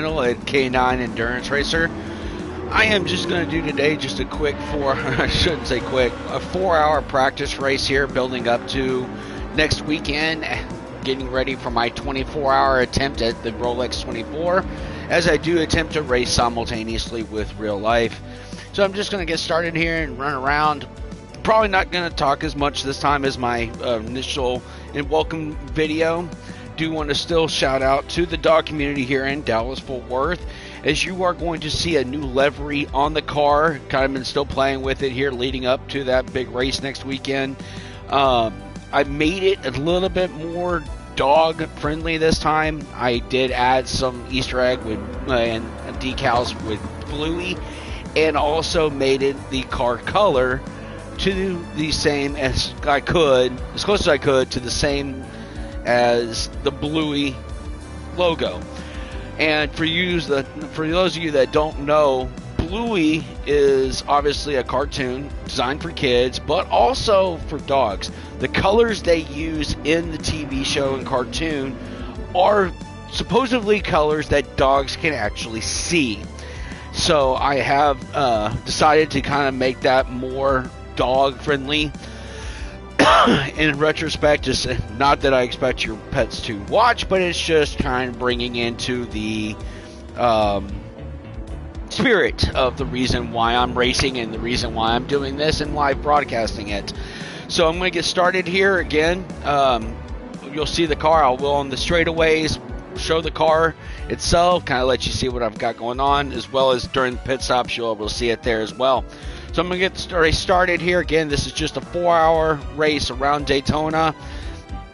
channel at K9 Endurance Racer. I am just going to do today just a quick I shouldn't say quick, a 4-hour practice race here building up to next weekend, getting ready for my 24-hour attempt at the Rolex 24, as I do attempt to race simultaneously with real life. So I'm just going to get started here and run around. Probably not going to talk as much this time as my initial and welcome video. Do want to still shout out to the dog community here in Dallas-Fort Worth, as you are going to see a new livery on the car. Kind of been still playing with it here leading up to that big race next weekend. I made it a little bit more dog friendly this time. I did add some Easter egg with and decals with Bluey, and also made it the car color to the same as I could, as close as I could to the same as the Bluey logo. And for those of you that don't know, Bluey is obviously a cartoon designed for kids, but also for dogs. The colors they use in the TV show and cartoon are supposedly colors that dogs can actually see. So I have decided to kind of make that more dog friendly. In retrospect, just not that I expect your pets to watch, but it's just kind of bringing into the spirit of the reason why I'm racing and the reason why I'm doing this and live broadcasting it. So I'm going to get started here again. You'll see the car. I will on the straightaways show the car itself, kind of let you see what I've got going on, as well as during the pit stops you'll be able to see it there as well. So I'm going to get started here. Again, this is just a 4-hour race around Daytona.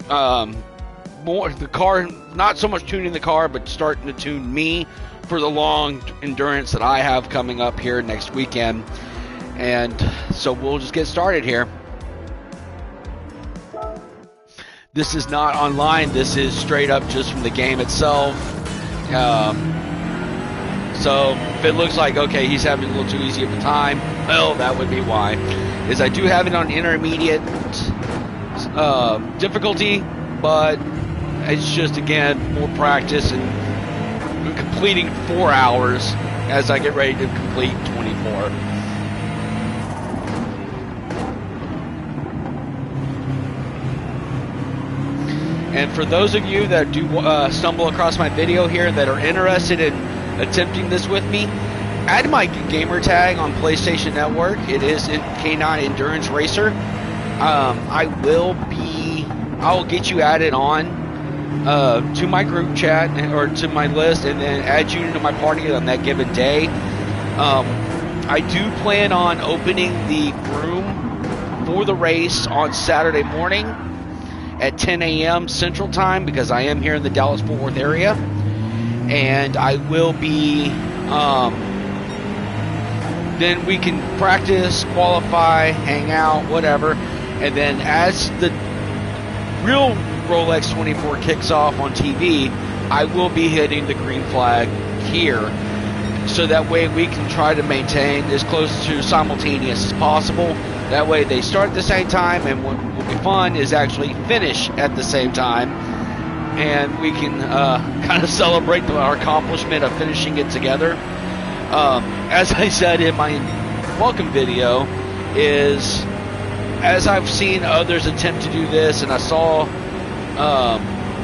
The car, not so much tuning the car, but starting to tune me for the long endurance that I have coming up here next weekend. And so we'll just get started here. This is not online. This is straight up just from the game itself. So if it looks like, okay, he's having a little too easy of a time, well, that would be why. Is I do have it on intermediate difficulty, but it's just, again, more practice and completing 4 hours as I get ready to complete 24. And for those of you that do stumble across my video here that are interested in attempting this with me, add my gamer tag on PlayStation Network. It is K9 Endurance Racer. I will get you added on to my group chat or to my list, and then add you into my party on that given day. I do plan on opening the room for the race on Saturday morning at 10 a.m. Central Time, because I am here in the Dallas-Fort Worth area. And I will be, then we can practice, qualify, hang out, whatever. And then as the real Rolex 24 kicks off on TV, I will be hitting the green flag here. So that way we can try to maintain as close to simultaneous as possible. That way they start at the same time, and what will be fun is actually finish at the same time. And we can kind of celebrate our accomplishment of finishing it together. As I said in my welcome video, is as I've seen others attempt to do this, and I saw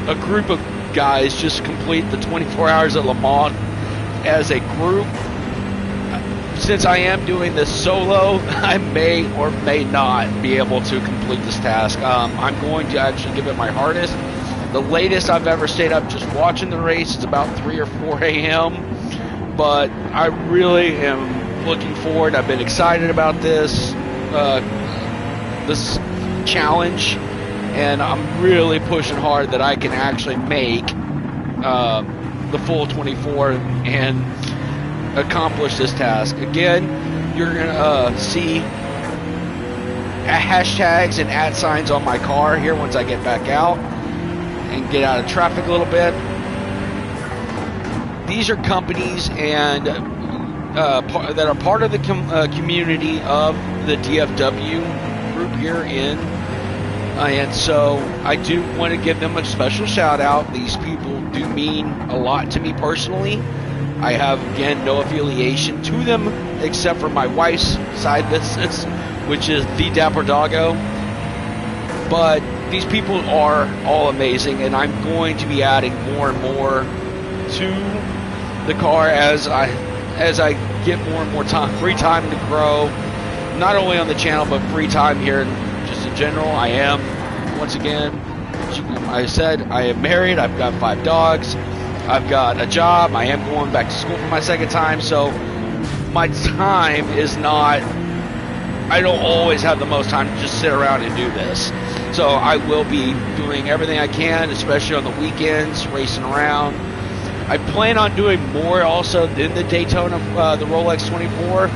a group of guys just complete the 24 hours at Le Mans as a group. Since I am doing this solo, I may or may not be able to complete this task. I'm going to actually give it my hardest. The latest I've ever stayed up just watching the race is about 3 or 4 a.m. But I really am looking forward. I've been excited about this challenge, and I'm really pushing hard that I can actually make the full 24 and accomplish this task. Again, you're going to see hashtags and @ signs on my car here once I get back out and get out of traffic a little bit. These are companies and that are part of the community of the DFW group here in, and so I do want to give them a special shout out. These people do mean a lot to me personally. I have, again, no affiliation to them except for my wife's side business, which is The Dapper Doggo. But these people are all amazing, and I'm going to be adding more and more to the car as I get more and more time, free time to grow, not only on the channel but free time here just in general. I am, once again, I said, I am married. I've got 5 dogs. I've got a job. I am going back to school for my second time, so my time is not, I don't always have the most time to just sit around and do this. So I will be doing everything I can, especially on the weekends, racing around. I plan on doing more also than the Daytona, the Rolex 24.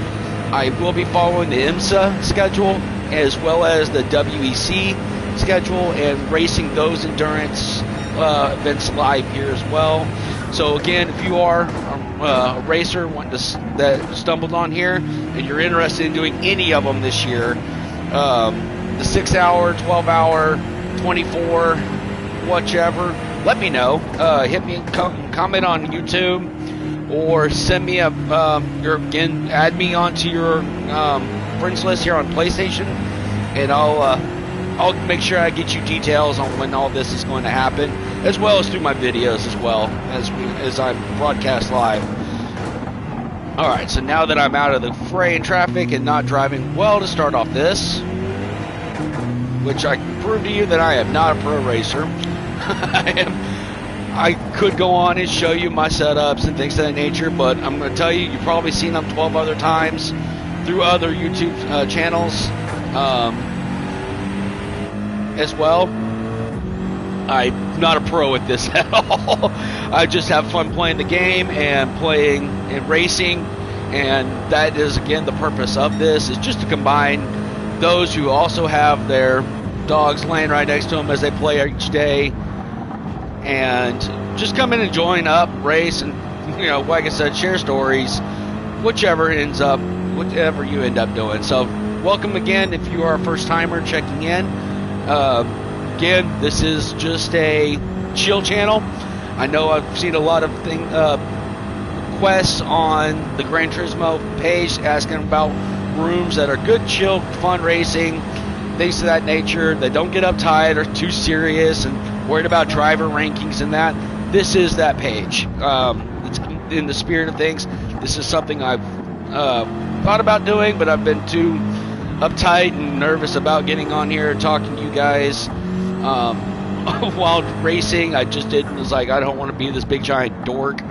I will be following the IMSA schedule as well as the WEC schedule and racing those endurance events live here as well. So again, if you are a racer that stumbled on here and you're interested in doing any of them this year, the 6-hour, 12-hour, 24, whichever, let me know. Hit me, comment on YouTube, or send me add me onto your friends list here on PlayStation, and I'll make sure I get you details on when all this is going to happen, as well as through my videos as well as I broadcast live. All right, so now that I'm out of the fray and traffic and not driving well to start off this, which I can prove to you that I am not a pro racer. I could go on and show you my setups and things of that nature, but I'm going to tell you, you've probably seen them 12 other times through other YouTube channels as well. I'm not a pro at this at all. I just have fun playing the game and playing and racing, and that is, again, the purpose of this, is just to combine those who also have their dogs laying right next to them as they play each day, and just come in and join up, race, and, you know, like I said, share stories, whatever you end up doing. So welcome again if you are a first timer checking in. Again, this is just a chill channel. I know I've seen a lot of requests on the Gran Turismo page asking about rooms that are good, chill, fun racing, things of that nature, that don't get uptight or too serious and worried about driver rankings and that. This is that page. It's in the spirit of things. This is something I've thought about doing, but I've been too uptight and nervous about getting on here and talking to you guys while racing. I just was like, I don't want to be this big giant dork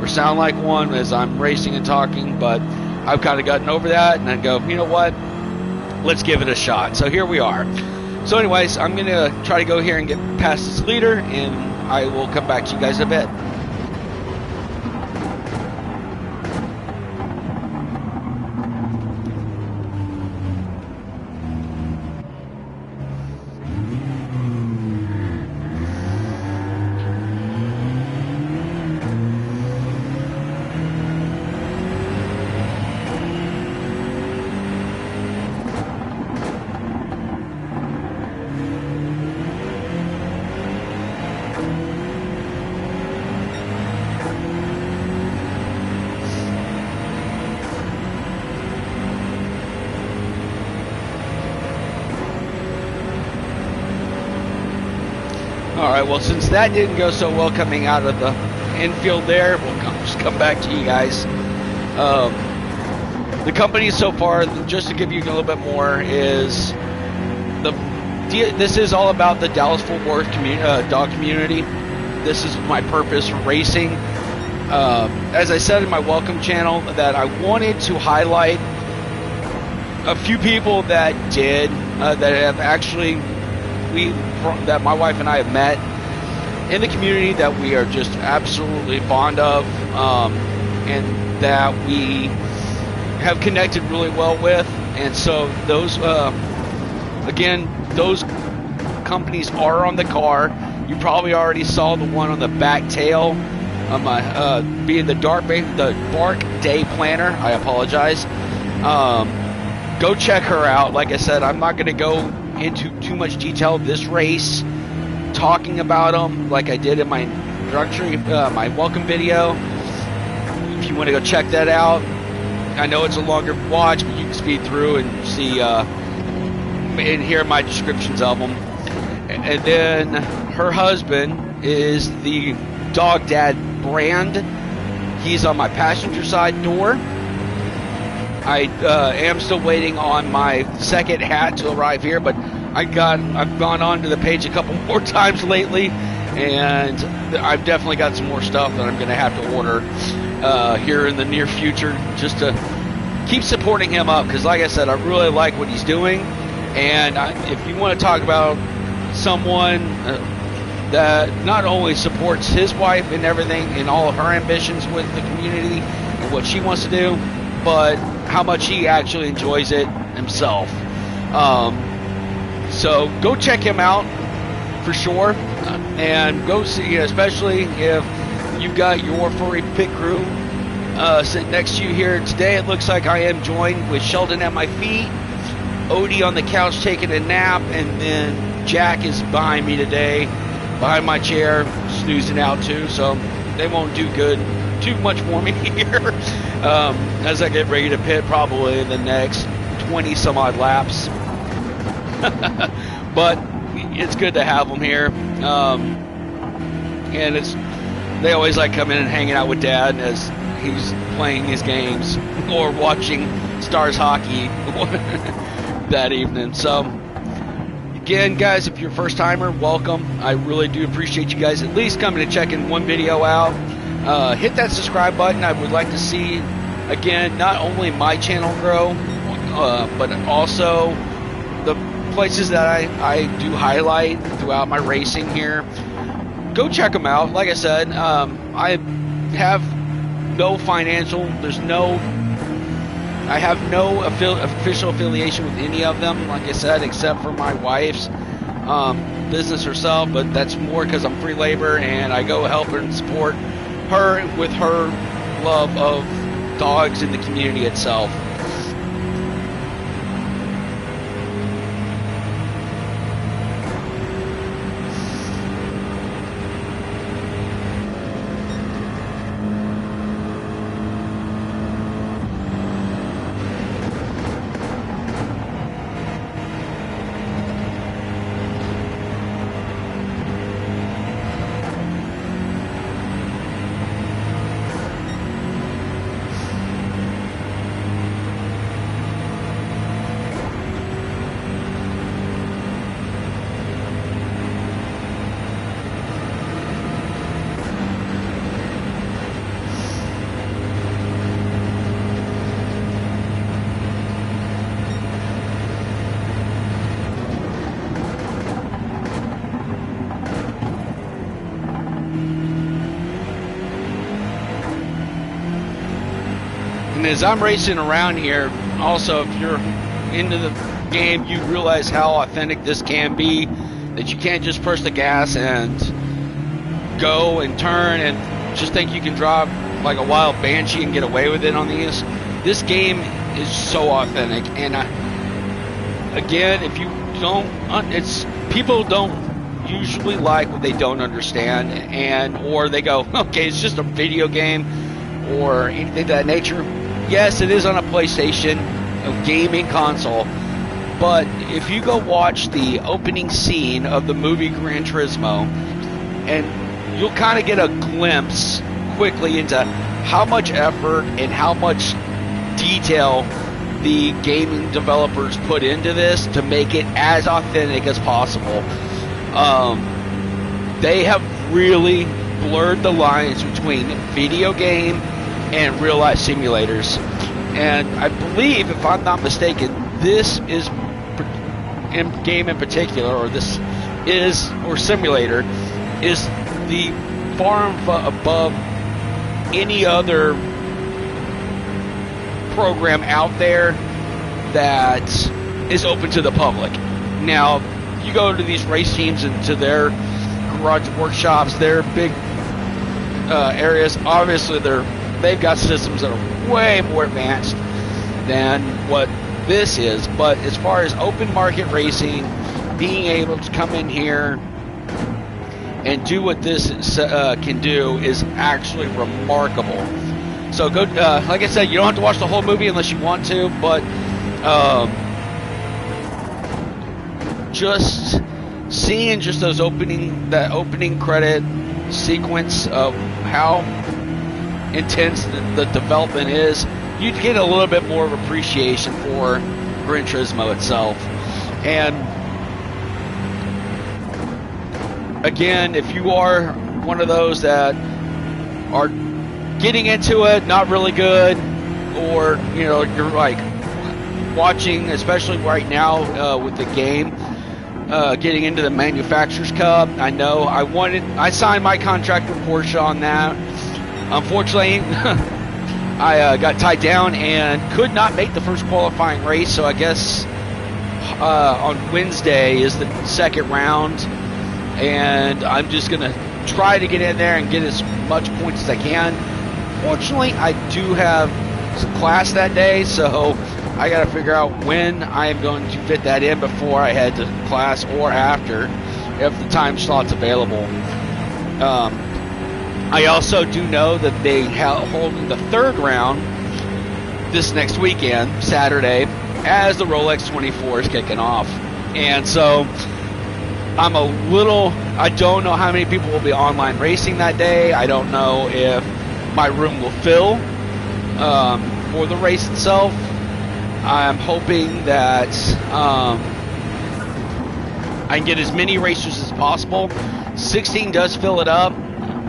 or sound like one as I'm racing and talking, but I've kind of gotten over that, and I go, you know what, let's give it a shot. So here we are. So anyways, I'm going to try to go here and get past this leader, and I will come back to you guys in a bit. Alright, well, since that didn't go so well coming out of the infield there, we'll just come back to you guys. The company so far, just to give you a little bit more, is this is all about the Dallas-Fort Worth dog community. This is my purpose for racing. As I said in my welcome channel, that I wanted to highlight a few people that did, that have actually, that my wife and I have met in the community, that we are just absolutely fond of, and that we have connected really well with. And so those, again, those companies are on the car. You probably already saw the one on the back tail, being the Bark Day Planner. I apologize. Go check her out. Like I said, I'm not going to go into too much detail of this race, talking about them like I did in my introductory, my welcome video. you want to go check that out. I know it's a longer watch, but you can speed through and see and hear my descriptions of them. And then her husband is the Dog Dad brand. He's on my passenger side door. I am still waiting on my second hat to arrive here, but I've gone on to the page a couple more times lately, and I've definitely got some more stuff that I'm going to have to order here in the near future, just to keep supporting him up, because like I said, I really like what he's doing. And if you want to talk about someone that not only supports his wife and everything and all of her ambitions with the community and what she wants to do, but how much he actually enjoys it himself. So go check him out for sure, and go see, especially if you've got your furry pit crew sitting next to you here today. It looks like I am joined with Sheldon at my feet, Odie on the couch taking a nap, and then Jack is behind me today, behind my chair, snoozing out too, so they won't do too much for me here as I get ready to pit probably the next 20 some odd laps. But it's good to have them here, and they always like coming in and hanging out with Dad as he's playing his games or watching Stars hockey that evening. So again, guys, if you're a first timer, welcome. I really do appreciate you guys at least coming and checking one video out. Hit that subscribe button. I would like to see, again, not only my channel grow, but also the places that I do highlight throughout my racing here. Go check them out. Like I said, I have no financial, I have no official affiliation with any of them, like I said, except for my wife's business herself, but that's more because I'm free labor and I go help and support her with her love of dogs in the community itself. And as I'm racing around here, also, if you're into the game, you realize how authentic this can be, that you can't just push the gas and go and turn and just think you can drive like a wild banshee and get away with it on these. This game is so authentic, and again, if you don't, people don't usually like what they don't understand, or they go, okay, it's just a video game or anything of that nature. Yes, it is on a PlayStation, a gaming console, but if you go watch the opening scene of the movie Gran Turismo, and you'll kind of get a glimpse quickly into how much effort and how much detail the gaming developers put into this to make it as authentic as possible. They have really blurred the lines between video game and real life simulators, and I believe, if I'm not mistaken, this is game in particular, or simulator is the far above any other program out there that is open to the public. Now, you go to these race teams and to their garage workshops, their big areas, obviously they've got systems that are way more advanced than what this is, but as far as open market racing, being able to come in here and do what this can do is actually remarkable. So go, like I said, you don't have to watch the whole movie unless you want to, but just seeing just that opening credit sequence of how intense the development is, you'd get a little bit more of appreciation for Gran Turismo itself. And again, if you are one of those that are getting into it, not really good, or you're like watching, especially right now with the game, getting into the Manufacturers Cup. I know I signed my contract with Porsche on that. Unfortunately, I got tied down and could not make the first qualifying race, so I guess on Wednesday is the second round, and I'm just going to try to get in there and get as much points as I can. Fortunately, I do have some class that day, so I got to figure out when I am going to fit that in before I head to class or after, if the time slot's available. I also do know that they holding the third round this next weekend, Saturday, as the Rolex 24 is kicking off. And so I don't know how many people will be online racing that day. I don't know if my room will fill for the race itself. I'm hoping that I can get as many racers as possible. 16 does fill it up,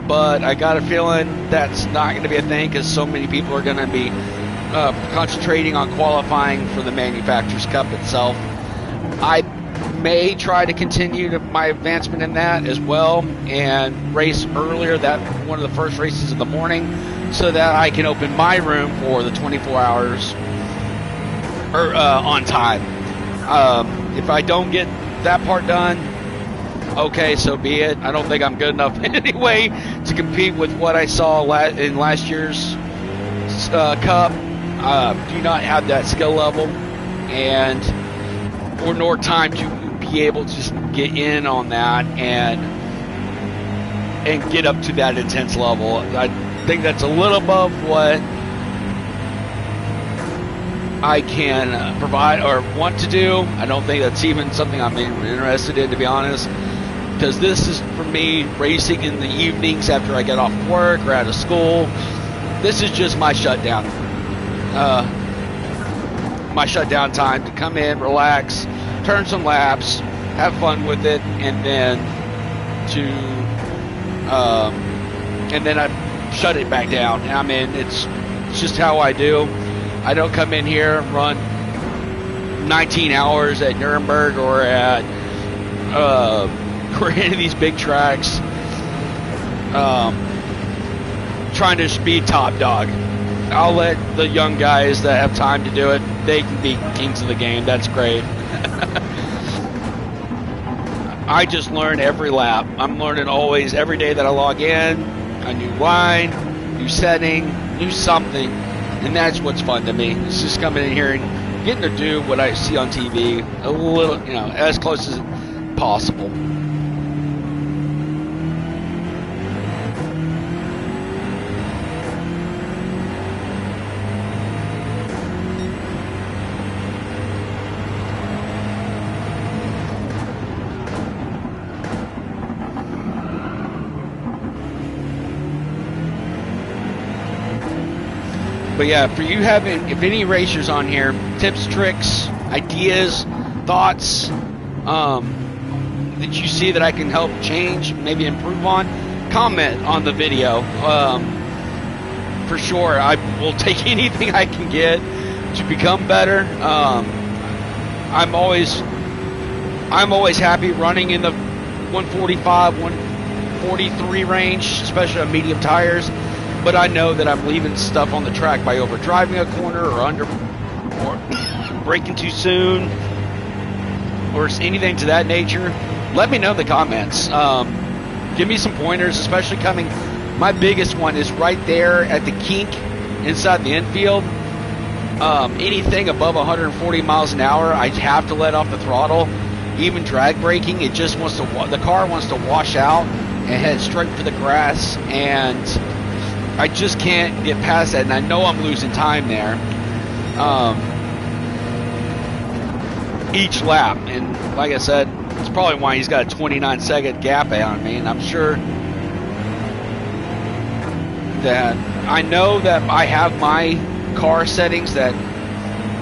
but I got a feeling that's not going to be a thing because so many people are going to be concentrating on qualifying for the Manufacturers Cup itself. I may try to continue my advancement in that as well and race earlier, that one of the first races of the morning, so that I can open my room for the 24 hours on time. If I don't get that part done, okay, so be it. I don't think I'm good enough anyway to compete with what I saw in last year's Cup. Do not have that skill level or nor time to be able to just get in on that and get up to that intense level. I think that's a little above what I can provide or want to do. I don't think that's even something I'm interested in, to be honest, because this is for me racing in the evenings after I get off work or out of school. This is just my shutdown. My shutdown time to come in, relax, turn some laps, have fun with it, and then I shut it back down. I mean, it's just how I do. I don't come in here and run 19 hours at Nuremberg or at any of these big tracks trying to just be top dog. I'll let the young guys that have time to do it, they can be kings of the game. That's great. I just learn every lap. I'm learning always, every day that I log in, a new line, new setting, new something. And that's what's fun to me. It's just coming in here and getting to do what I see on TV a little, as close as possible. But yeah, for you if any racers on here, tips, tricks, ideas, thoughts that you see that I can help change, maybe improve on, comment on the video. For sure, I will take anything I can get to become better. I'm always happy running in the 145, 143 range, especially on medium tires. But I know that I'm leaving stuff on the track by overdriving a corner or braking too soon or anything to that nature. Let me know in the comments. Give me some pointers, especially coming. My biggest one is right there at the kink inside the infield. Anything above 140 miles an hour, I have to let off the throttle. Even drag braking, it just wants to. The car wants to wash out and head straight for the grass and I just can't get past that, and I know I'm losing time there. Each lap, and like I said, it's probably why he's got a 29-second gap on me, and I'm sure that I know that I have my car settings that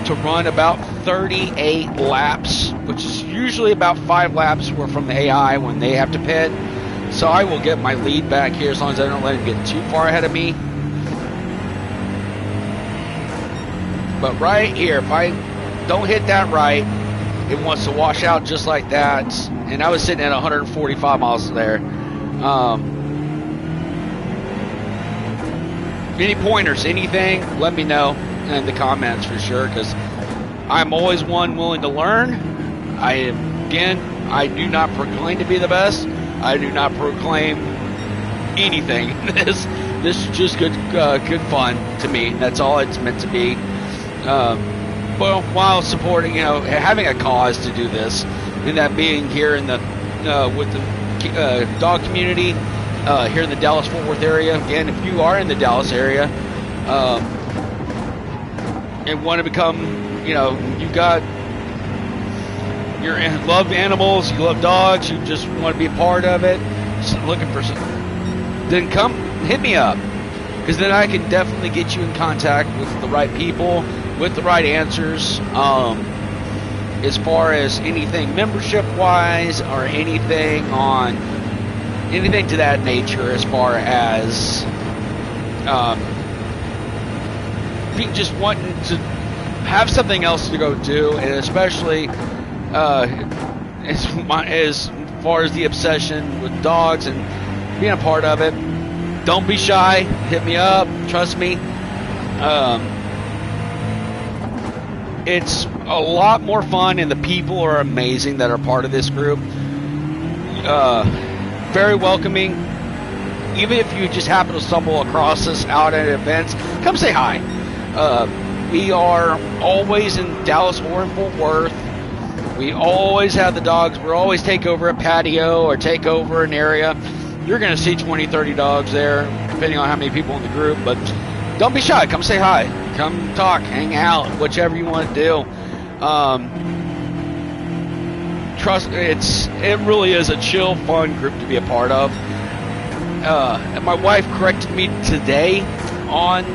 to run about 38 laps, which is usually about 5 laps from the AI when they have to pit. So I will get my lead back here as long as I don't let him get too far ahead of me. But right here, if I don't hit that right, it wants to wash out just like that. And I was sitting at 145 miles there. Any pointers, anything, let me know in the comments for sure, because I'm always one willing to learn. I do not proclaim to be the best. I do not proclaim anything. This is just good fun to me. That's all it's meant to be. Well, while supporting, having a cause to do this, and that being here in the with the dog community here in the Dallas-Fort Worth area. Again, if you are in the Dallas area and want to become, you love animals, you love dogs, you just want to be a part of it, just looking for something, then come hit me up, because then I can definitely get you in contact with the right people, with the right answers, as far as anything membership-wise or anything to that nature, as far as just wanting to have something else to go do, and especially as far as the obsession with dogs and being a part of it. Don't be shy. Hit me up. Trust me. It's a lot more fun, and the people are amazing that are part of this group. Very welcoming. Even if you just happen to stumble across us out at events, come say hi. We are always in Dallas or in Fort Worth. We always have the dogs. We're always take over a patio or take over an area. You're going to see 20, 30 dogs there, depending on how many people in the group. But don't be shy. Come say hi. Come talk, hang out, whichever you want to do. Trust, it really is a chill, fun group to be a part of. And my wife corrected me today on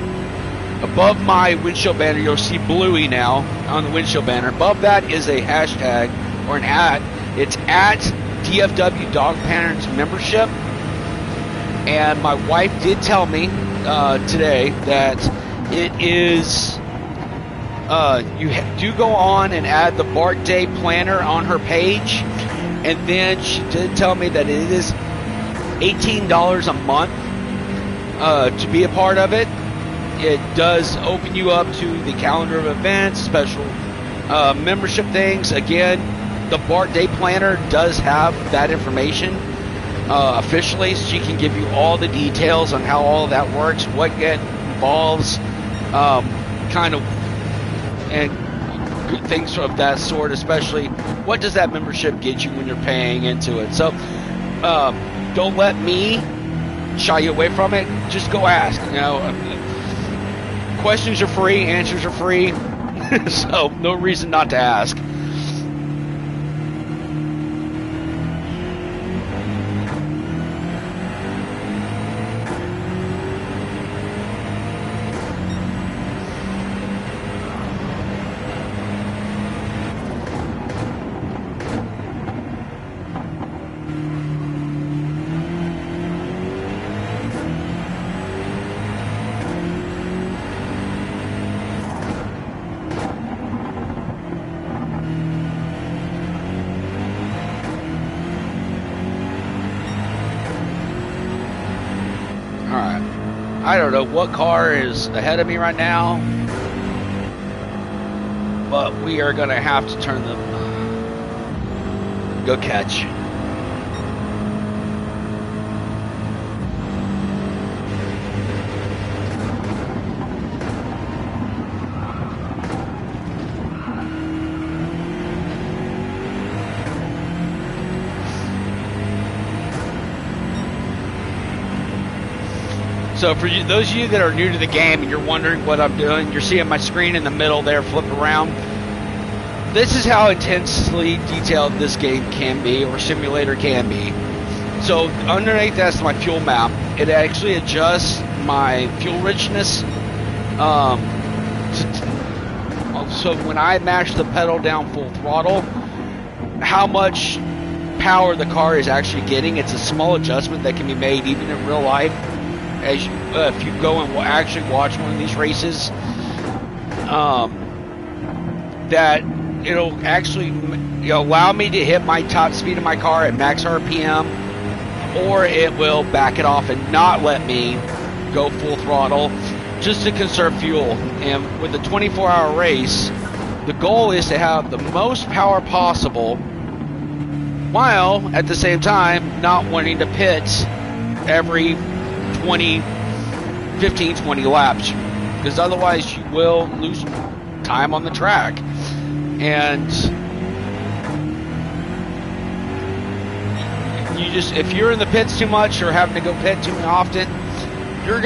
above my windshield banner. You'll see Bluey now on the windshield banner. Above that is a hashtag or an @ It's at DFW Dog Parents Membership. And my wife did tell me today that it is. You do go on and add the Bart Day Planner on her page, and then she did tell me that it is $18 a month to be a part of it. It does open you up to the calendar of events, special membership things. Again, the Bart Day Planner does have that information officially. She can give you all the details on how all of that works, what it involves, and good things of that sort, especially what does that membership get you when you're paying into it. So don't let me shy you away from it. Just go ask. Questions are free, answers are free, so no reason not to ask. I don't know what car is ahead of me right now, but we are going to have to turn them. Go catch. So for you, those of you that are new to the game and you're wondering what I'm doing, you're seeing my screen in the middle there flip around. This is how intensely detailed this game can be, or simulator can be. So underneath that's my fuel map. It actually adjusts my fuel richness. So when I mash the pedal down full throttle, how much power the car is actually getting, it's a small adjustment that can be made even in real life. As you, if you go and actually watch one of these races, that it'll actually allow me to hit my top speed of my car at max RPM, or it will back it off and not let me go full throttle just to conserve fuel. And with the 24-hour race, the goal is to have the most power possible while at the same time not wanting to pit every 15-20 laps, because otherwise you will lose time on the track. And you just, if you're in the pits too much or having to go pit too often, you're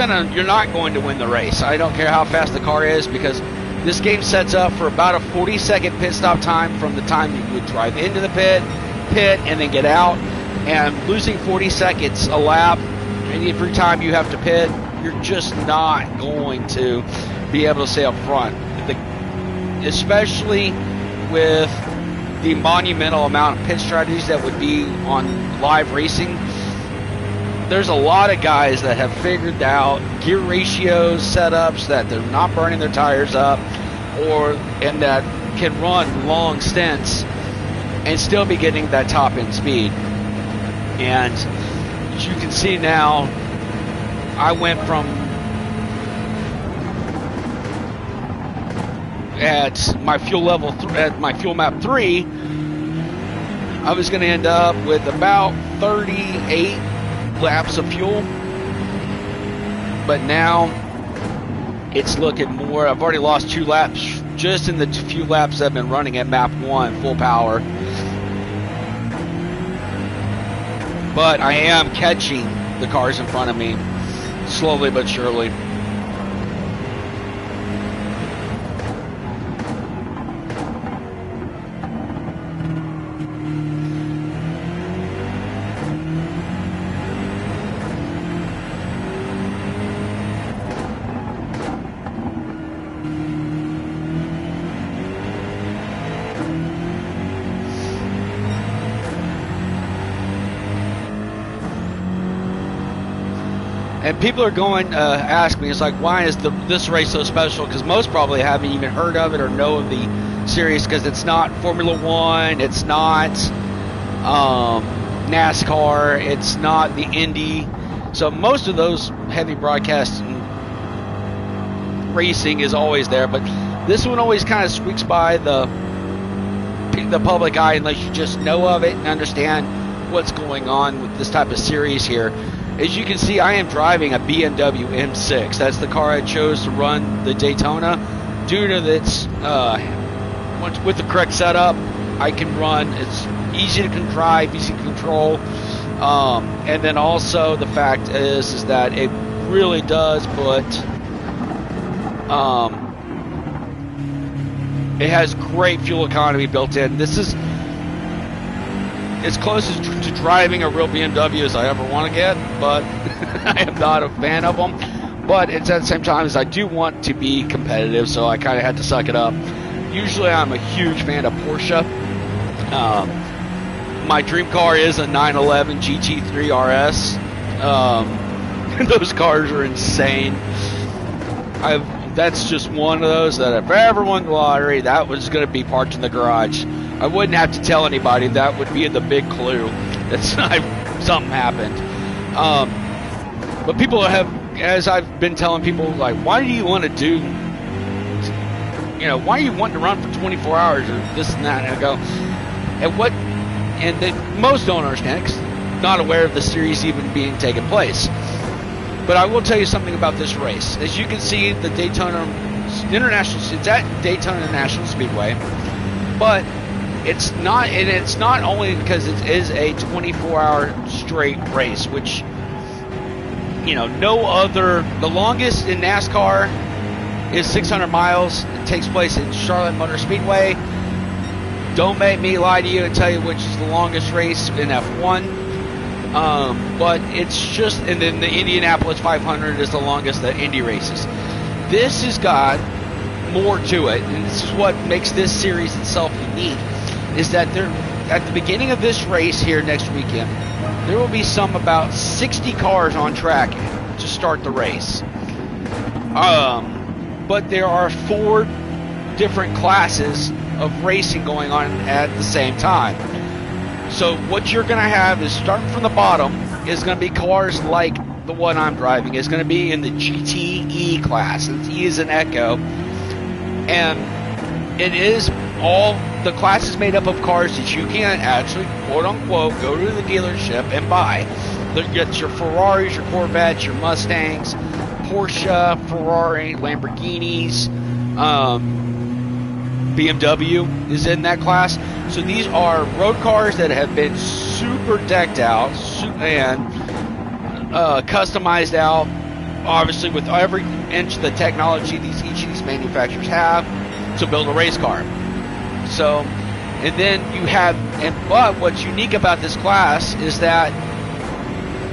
not going to win the race. I don't care how fast the car is, because this game sets up for about a 40-second pit stop time from the time you would drive into the pit, and then get out. And losing 40 seconds a lap and every time you have to pit, you're just not going to be able to stay up front. Especially with the monumental amount of pit strategies that would be on live racing, there's a lot of guys that have figured out gear ratios, setups that they're not burning their tires up, and that can run long stints and still be getting that top end speed. And as you can see now, I went from at my fuel level at my fuel map 3, I was going to end up with about 38 laps of fuel, but now it's looking more. I've already lost 2 laps just in the few laps I've been running at map 1 full power, but I am catching the cars in front of me slowly but surely. And people are going to ask me, it's like, why is this race so special? Because most probably haven't even heard of it or know of the series, because it's not Formula One, it's not NASCAR, it's not the Indy. So most of those heavy broadcast racing is always there, but this one always kind of squeaks by the public eye unless you just know of it and understand what's going on with this type of series here. As you can see, I am driving a BMW M6. That's the car I chose to run the Daytona. Due to its, with the correct setup, I can run. It's easy to drive, easy to control. And then also the fact is that it really does put, it has great fuel economy built in. This is as close to driving a real BMW as I ever want to get, but I am not a fan of them. But it's at the same time as I do want to be competitive, so I kind of had to suck it up. Usually I'm a huge fan of Porsche. My dream car is a 911 GT3 RS. Those cars are insane. That's just one of those that if I ever won the lottery, that was going to be parked in the garage. I wouldn't have to tell anybody. That would be the big clue that something happened. But people have, as I've been telling people, like, why do you want to do, why are you wanting to run for 24 hours or this and that? And I go, most don't understand it because they're not aware of the series even being taking place. But I will tell you something about this race. As you can see, the Daytona International, it's at Daytona National Speedway, but it's not, and it's not only because it is a 24-hour straight race, which, no other. The longest in NASCAR is 600 miles. It takes place in Charlotte Motor Speedway. Don't make me lie to you and tell you which is the longest race in F1. But it's just, and then the Indianapolis 500 is the longest the Indy races. This has got more to it, and this is what makes this series itself unique, is that there, at the beginning of this race here next weekend, there will be about 60 cars on track to start the race. But there are 4 different classes of racing going on at the same time. So what you're going to have is, starting from the bottom, is going to be cars like the one I'm driving. It's going to be in the GTE class. It's E is an Echo. And it is the class is made up of cars that you can actually, quote unquote, go to the dealership and buy. Get your Ferraris, your Corvettes, your Mustangs, Porsche, Ferrari, Lamborghinis, BMW is in that class. So these are road cars that have been super decked out and customized out, obviously with every inch of the technology each of these manufacturers have to build a race car. So, and then you have, but what's unique about this class is that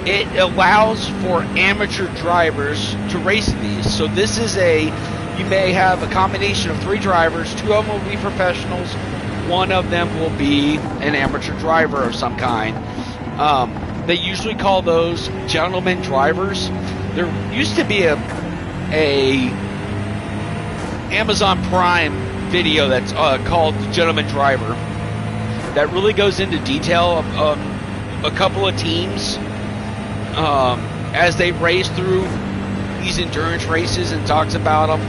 it allows for amateur drivers to race in these. So this is you may have a combination of 3 drivers. 2 of them will be professionals. 1 of them will be an amateur driver of some kind. They usually call those gentleman drivers. There used to be a Amazon Prime video that's called Gentleman Driver that really goes into detail of a couple of teams as they race through these endurance races, and talks about them,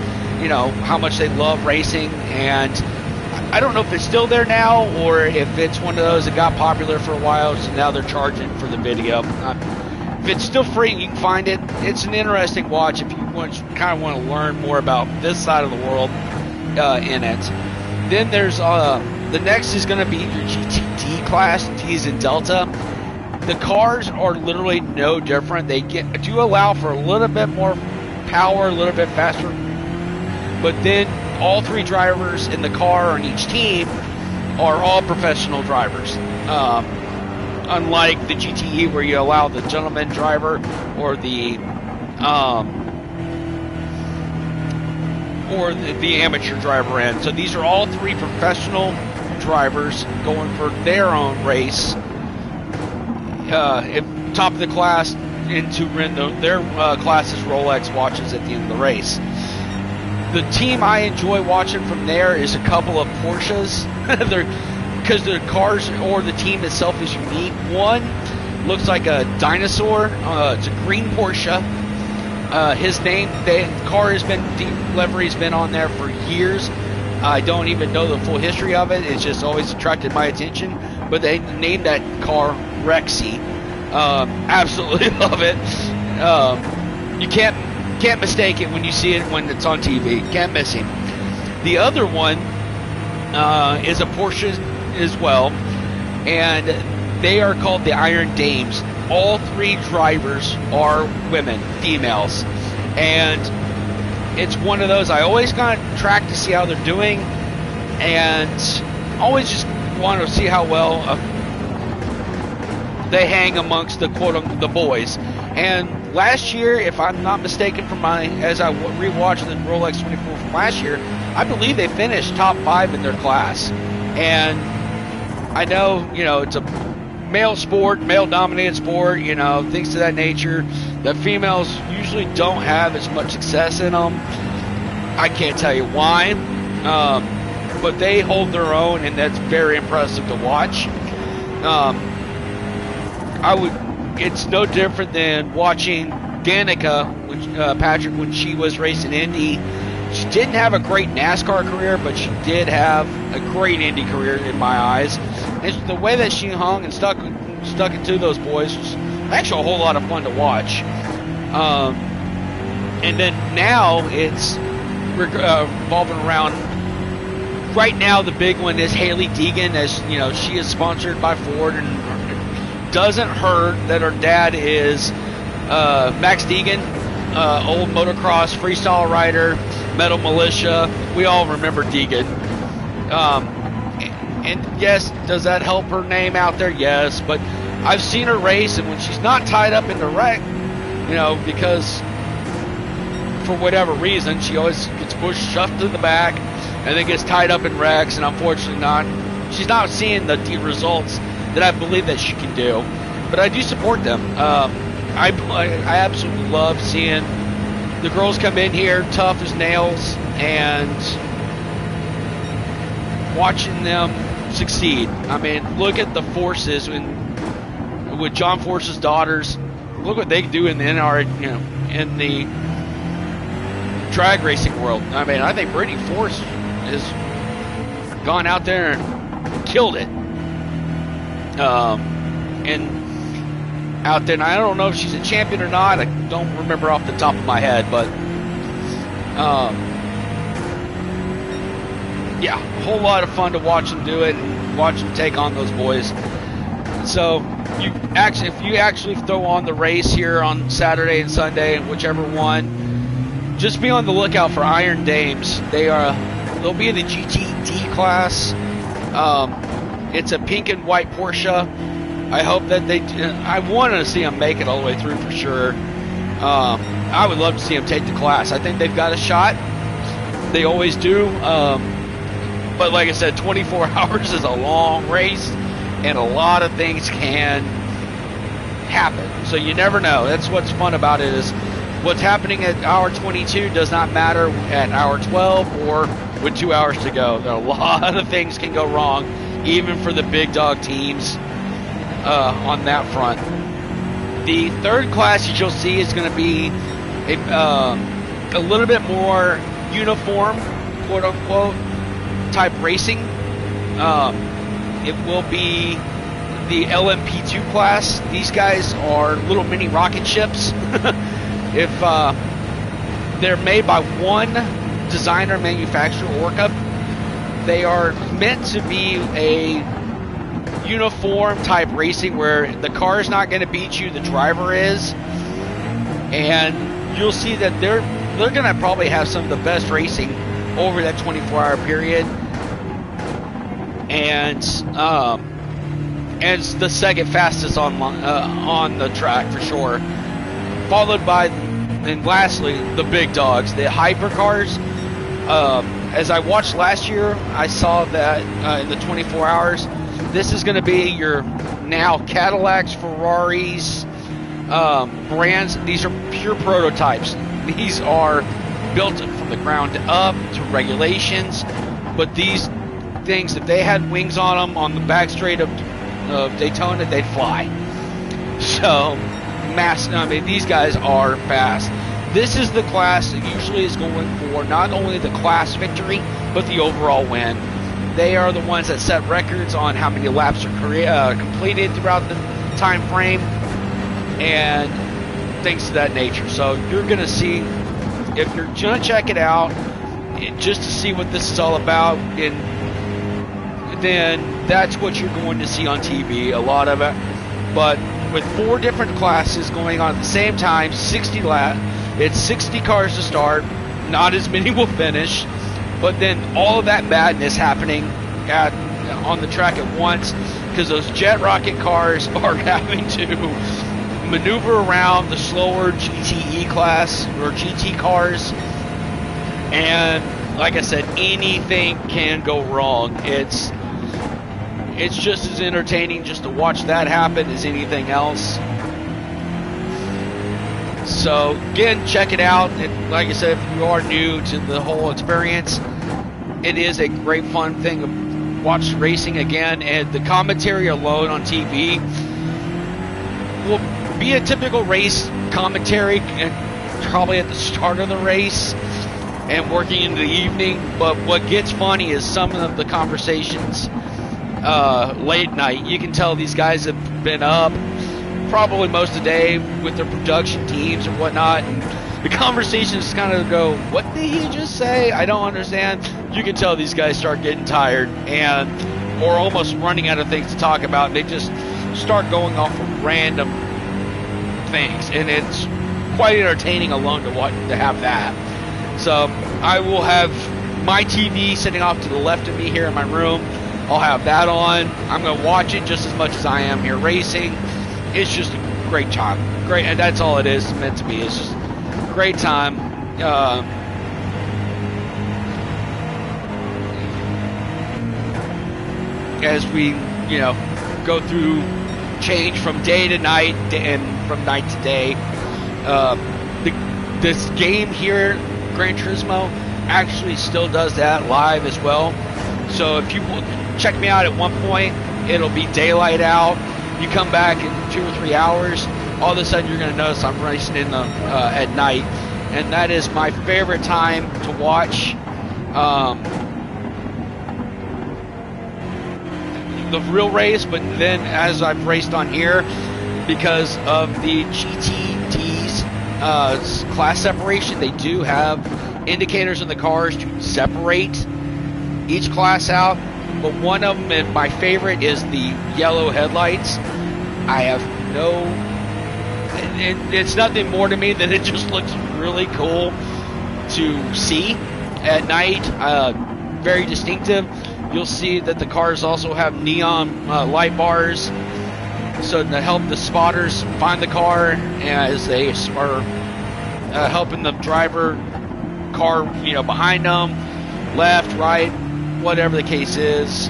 how much they love racing. And I don't know if it's still there now or if it's one of those that got popular for a while, so now they're charging for the video. If it's still free, you can find it. It's an interesting watch if you kind of want to learn more about this side of the world in it. Then there's the next is going to be your GTD class. T is in Delta. The cars are literally no different. They do allow for a little bit more power, a little bit faster, but then all 3 drivers in the car on each team are all professional drivers. Unlike the GTE, where you allow the gentleman driver or the amateur driver in. So these are all 3 professional drivers going for their own race. At top of the class, into their class's Rolex watches at the end of the race. The team I enjoy watching from there is a couple of Porsches. Because the cars or the team itself is unique. One looks like a dinosaur. It's a green Porsche. His name, the livery's been on there for years. I don't even know the full history of it. It's just always attracted my attention. But they named that car Rexy. Absolutely love it. You can't mistake it when you see it when it's on TV. Can't miss him. The other one is a Porsche as well, and they are called the Iron Dames. All 3 drivers are women, females, and it's one of those I always kind of track to see how they're doing, and always just want to see how well they hang amongst the the boys. And last year, if I'm not mistaken, as I rewatched the Rolex 24 from last year, I believe they finished top 5 in their class. And I know, it's a male sport, male-dominated sport, things of that nature. The females usually don't have as much success in them. I can't tell you why, but they hold their own, and that's very impressive to watch. It's no different than watching Danica, Patrick, when she was racing Indy. She didn't have a great NASCAR career, but she did have a great Indy career in my eyes. And the way that she hung and stuck into those boys was actually a whole lot of fun to watch. And then now it's revolving around. Right now, the big one is Hailie Deegan, as she is sponsored by Ford, and it doesn't hurt that her dad is Max Deegan, old motocross freestyle rider, Metal Militia. We all remember Deegan. And yes, does that help her name out there? Yes, but I've seen her race, and when she's not tied up in the wreck, you know, because for whatever reason, she always gets pushed, shoved to the back, and then gets tied up in wrecks, and unfortunately she's not seeing the results that I believe that she can do. But I do support them. I absolutely love seeing the girls come in here tough as nails and watching them succeed. I mean, look at the Forces with John Force's daughters. Look what they do in the in the drag racing world. I mean, I think Brittany Force has gone out there and killed it. And out there, and I don't know if she's a champion or not. I don't remember off the top of my head, but yeah, a whole lot of fun to watch them do it and watch them take on those boys. So if you actually throw on the race here on Saturday and Sunday, whichever one, just be on the lookout for Iron Dames. They'll be in the GTD class. It's a pink and white Porsche. I hope that I want to see them make it all the way through for sure. I would love to see them take the class. I think they've got a shot. They always do. But like I said, 24 hours is a long race, and a lot of things can happen. So you never know. That's what's fun about it, is what's happening at hour 22 does not matter at hour 12 or with 2 hours to go. There are a lot of things can go wrong, even for the big dog teams on that front. The third class that you'll see is going to be a little bit more uniform, quote unquote, type racing. It will be the LMP2 class. These guys are little mini rocket ships. If they're made by one designer, manufacturer, Orca, they are meant to be a uniform type racing where the car is not going to beat you, the driver is, and you'll see that they're going to probably have some of the best racing over that 24-hour period, and it's the second fastest on the track for sure, followed by, and lastly, the big dogs, the hypercars. As I watched last year, I saw that in the 24 hours, this is going to be your now Cadillacs, Ferraris, brands. These are pure prototypes. These are built from the ground up to regulations, but these things, if they had wings on them on the back straight of Daytona, they'd fly. So, I mean, these guys are fast. This is the class that usually is going for not only the class victory, but the overall win. They are the ones that set records on how many laps are completed throughout the time frame and things of that nature. So you're going to see, if you're going to check it out, just to see what this is all about, and then that's what you're going to see on TV, a lot of it. But with 4 different classes going on at the same time, 60 laps, it's 60 cars to start, not as many will finish, but then all of that madness happening on the track at once, because those jet rocket cars are having to maneuver around the slower GTE class or GT cars, and like I said, anything can go wrong. It's just as entertaining just to watch that happen as anything else. So again, check it out. And like I said, if you are new to the whole experience, it is a great fun thing to watch racing again. And the commentary alone on TV will be a typical race commentary, and probably at the start of the race and working into the evening. But what gets funny is some of the conversations late night. You can tell these guys have been up probably most of the day with their production teams and whatnot, and the conversations kind of go, what did he just say? I don't understand. You can tell these guys start getting tired or almost running out of things to talk about, and they just start going off of random things, and it's quite entertaining alone to have that. So I will have my TV sitting off to the left of me here in my room. I'll have that on. I'm going to watch it just as much as I am here racing. It's just a great time. Great, and that's all it is meant to be. It's just a great time. As we, go through change from day to night and from night to day. This game here, Gran Turismo, actually still does that live as well. So if you check me out at one point, it'll be daylight out. You come back in 2 or 3 hours, all of a sudden you're going to notice I'm racing in the at night, and that is my favorite time to watch the real race. But then as I've raced on here, because of the GTD's class separation, they do have indicators in the cars to separate each class out. But one of them, and my favorite, is the yellow headlights. I have it's nothing more to me than it just looks really cool to see at night. Very distinctive. You'll see that the cars also have neon light bars, so to help the spotters find the car as they are helping the driver car, behind them, left, right, whatever the case is.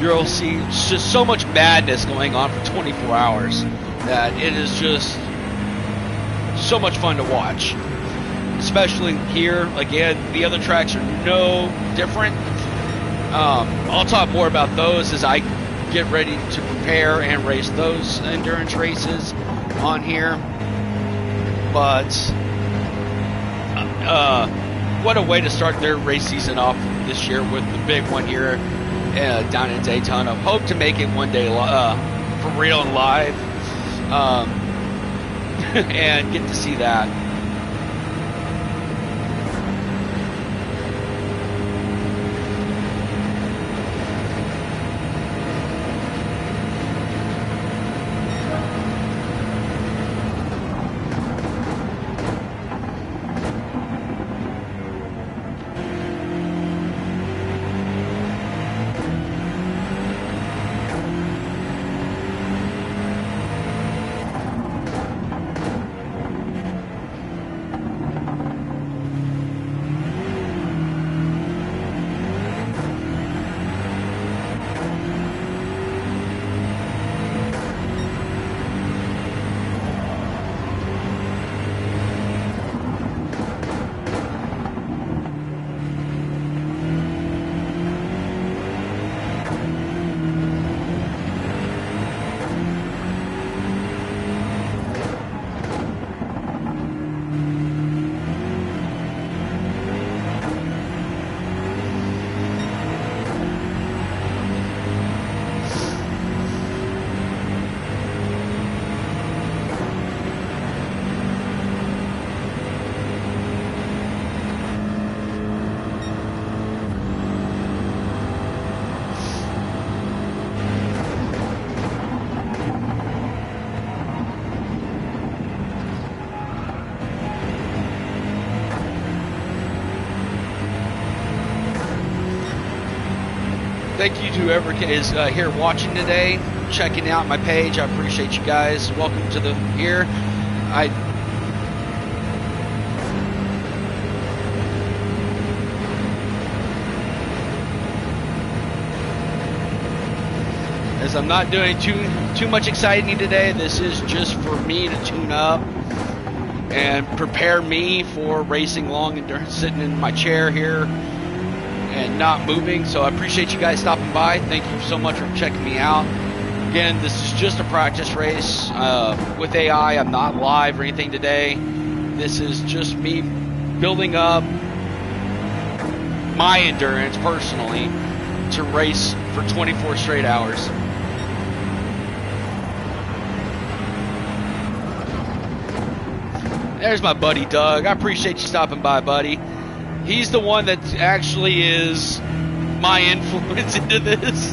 You'll see just so much madness going on for 24 hours that it is just so much fun to watch. Especially here, again, the other tracks are no different. I'll talk more about those as I get ready to prepare and race those endurance races on here. But what a way to start their race season off this year with the big one here down in Daytona. Hope to make it one day for real and live, and get to see that. Thank you to whoever is here watching today, checking out my page. I appreciate you guys. Welcome to the here. As I'm not doing too much exciting today, this is just for me to tune up and prepare me for racing long endurance, sitting in my chair here and not moving. So I appreciate you guys stopping by. Thank you so much for checking me out. Again, this is just a practice race with AI. I'm not live or anything today. This is just me building up my endurance personally to race for 24 straight hours. There's my buddy Doug. I appreciate you stopping by, buddy. He's the one that actually is my influence into this.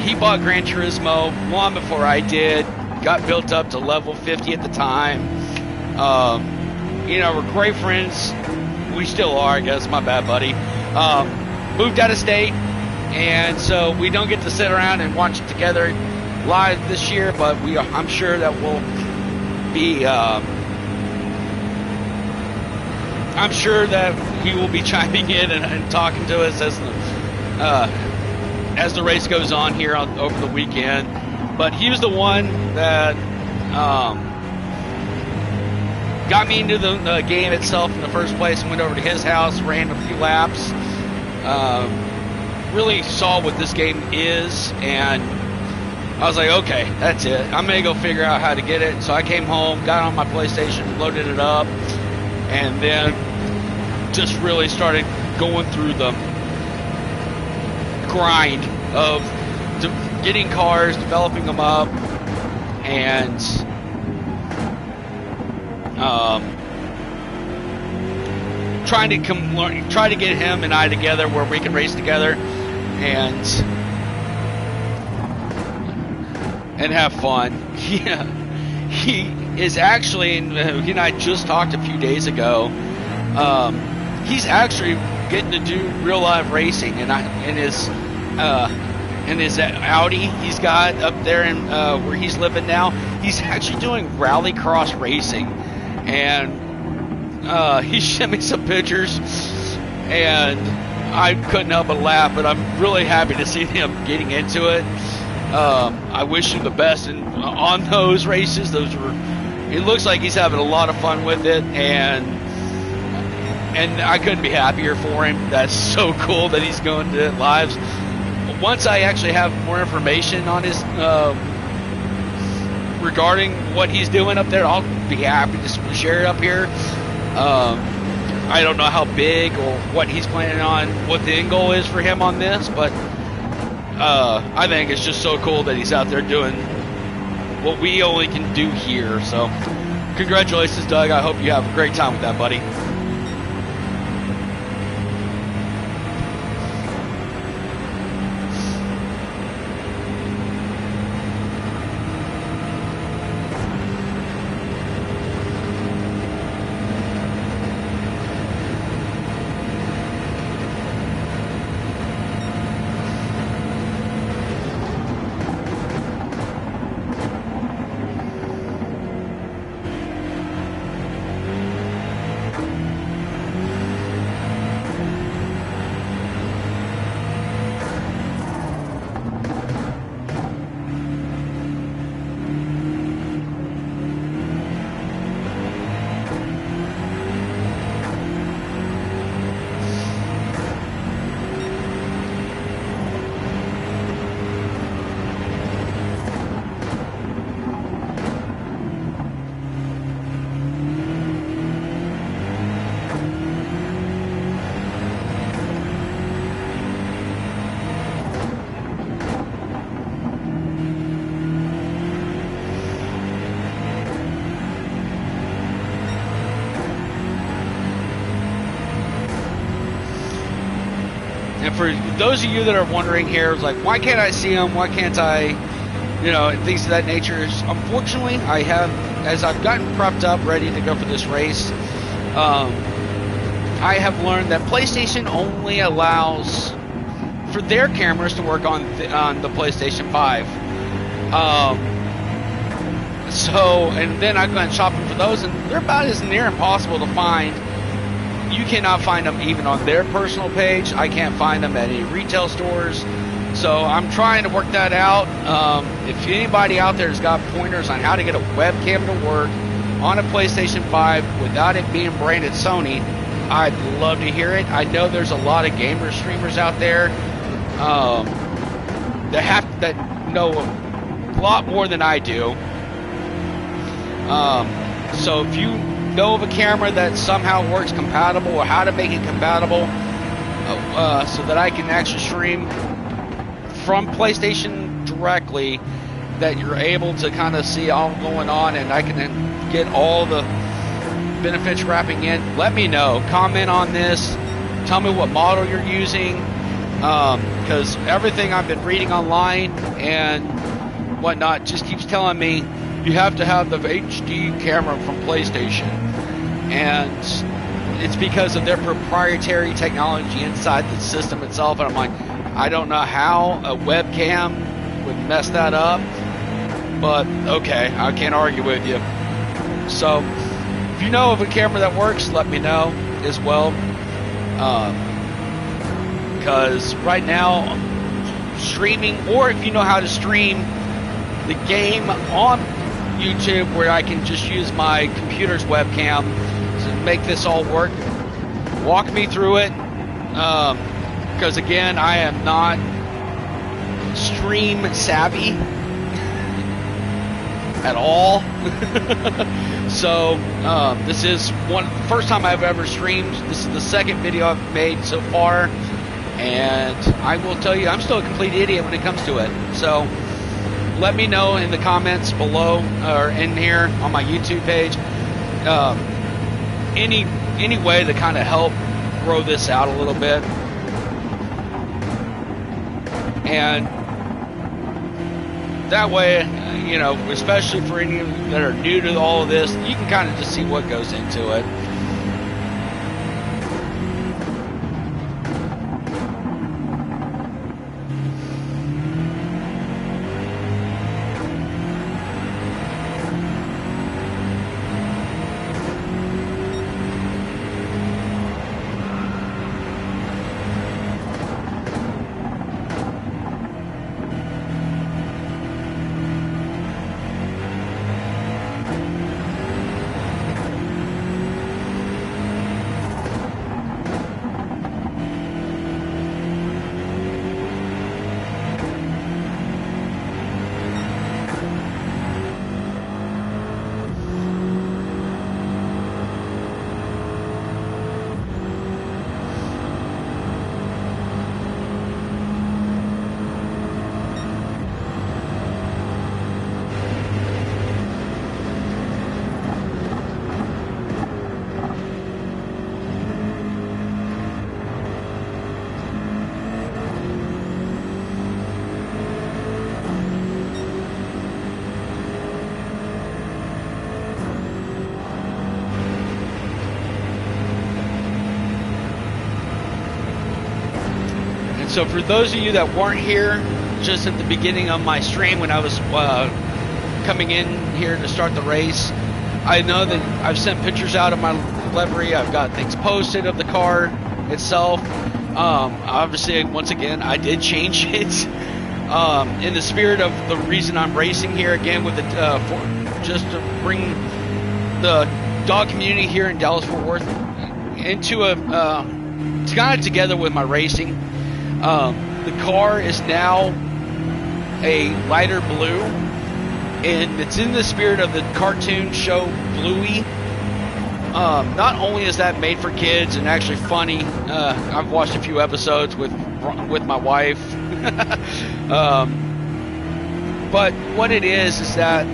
He bought Gran Turismo long before I did. got built up to level 50 at the time. You know, we're great friends. We still are, I guess. My bad, buddy. Moved out of state, and so we don't get to sit around and watch it together live this year, but I'm sure that we'll be I'm sure that he will be chiming in and talking to us as the race goes on here over the weekend. But he was the one that got me into the game itself in the first place, and went over to his house, ran a few laps, really saw what this game is, and I was like, okay, that's it. I'm going to go figure out how to get it. So I came home, got on my PlayStation, loaded it up, and then just really started going through the grind of getting cars, developing them up, and trying to try to get him and I together where we can race together and have fun. Yeah, he is actually, he and I just talked a few days ago. He's actually getting to do real live racing, and his Audi he's got up there in where he's living now. He's actually doing rallycross racing, and he sent me some pictures, and I couldn't help but laugh. But I'm really happy to see him getting into it. I wish him the best on those races. It looks like he's having a lot of fun with it, and I couldn't be happier for him. That's so cool that he's going to lives. Once I actually have more information on his regarding what he's doing up there, I'll be happy to share it up here. I don't know how big or what he's planning on, what the end goal is for him on this, but I think it's just so cool that he's out there doing what we only can do here. So congratulations, Doug. I hope you have a great time with that, buddy. And for those of you that are wondering here, it's like, why can't I see him? Why can't I, things of that nature? Unfortunately, I have, as I've gotten prepped up, ready to go for this race, I have learned that PlayStation only allows for their cameras to work on the PlayStation 5. And then I've gone shopping for those, and they're about as near impossible to find. You cannot find them even on their personal page. I can't find them at any retail stores. So I'm trying to work that out. If anybody out there has got pointers on how to get a webcam to work on a PlayStation 5 without it being branded Sony, I'd love to hear it. I know there's a lot of gamer streamers out there that know a lot more than I do. So if you know of a camera that somehow works compatible, or how to make it compatible so that I can actually stream from PlayStation directly, that you're able to kind of see all going on, and I can then get all the benefits wrapping in, let me know. Comment on this. Tell me what model you're using, because everything I've been reading online and whatnot just keeps telling me you have to have the HD camera from PlayStation, and it's because of their proprietary technology inside the system itself. And I'm like, I don't know how a webcam would mess that up, but okay, I can't argue with you. So if you know of a camera that works, let me know as well, because right now streaming, or if you know how to stream the game on YouTube, where I can just use my computer's webcam to make this all work, walk me through it, because again, I am not stream savvy at all. So this is first time I've ever streamed. This is the second video I've made so far, and I will tell you, I'm still a complete idiot when it comes to it. So let me know in the comments below, or in here on my YouTube page, any way to kind of help grow this out a little bit. And that way, you know, especially for any of you that are new to all of this, you can kind of just see what goes into it. So for those of you that weren't here just at the beginning of my stream when I was coming in here to start the race, I know that I've sent pictures out of my livery. I've got things posted of the car itself. Obviously, once again, I did change it in the spirit of the reason I'm racing here again, with the just to bring the dog community here in Dallas-Fort Worth into a kind of together with my racing. The car is now a lighter blue, and it's in the spirit of the cartoon show Bluey. Not only is that made for kids and actually funny, I've watched a few episodes with my wife, but what it is that,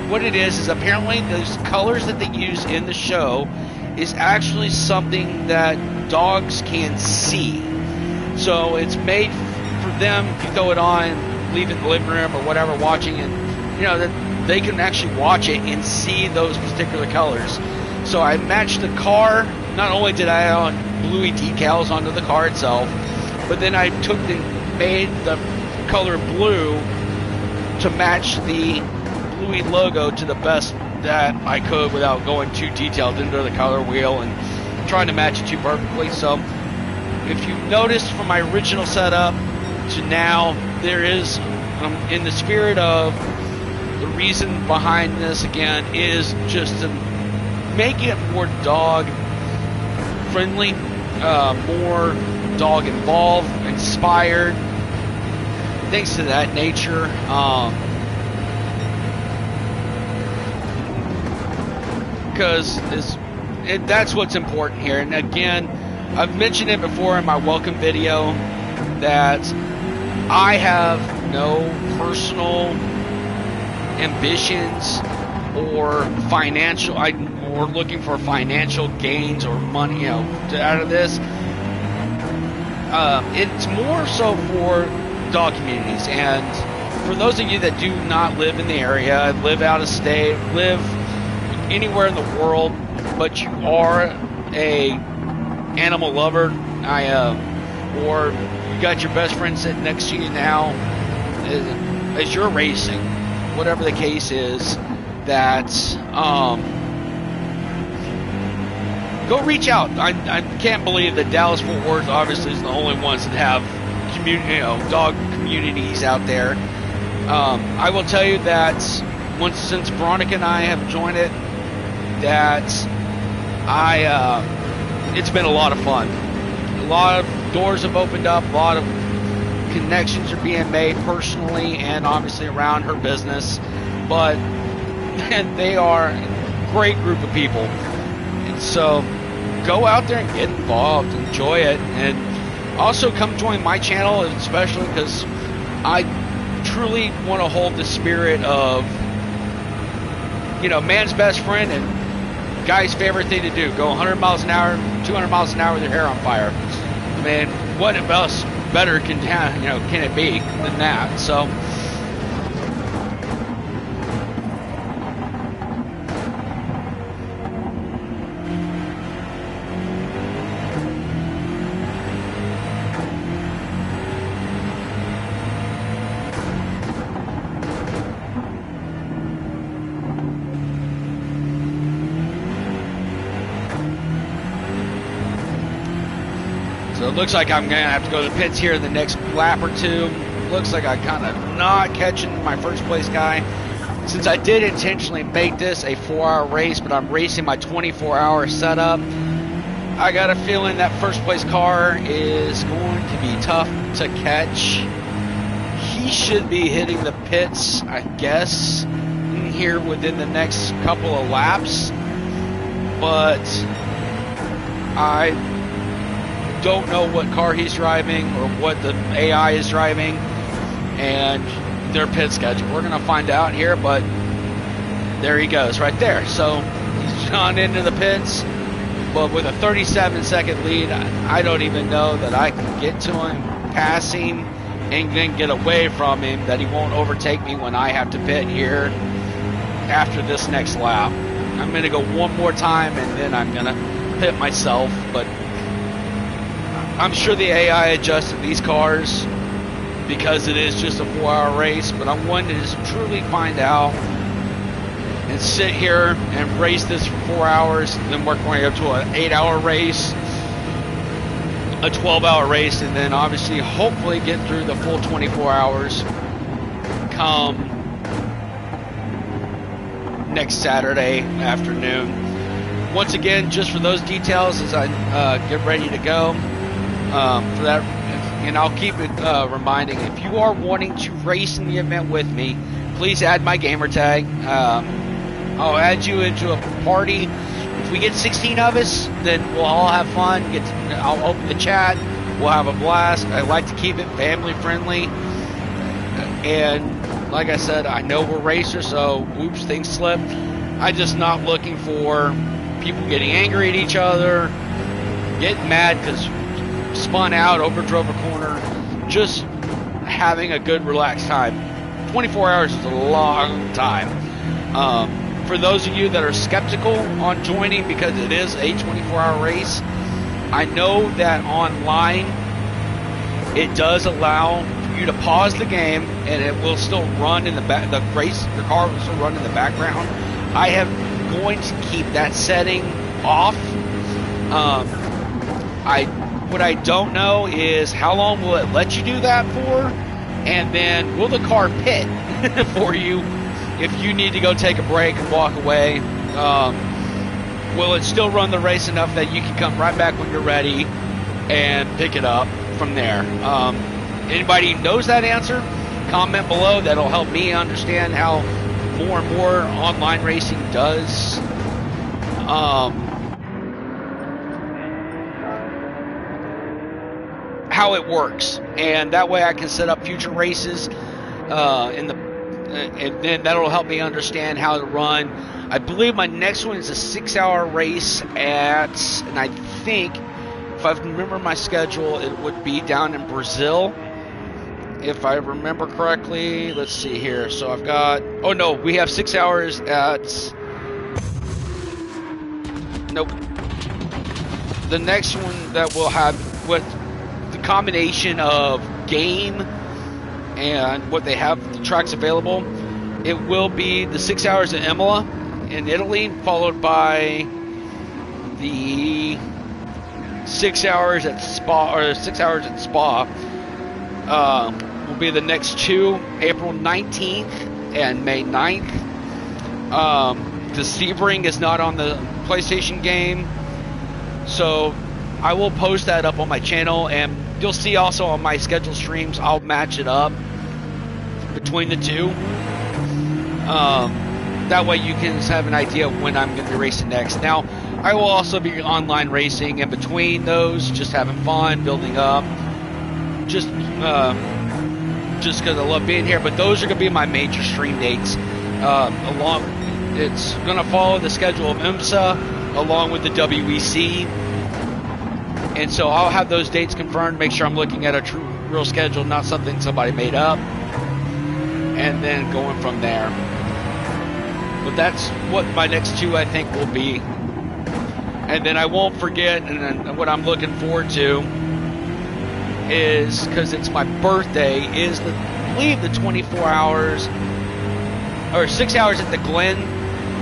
what it is apparently those colors that they use in the show is actually something that dogs can see. So it's made for them. If you throw it on, leave it in the living room or whatever, watching it, you know, that they can actually watch it and see those particular colors. So I matched the car. Not only did I add on Bluey decals onto the car itself, but then I made the color blue to match the Bluey logo to the best that I could without going too detailed into the color wheel and trying to match it too perfectly. So if you noticed from my original setup to now, there is, in the spirit of the reason behind this again, is just to make it more dog friendly, more dog involved, inspired, things to that nature. Because that's what's important here. And again, I've mentioned it before in my welcome video that I have no personal ambitions or financial, or looking for financial gains or money, you know, out of this. It's more so for dog communities, and for those of you that do not live in the area, live out of state, live anywhere in the world, but you are a animal lover, or you got your best friend sitting next to you now as you're racing, whatever the case is, that go reach out. I can't believe that Dallas-Fort Worth obviously is the only ones that have dog communities out there. I will tell you that since Veronica and I have joined it, that it's been a lot of fun. A lot of doors have opened up, a lot of connections are being made personally and obviously around her business, but they are a great group of people. And so go out there and get involved, enjoy it, and also come join my channel, especially because I truly want to hold the spirit of, man's best friend and guy's favorite thing to do. Go 100 miles an hour, 200 miles an hour with your hair on fire. I mean, what else better can it be than that? So it looks like I'm going to have to go to the pits here in the next lap or two. Looks like I'm kind of not catching my first place guy. Since I did intentionally make this a 4-hour race, but I'm racing my 24-hour setup, I got a feeling that first place car is going to be tough to catch. He should be hitting the pits, I guess, here within the next couple of laps. But I don't know what car he's driving or what the AI is driving and their pit schedule. We're going to find out here, but there he goes right there. So he's gone into the pits, but with a 37-second lead, I don't even know that I can get to him, pass him, and then get away from him, that he won't overtake me when I have to pit here after this next lap. I'm going to go one more time and then I'm going to pit myself, but I'm sure the AI adjusted these cars because it is just a 4-hour race, but I wanted to truly find out and sit here and race this for 4 hours, and then work my way up to an 8-hour race, a 12-hour race, and then obviously hopefully get through the full 24 hours come next Saturday afternoon. Once again, just for those details as I get ready to go, for that, and I'll keep it reminding, if you are wanting to race in the event with me, please add my gamer tag. I'll add you into a party. If we get 16 of us, then we'll all have fun. I'll open the chat. We'll have a blast. I like to keep it family friendly. And like I said, I know we're racers, so oops, things slip. I'm just not looking for people getting angry at each other, getting mad because spun out, overdrove a corner, just having a good relaxed time. 24 hours is a long time. For those of you that are skeptical on joining because it is a 24-hour race, I know that online it does allow you to pause the game and it will still run in the back. The car will still run in the background. I am going to keep that setting off. What I don't know is how long will it let you do that for, and then will the car pit for you if you need to go take a break and walk away? Will it still run the race enough that you can come right back when you're ready and pick it up from there? Anybody knows that answer? Comment below. That'll help me understand how more and more online racing does. How it works, and that way I can set up future races and then that'll help me understand how to run. I believe my next one is a 6-hour race and I think if I remember my schedule, it would be down in Brazil, if I remember correctly. Let's see here. So I've got, oh no, we have 6 hours at, nope. The next one that we'll have with the combination of game and what they have, the tracks available, it will be the 6 hours at Imola in Italy, followed by the 6 hours at Spa, or 6 hours at Spa. Will be the next two, April 19th and May 9th. The Sebring is not on the PlayStation game, so I will post that up on my channel, and you'll see also on my scheduled streams, I'll match it up between the two. That way you can have an idea of when I'm going to be racing next. Now, I will also be online racing in between those, just having fun, building up, just because I love being here. But those are going to be my major stream dates. It's going to follow the schedule of IMSA along with the WEC. And so I'll have those dates confirmed, make sure I'm looking at a true, real schedule, not something somebody made up, and then going from there. But that's what my next two, I think, will be. And then I won't forget, and then what I'm looking forward to is, because it's my birthday, is I believe the 24 hours, or 6 hours at the Glen,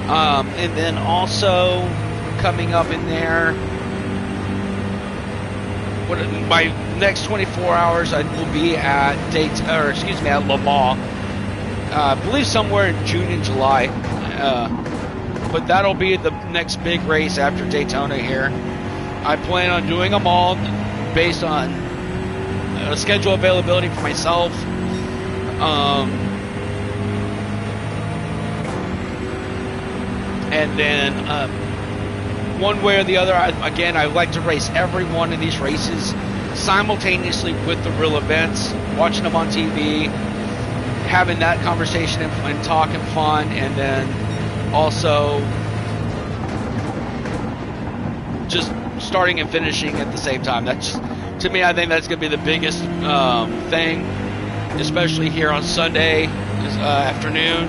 and then also coming up in there, my next 24 hours I will be at at Le Mans. I believe somewhere in June and July. But that'll be the next big race after Daytona here. I plan on doing them all based on schedule availability for myself. And then one way or the other, I like to race every one of these races simultaneously with the real events, watching them on TV, having that conversation and talking fun, and then also just starting and finishing at the same time. That's, to me, I think that's going to be the biggest thing, especially here on Sunday afternoon,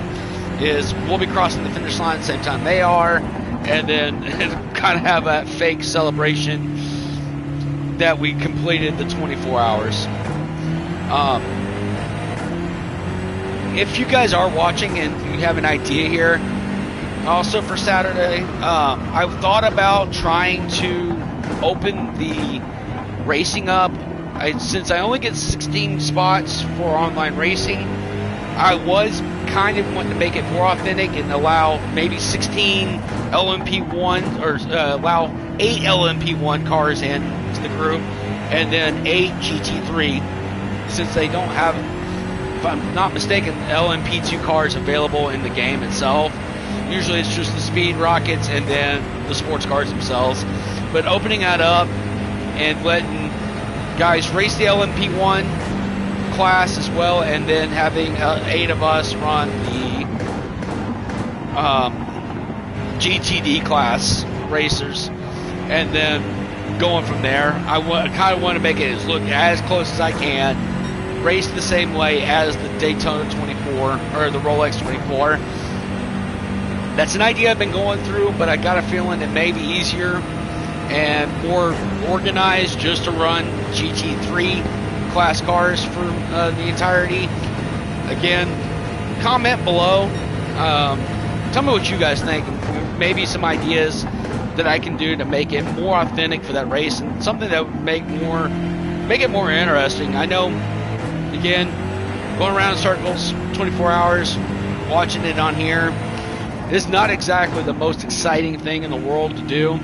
is we'll be crossing the finish line at the same time they are, and then kind of have a fake celebration that we completed the 24 hours. If you guys are watching and you have an idea here, also for Saturday, I've thought about trying to open the racing up. Since I only get 16 spots for online racing, I was kind of wanting to make it more authentic and allow maybe 16 LMP1, or allow 8 LMP1 cars in to the group, and then 8 GT3, since they don't have, if I'm not mistaken, LMP2 cars available in the game itself. Usually it's just the speed rockets and then the sports cars themselves. But opening that up and letting guys race the LMP1 class as well, and then having 8 of us run the GTD class racers, and then going from there. I kind of want to make it look as close as I can, race the same way as the Daytona 24 or the Rolex 24. That's an idea I've been going through, but I got a feeling it may be easier and more organized just to run GT3 class cars for the entirety. Again, comment below. Tell me what you guys think. Maybe some ideas that I can do to make it more authentic for that race, and something that would make it more interesting. I know, again, going around in circles 24 hours, watching it on here is not exactly the most exciting thing in the world to do.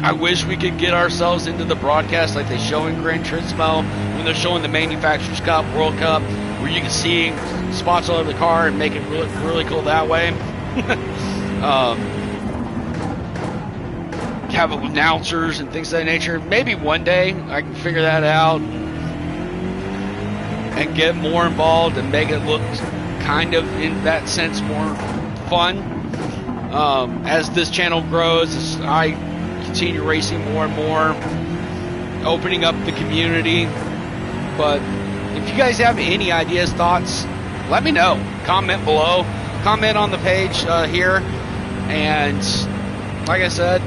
I wish we could get ourselves into the broadcast like they show in Gran Turismo when they're showing the Manufacturers Cup, World Cup, where you can see spots all over the car and make it really cool that way. Have announcers and things of that nature. Maybe one day I can figure that out and get more involved and make it look kind of, in that sense, more fun. As this channel grows, as I continue racing more and more, opening up the community. But if you guys have any ideas, thoughts, let me know. Comment below. Comment on the page here. And like I said,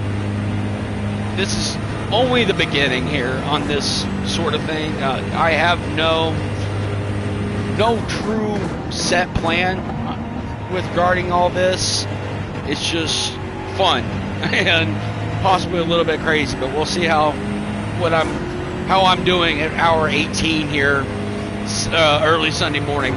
this is only the beginning here on this sort of thing. I have no true set plan with regarding all this. It's just fun and possibly a little bit crazy, but we'll see how I'm doing at hour 18 here early Sunday morning.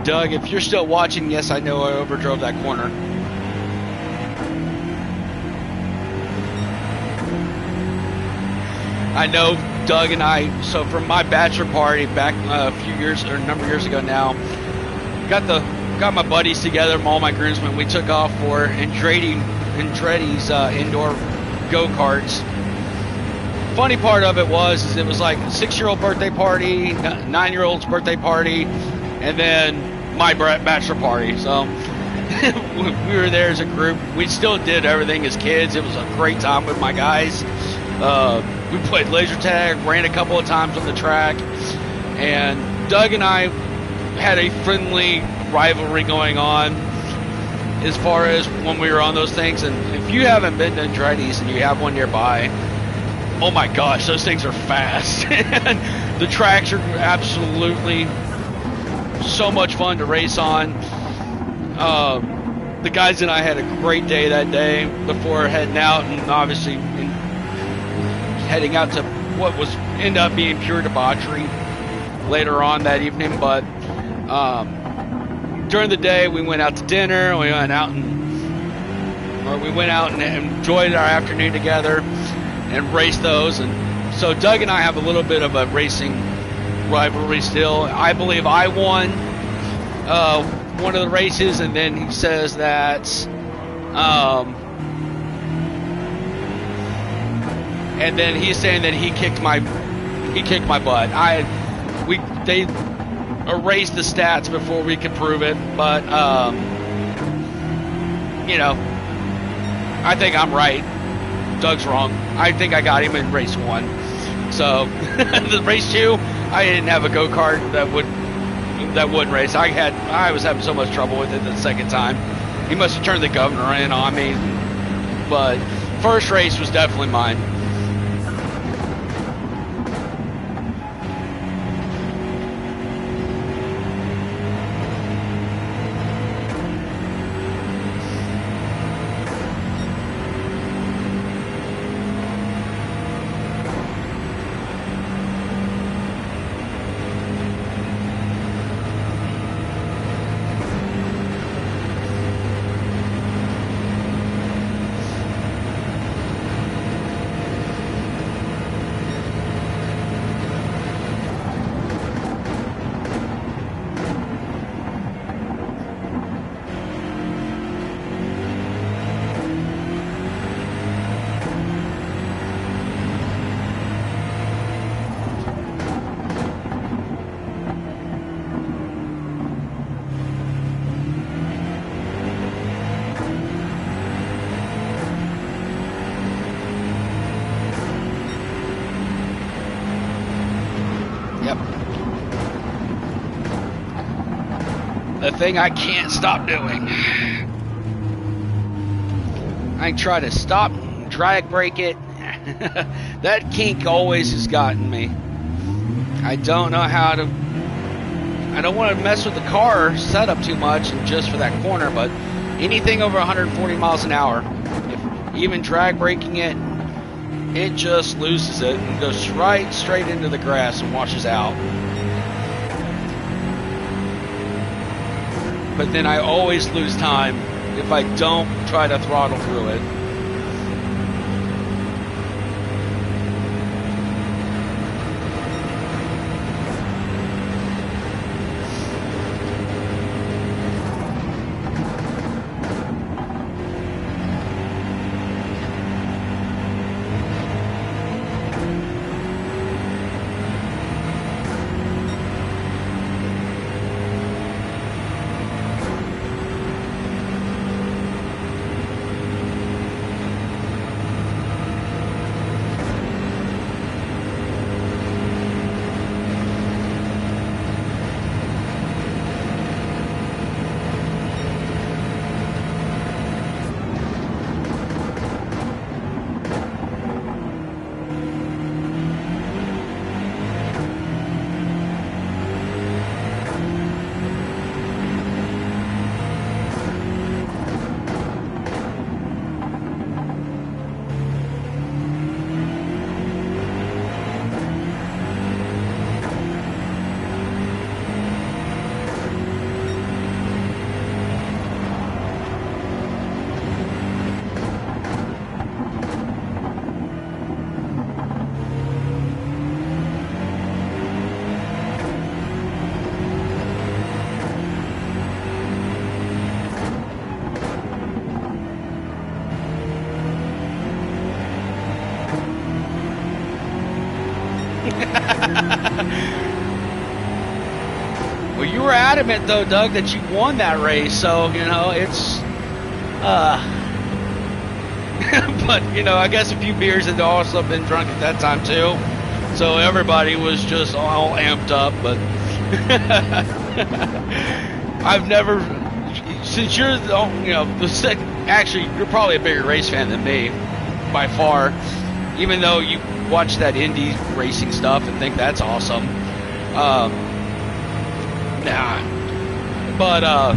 Doug, if you're still watching, yes, I know I overdrove that corner. I know Doug and I, so from my bachelor party back a number of years ago now, got my buddies together, all my groomsmen. We took off for Andretti's indoor go-karts. Funny part of it was it was like a 6-year-old birthday party, 9-year-old's birthday party, and then my bachelor party. So we were there as a group. We still did everything as kids. It was a great time with my guys. We played laser tag, ran a couple of times on the track, and Doug and I had a friendly rivalry going on as far as when we were on those things. And if you haven't been to Andretti's and you have one nearby, oh my gosh, those things are fast. And the tracks are absolutely so much fun to race on. The guys and I had a great day that day before heading out, and obviously heading out to what was ended up being pure debauchery later on that evening. But during the day, we went out to dinner. We went out and enjoyed our afternoon together and raced those. And so Doug and I have a little bit of a racing rivalry still. I believe I won one of the races, and then he says that and then he's saying that he kicked my butt. They erased the stats before we could prove it, but you know, I think I'm right. Doug's wrong. I think I got him in race 1. So the race 2, I didn't have a go-kart that would race. I was having so much trouble with it the second time. He must have turned the governor in on me. But first race was definitely mine. The thing I can't stop doing. I try to stop, drag brake it. That kink always has gotten me. I don't know how to. I don't want to mess with the car setup too much and just for that corner, but anything over 140 miles an hour, if even drag braking it, it just loses it and goes right straight into the grass and washes out. But then I always lose time if I don't try to throttle through it. Well, you were adamant though, Doug, that you won that race, so you know it's. But you know, I guess a few beers had also been drunk at that time too, so everybody was just all amped up. But I've never, since you're the second. Actually, you're probably a bigger race fan than me, by far. Even though you watch that Indy racing stuff and think that's awesome. But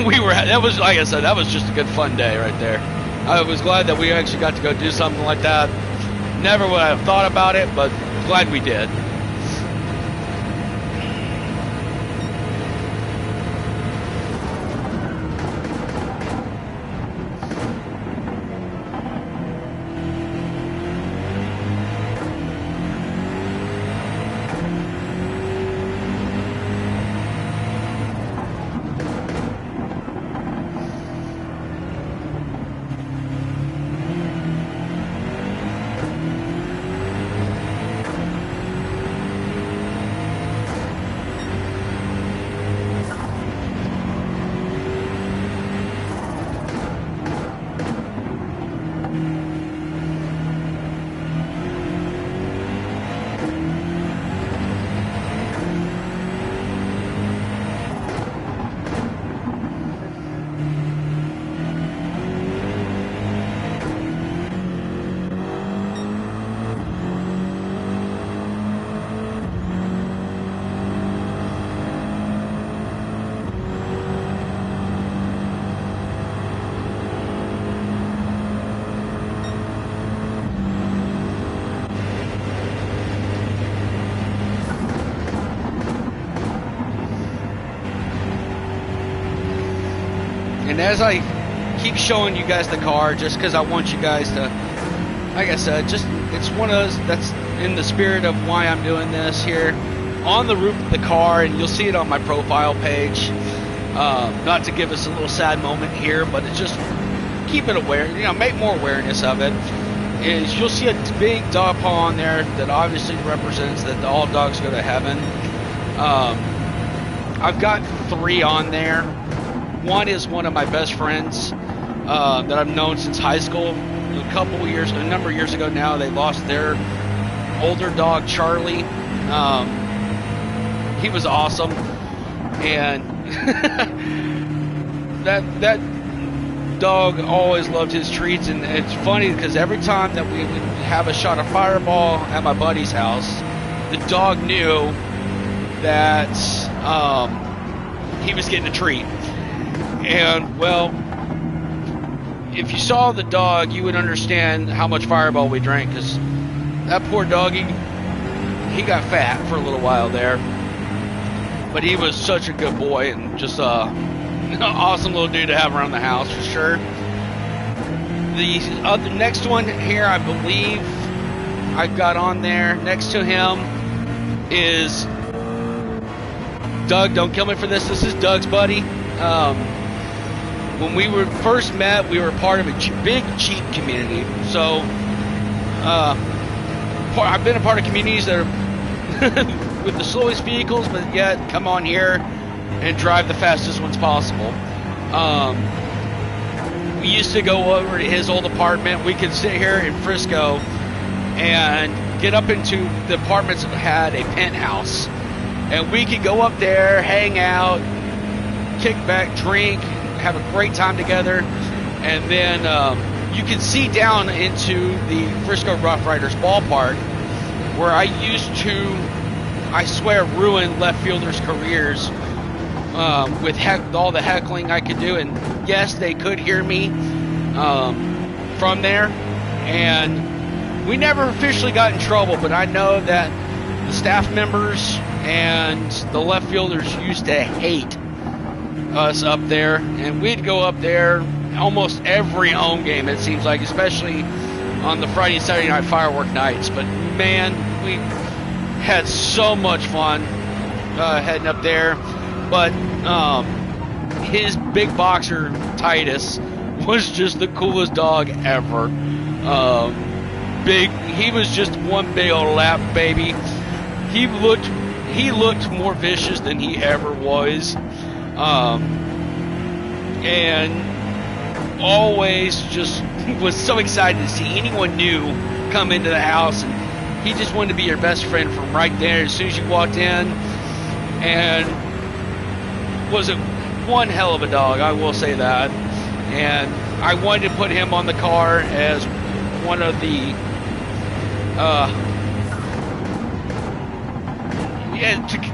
we were. That was, like I said, that was just a good fun day right there. I was glad that we actually got to go do something like that. Never would I have thought about it, but glad we did. And as I keep showing you guys the car, just because I want you guys to, like I said, just it's one of those that's in the spirit of why I'm doing this here. On the roof of the car, and you'll see it on my profile page. Not to give us a little sad moment here, but it's just keep it aware, make more awareness of it. Is you'll see a big dog paw on there that obviously represents that all dogs go to heaven. I've got 3 on there. One is one of my best friends that I've known since high school. A number of years ago now, they lost their older dog, Charlie. He was awesome, and that dog always loved his treats. And it's funny because every time that we would have a shot of Fireball at my buddy's house, the dog knew that he was getting a treat. And, well, if you saw the dog, you would understand how much Fireball we drank, because that poor doggy, he got fat for a little while there. But he was such a good boy and just an awesome little dude to have around the house for sure. The next one here, I believe I got on there next to him is Doug. Don't kill me for this. This is Doug's buddy. When we were first met, we were part of a big Jeep community. So I've been a part of communities that are with the slowest vehicles, but yet come on here and drive the fastest ones possible. We used to go over to his old apartment. We could sit here in Frisco and get up into the apartments that had a penthouse, and we could go up there, hang out, kick back, drink, have a great time together. And then you can see down into the Frisco Rough Riders ballpark, where I used to, I swear, ruin left fielders' careers with all the heckling I could do. And yes, they could hear me from there. And we never officially got in trouble, but I know that the staff members and the left fielders used to hate us up there. And we'd go up there almost every home game, it seems like, especially on the Friday and Saturday night firework nights. But man, we had so much fun heading up there. But his big boxer Titus was just the coolest dog ever. He was just one big old lap baby. He looked more vicious than he ever was, and always just was so excited to see anyone new come into the house. And he just wanted to be your best friend from right there as soon as you walked in. And was one hell of a dog, I will say that. And I wanted to put him on the car as one of the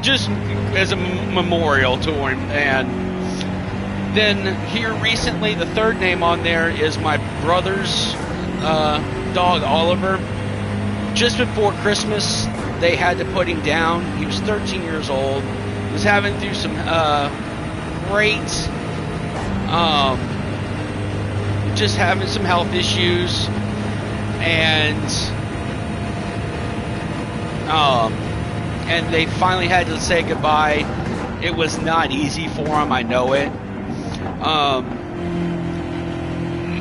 just as a memorial to him. And then here recently, the third name on there is my brother's dog, Oliver. Just before Christmas, they had to put him down. He was 13 years old. He was having through some great, just having some health issues. And they finally had to say goodbye. It was not easy for him, I know it.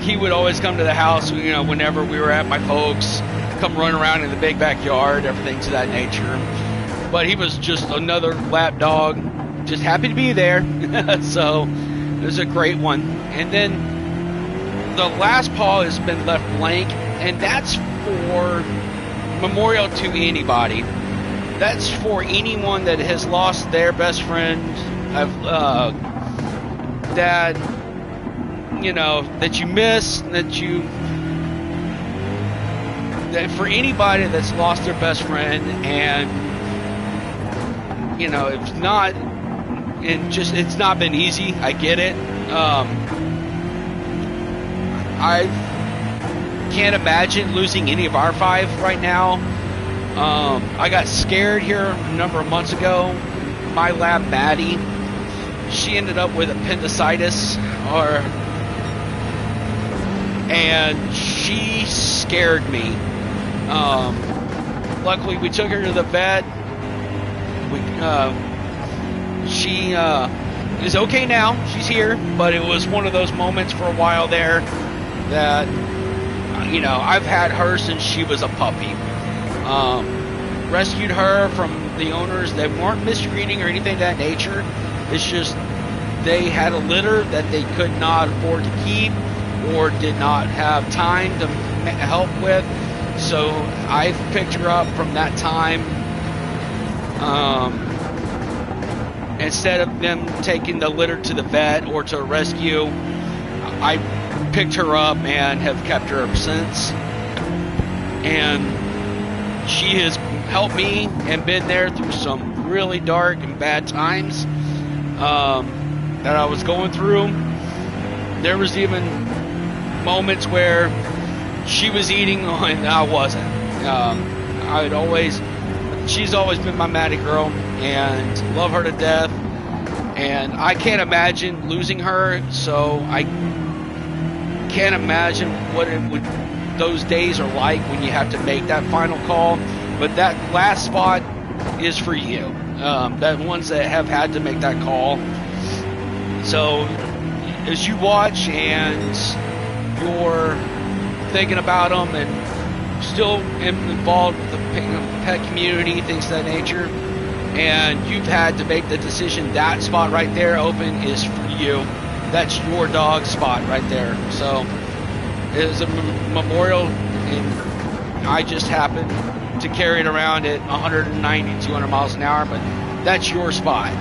He would always come to the house, whenever we were at my folks, come run around in the big backyard, everything to that nature. But he was just another lap dog, just happy to be there. So it was a great one. And then the last paw has been left blank, and that's for memorial to anybody. That's for anyone that has lost their best friend, that you miss, that for anybody that's lost their best friend. And it's not, it's not been easy. I get it. I can't imagine losing any of our five right now. I got scared here a number of months ago. My lab, Maddie, she ended up with appendicitis, and she scared me. Luckily, we took her to the vet. She is okay now. She's here, but it was one of those moments for a while there that, I've had her since she was a puppy. Rescued her from the owners that weren't mistreating or anything of that nature. It's just they had a litter that they could not afford to keep or did not have time to help with. So I've picked her up from that time. Instead of them taking the litter to the vet or to a rescue, I picked her up and have kept her since. And She has helped me and been there through some really dark and bad times that I was going through. There was even moments where she was eating and I wasn't. She's always been my Maddie girl and love her to death. And I can't imagine losing her, so I can't imagine what those days are like when you have to make that final call. But that last spot is for you. That ones that have had to make that call. So as you watch and you're thinking about them and still involved with the pet community, things of that nature, and you've had to make the decision, that spot right there open is for you. That's your dog spot right there. So it is a memorial, and I just happened to carry it around at 190, 200 miles an hour, but that's your spot.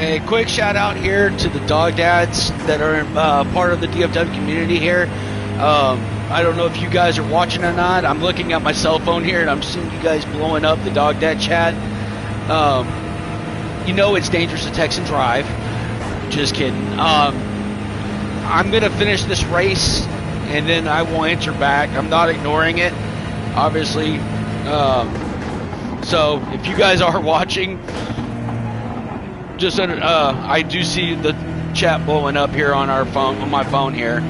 A quick shout out here to the dog dads that are part of the DFW community here. I don't know if you guys are watching or not. I'm looking at my cell phone here and I'm seeing you guys blowing up the dog dad chat. You know it's dangerous to text and drive. Just kidding. I'm going to finish this race and then I will enter back. I'm not ignoring it. Obviously, So if you guys are watching, just I do see the chat blowing up here on our phone, on my phone here.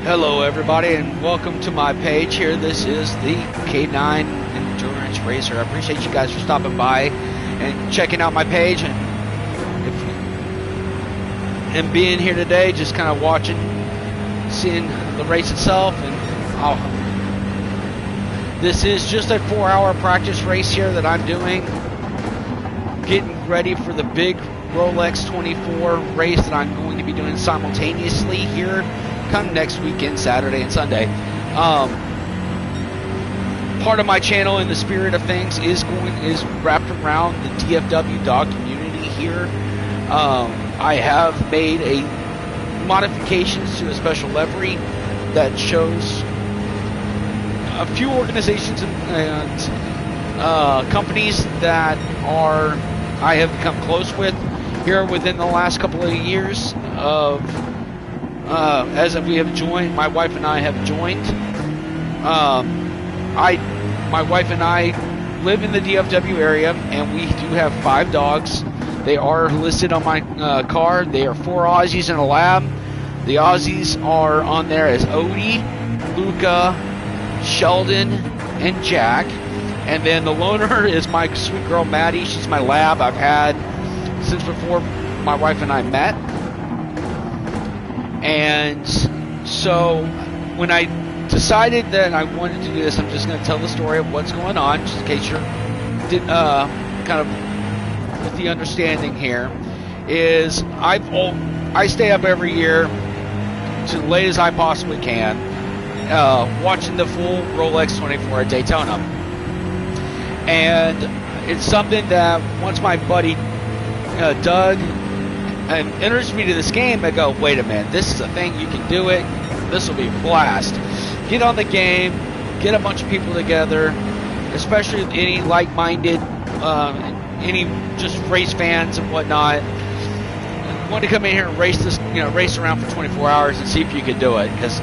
Hello everybody and welcome to my page here. This is the K9 Endurance Racer. I appreciate you guys for stopping by and checking out my page and being here today, just kind of watching, seeing the race itself. And this is just a 4-hour practice race here that I'm doing, getting ready for the big Rolex 24 race that I'm going to be doing simultaneously here come next weekend, Saturday and Sunday. Part of my channel, in the spirit of things, is wrapped around the DFW dog community here. I have made modifications to a special livery that shows a few organizations and companies that I have become close with here within the last couple of years of as we have joined. My wife and I have joined. My wife and I live in the DFW area, and we do have 5 dogs. They are listed on my car. They are 4 Aussies and a Lab. The Aussies are on there as Odie, Luca, Sheldon, and Jack. And then the loner is my sweet girl Maddie. She's my Lab I've had since before my wife and I met. And so when I decided that I wanted to do this, I'm just going to tell the story of what's going on, just in case you're kind of with the understanding here. Is I stay up every year to late as I possibly can, watching the full Rolex 24 at Daytona. And it's something that once my buddy Doug introduced me to this game, I go, wait a minute, this is a thing, you can do it, this will be a blast. Get on the game, get a bunch of people together, especially any like-minded, any just race fans and whatnot. Want to come in here and race this, race around for 24 hours and see if you could do it, because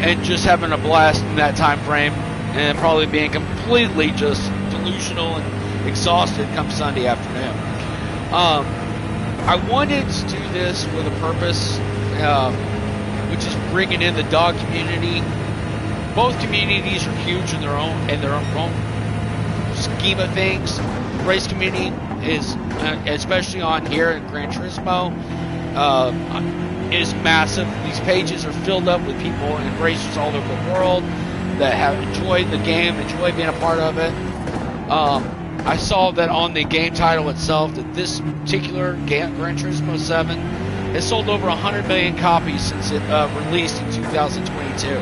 and just having a blast in that time frame, and probably being completely just delusional and exhausted come Sunday afternoon. I wanted to do this with a purpose, which is bringing in the dog community. Both communities are huge in their own scheme of things. The race community is, especially on here in Gran Turismo, is massive. These pages are filled up with people and racers all over the world that have enjoyed the game, enjoy being a part of it. I saw that on the game title itself that this particular Gran Turismo 7 has sold over 100 million copies since it released in 2022.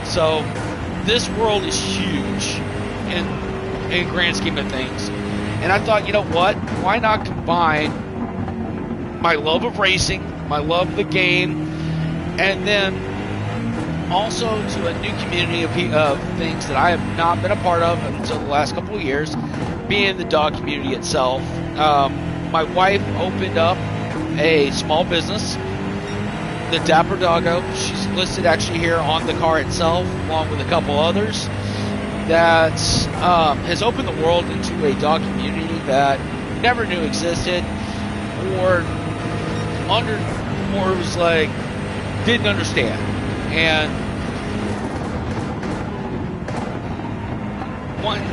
So this world is huge in grand scheme of things. And I thought, you know what? Why not combine my love of racing, my love of the game, and then also to a new community of things that I have not been a part of until the last couple of years, being the dog community itself. My wife opened up a small business, the Dapper Doggo. She's listed actually here on the car itself, along with a couple others, that has opened the world into a dog community that never knew existed, or was like, didn't understand. And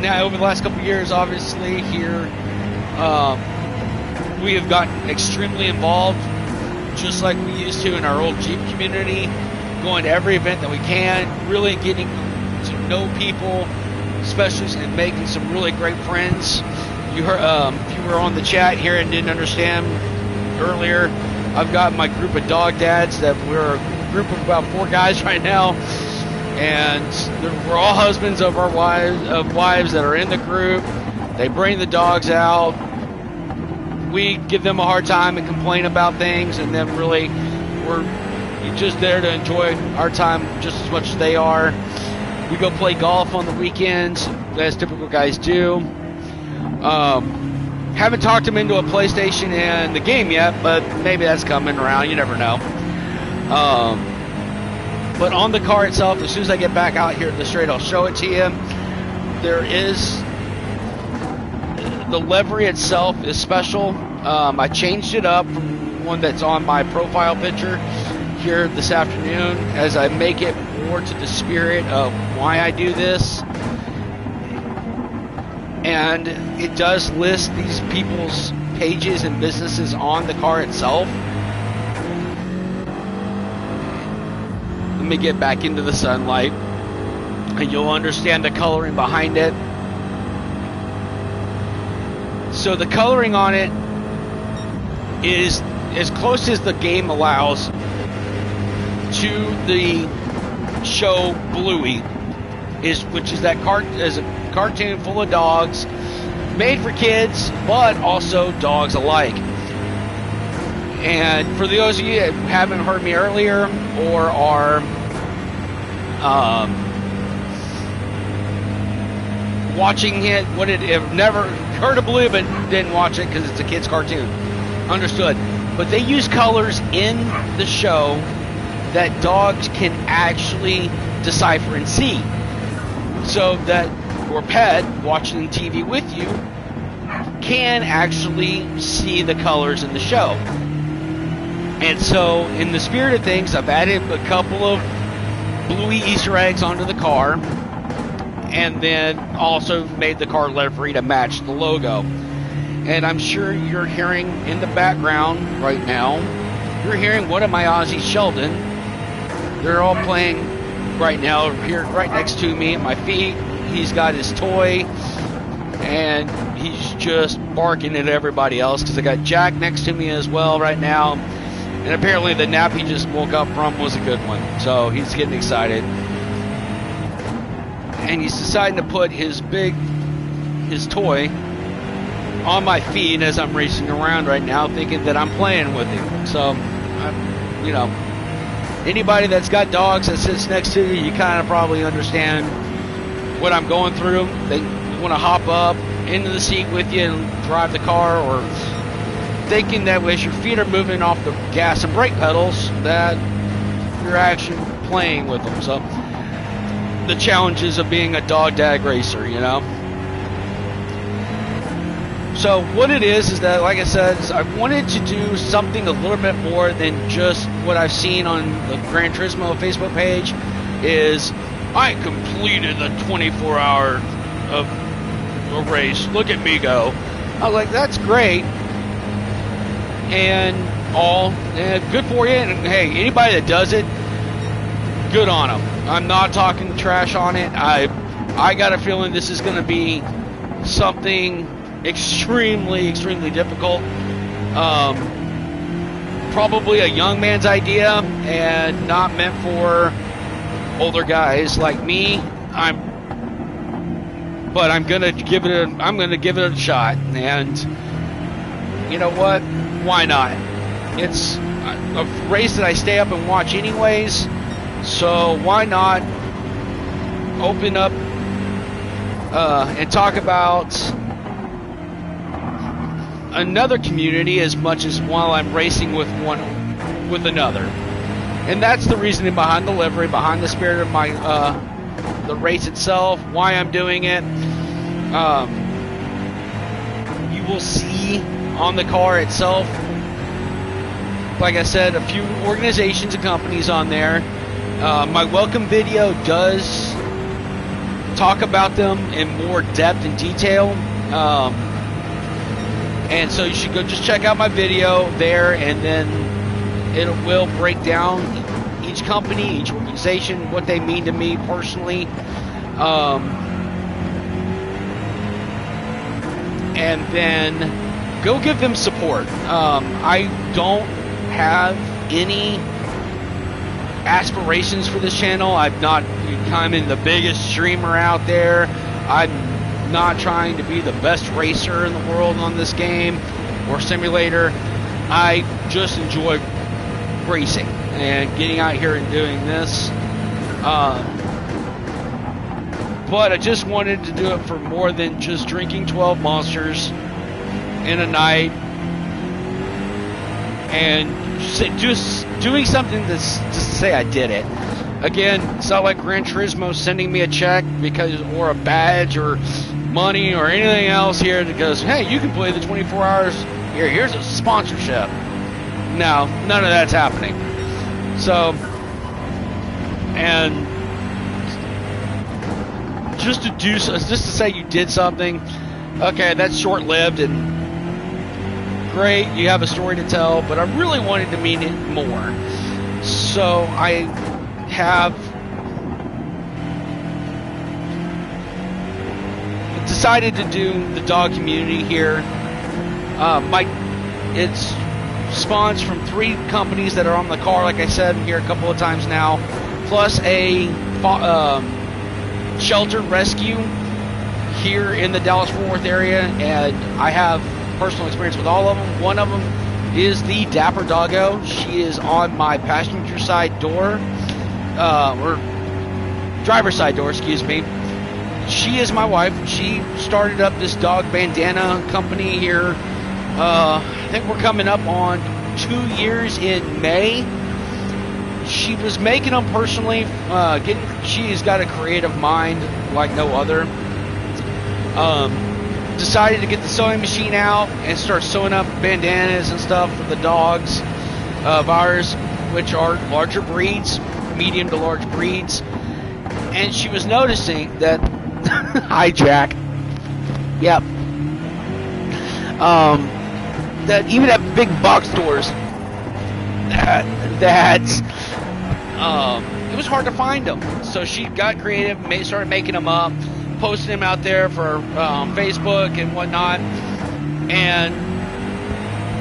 now over the last couple of years, obviously here, we have gotten extremely involved, just like we used to in our old Jeep community, going to every event that we can, really getting to know people, especially, and making some really great friends. You heard, if you were on the chat here and didn't understand earlier, I've got my group of dog dads that we're a group of about 4 guys right now, and we're all husbands of our wives that are in the group. They bring the dogs out. We give them a hard time and complain about things, and then really we're just there to enjoy our time just as much as they are. We go play golf on the weekends, as typical guys do. Haven't talked them into a PlayStation and the game yet, but maybe that's coming around. You never know. But on the car itself, as soon as I get back out here to the straight, I'll show it to you. There is the livery itself is special. I changed it up from one that's on my profile picture here this afternoon as I make it more to the spirit of why I do this. And it does list these people's pages and businesses on the car itself. Let me get back into the sunlight and you'll understand the coloring behind it. So the coloring on it is as close as the game allows to the show Bluey, which is that is a cartoon full of dogs, made for kids, but also dogs alike. And for those of you that haven't heard me earlier or are watching it, have never heard of Bluey but didn't watch it because it's a kid's cartoon, understood. But they use colors in the show that dogs can actually decipher and see, so that your pet watching TV with you can actually see the colors in the show. And so in the spirit of things, I've added a couple of Bluey Easter eggs onto the car, and then also made the car livery to match the logo. And I'm sure you're hearing in the background right now, you're hearing one of my Aussie Sheldon. They're all playing right now here right next to me at my feet. He's got his toy and he's just barking at everybody else because I got Jack next to me as well right now. And apparently the nap he just woke up from was a good one. So he's getting excited. And he's deciding to put his toy on my feet as I'm racing around right now, thinking that I'm playing with him. So, you know, anybody that's got dogs that sits next to you, you kind of probably understand what I'm going through. They want to hop up into the seat with you and drive the car, or thinking that as your feet are moving off the gas and brake pedals, that you're actually playing with them. So, the challenges of being a dog tag racer, you know. So what it is that, like I said, I wanted to do something a little bit more than just what I've seen on the Gran Turismo Facebook page. Is I completed the 24-hour of a race. Look at me go. I was like, that's great and all, and good for you. And hey, anybody that does it, good on them. I'm not talking trash on it. I got a feeling this is going to be something extremely difficult. Probably a young man's idea and not meant for older guys like me. But I'm gonna give it a shot. And you know what? Why not? It's a race that I stay up and watch anyways. So why not open up and talk about another community as much as while I'm racing with another. And that's the reasoning behind the livery, behind the spirit of my the race itself, why I'm doing it. You will see on the car itself, like I said, a few organizations and companies on there. My welcome video does talk about them in more depth and detail. And so you should go just check out my video there, and then it will break down each company, each organization, what they mean to me personally. And then go give them support. I don't have any aspirations for this channel. I'm not becoming the biggest streamer out there. I'm not trying to be the best racer in the world on this game or simulator. I just enjoy racing and getting out here and doing this. But I just wanted to do it for more than just drinking 12 Monsters in a night and just doing something just to say I did it. Again, it's not like Gran Turismo sending me a check or a badge or money or anything else here that goes, hey, you can play the 24 hours. Here's a sponsorship. No, none of that's happening. So, and just to say you did something, okay, that's short-lived and great, you have a story to tell, but I really wanted to mean it more. So I have decided to do the dog community here. It's spawns from 3 companies that are on the car, like I said here a couple of times now, plus a shelter rescue here in the Dallas-Fort Worth area, and I have personal experience with all of them. One of them is the Dapper Doggo. She is on my passenger side door, or driver's side door, excuse me. She is my wife. She started up this dog bandana company here. I think we're coming up on 2 years in May. She was making them personally. She's got a creative mind like no other. Decided to get the sewing machine out and start sewing up bandanas and stuff for the dogs of ours, which are larger breeds, medium to large breeds. And she was noticing that hi, Jack. Yep. That even at big box stores, it was hard to find them. So she got creative, started making them up, posting them out there for Facebook and whatnot, and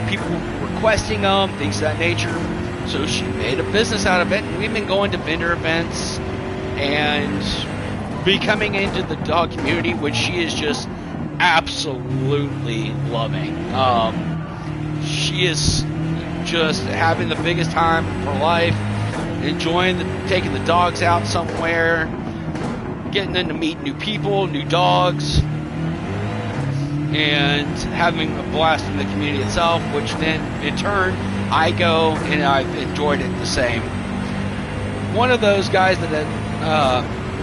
people requesting them, things of that nature. So she made a business out of it, and we've been going to vendor events and becoming into the dog community, which she is just absolutely loving. She is just having the biggest time of her life, enjoying taking the dogs out somewhere, getting them to meet new people, new dogs, and having a blast in the community itself, which then in turn I go and I've enjoyed it the same. One of those guys that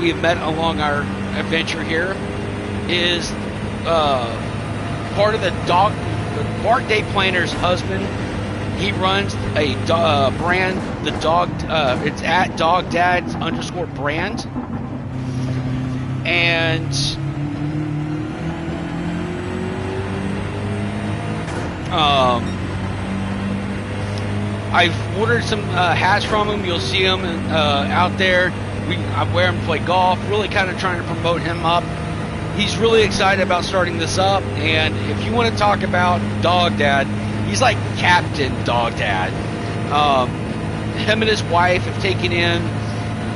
we have met along our adventure here is part of the Bart Day Planner's husband. He runs a brand, it's at DogDads_brand. And I've ordered some hats from him. You'll see them out there. I wear them to play golf, really kind of trying to promote him up. He's really excited about starting this up, and if you want to talk about Dog Dad, he's like Captain Dog Dad. Him and his wife have taken in,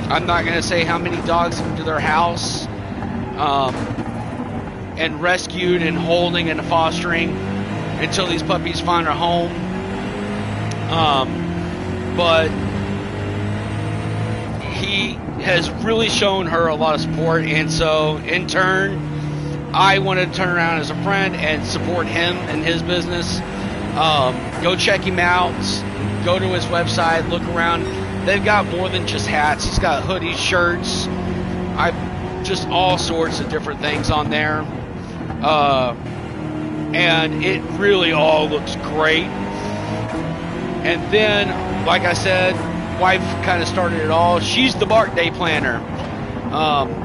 I'm not going to say how many dogs into their house, and rescued and holding and fostering until these puppies find a home. But he has really shown her a lot of support, and so in turn I want to turn around as a friend and support him and his business. Go check him out, go to his website, look around. They've got more than just hats. He's got hoodies, shirts, just all sorts of different things on there, and it really all looks great. And then, like I said, wife kind of started it all. She's the Bart Day Planner.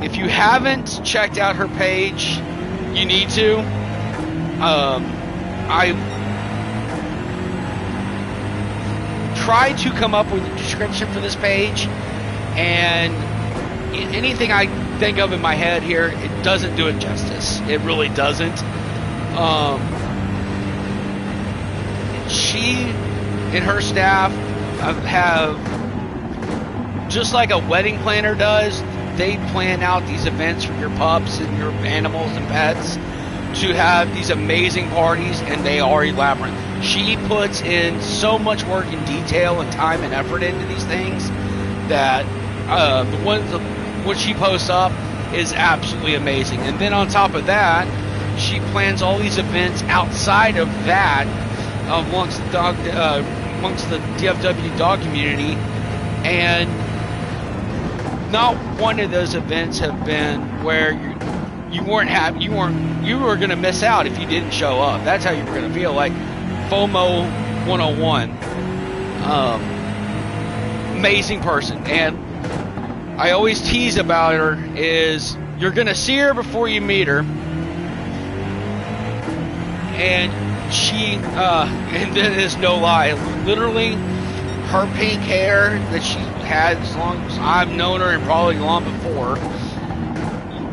If you haven't checked out her page, you need to. I tried to come up with a description for this page, and anything I think of in my head here, it doesn't do it justice. It really doesn't. She and her staff have, just like a wedding planner does, they plan out these events for your pups and your animals and pets to have these amazing parties, and they are elaborate. She puts in so much work and detail and time and effort into these things that what she posts up is absolutely amazing. And then on top of that, she plans all these events outside of that amongst the DFW dog community, and not one of those events have been where you were going to miss out if you didn't show up. That's how you were going to feel, like FOMO 101. amazing person. And I always tease about her is you're going to see her before you meet her. And she, and that is no lie, literally her pink hair that she had as long as I've known her and probably long before,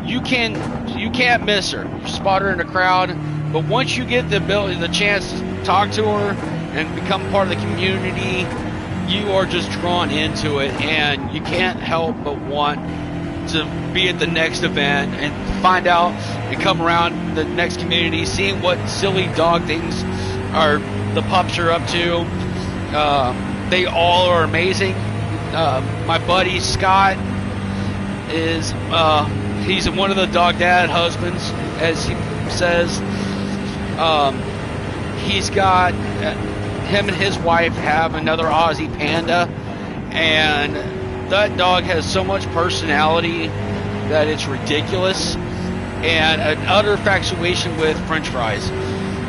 you can't miss her. You spot her in the crowd, but once you get the chance to talk to her and become part of the community, you are just drawn into it, and you can't help but want to be at the next event and find out and come around the next community, seeing what silly dog things the pups are up to. They all are amazing. My buddy Scott is he's one of the dog dad husbands, as he says. He's got him and his wife have another Aussie Panda, and that dog has so much personality that it's ridiculous, and an utter infatuation with French fries,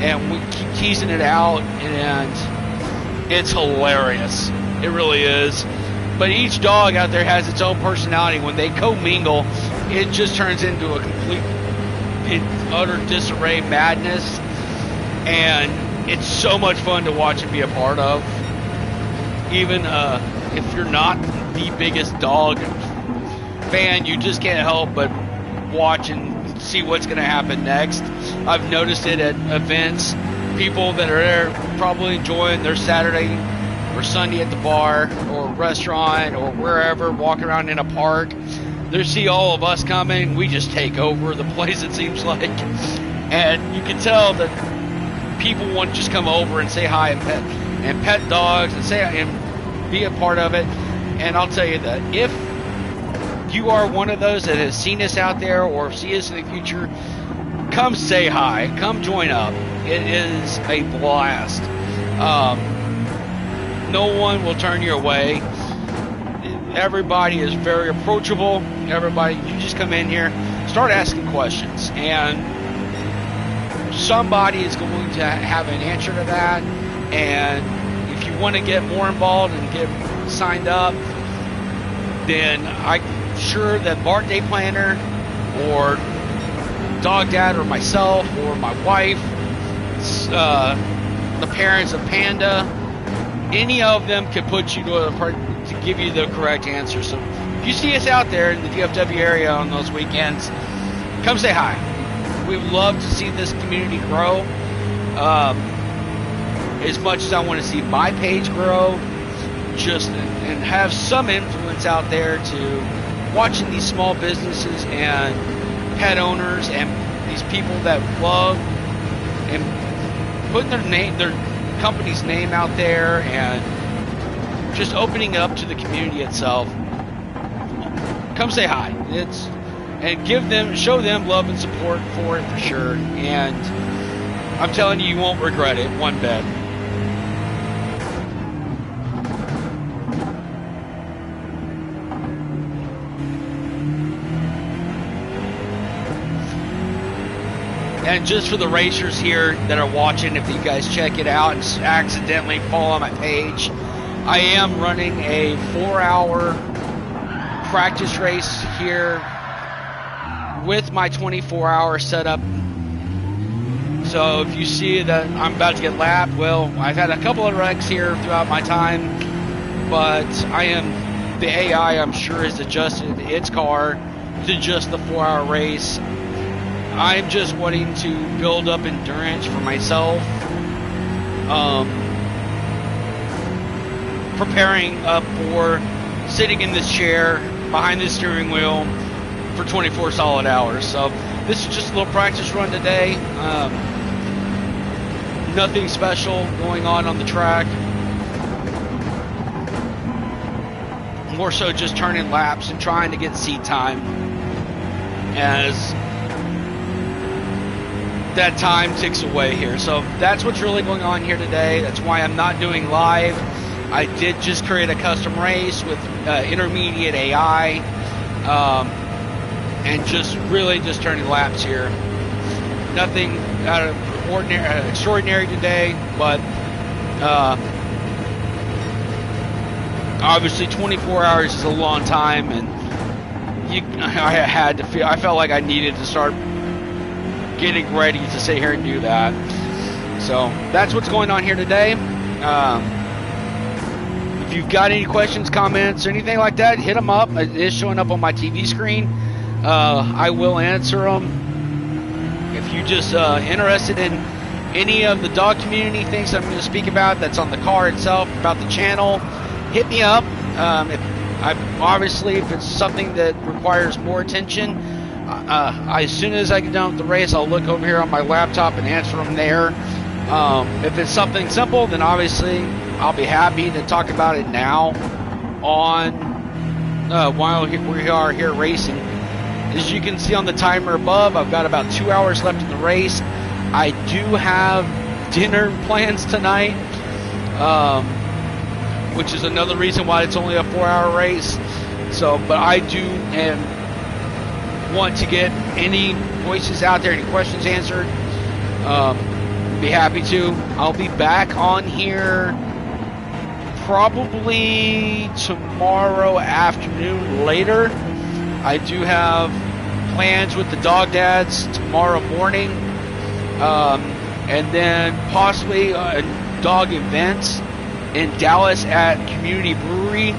and we keep teasing it out, and it's hilarious. It really is. But each dog out there has its own personality. When they commingle, it just turns into a complete, utter disarray madness, and it's so much fun to watch and be a part of. Even if you're not the biggest dog fan, you just can't help but watch and see what's going to happen next. I've noticed it at events. People that are there probably enjoying their Saturday or Sunday at the bar or restaurant or wherever, walking around in a park. They see all of us coming, we just take over the place, it seems like. And you can tell that people want to just come over and say hi and pet dogs and be a part of it. And I'll tell you that if you are one of those that has seen us out there or see us in the future, come say hi, come join up. It is a blast. No one will turn you away. Everybody is very approachable. Everybody, you just come in here, start asking questions, and somebody is going to have an answer to that. And if you want to get more involved and get signed up, then I'm sure that Bart Day Planner or Dog Dad or myself or my wife, the parents of Panda, any of them could put you to give you the correct answer. So if you see us out there in the DFW area on those weekends, come say hi. We would love to see this community grow. As much as I want to see my page grow, and have some influence out there to watching these small businesses and pet owners and these people that love and putting their company's name out there and just opening up to the community itself. Come say hi. And show them love and support for it for sure. And I'm telling you, you won't regret it one bit. And just for the racers here that are watching, if you guys check it out and accidentally fall on my page, I am running a 4-hour practice race here with my 24-hour setup. So if you see that I'm about to get lapped, well, I've had a couple of wrecks here throughout my time, but the AI, I'm sure, has adjusted its car to just the 4-hour race. I'm just wanting to build up endurance for myself, preparing up for sitting in this chair behind this steering wheel for 24 solid hours. So this is just a little practice run today. Nothing special going on the track. More so just turning laps and trying to get seat time as that time ticks away here. So that's what's really going on here today. That's why I'm not doing live. I did just create a custom race with intermediate AI, and just turning laps here. Nothing out of ordinary, extraordinary today, but obviously 24 hours is a long time, and I felt like I needed to start getting ready to sit here and do that. So that's what's going on here today. If you've got any questions, comments, or anything like that, hit them up. It is showing up on my TV screen. I will answer them. If you're just interested in any of the dog community things I'm going to speak about that's on the car itself, about the channel, hit me up. Obviously, if it's something that requires more attention, as soon as I get done with the race, I'll look over here on my laptop and answer them there. If it's something simple, then obviously I'll be happy to talk about it now on while we are here racing. As you can see on the timer above, I've got about 2 hours left in the race. I do have dinner plans tonight, which is another reason why it's only a 4-hour race. So, but I do want to get any voices out there, any questions answered. Be happy to. I'll be back on here probably tomorrow afternoon later. I do have plans with the dog dads tomorrow morning, and then possibly dog events in Dallas at Community Brewery.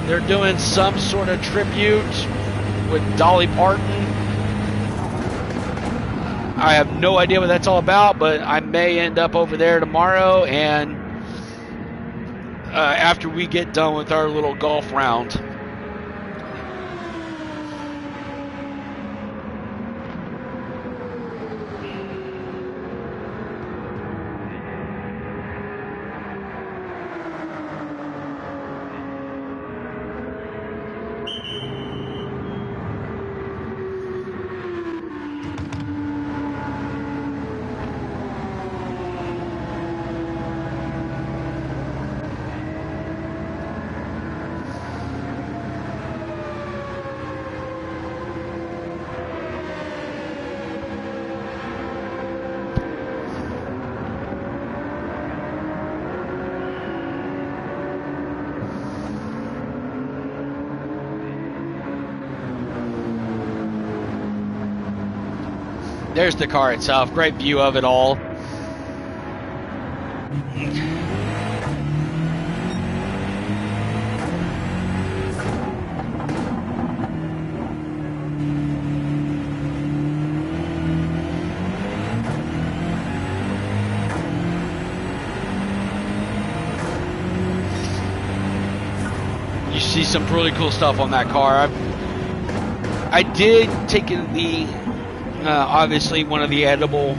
They're doing some sort of tribute with Dolly Parton. I have no idea what that's all about, but I may end up over there tomorrow, and after we get done with our little golf round. There's the car itself. Great view of it all. You see some really cool stuff on that car. I did take the obviously one of the edible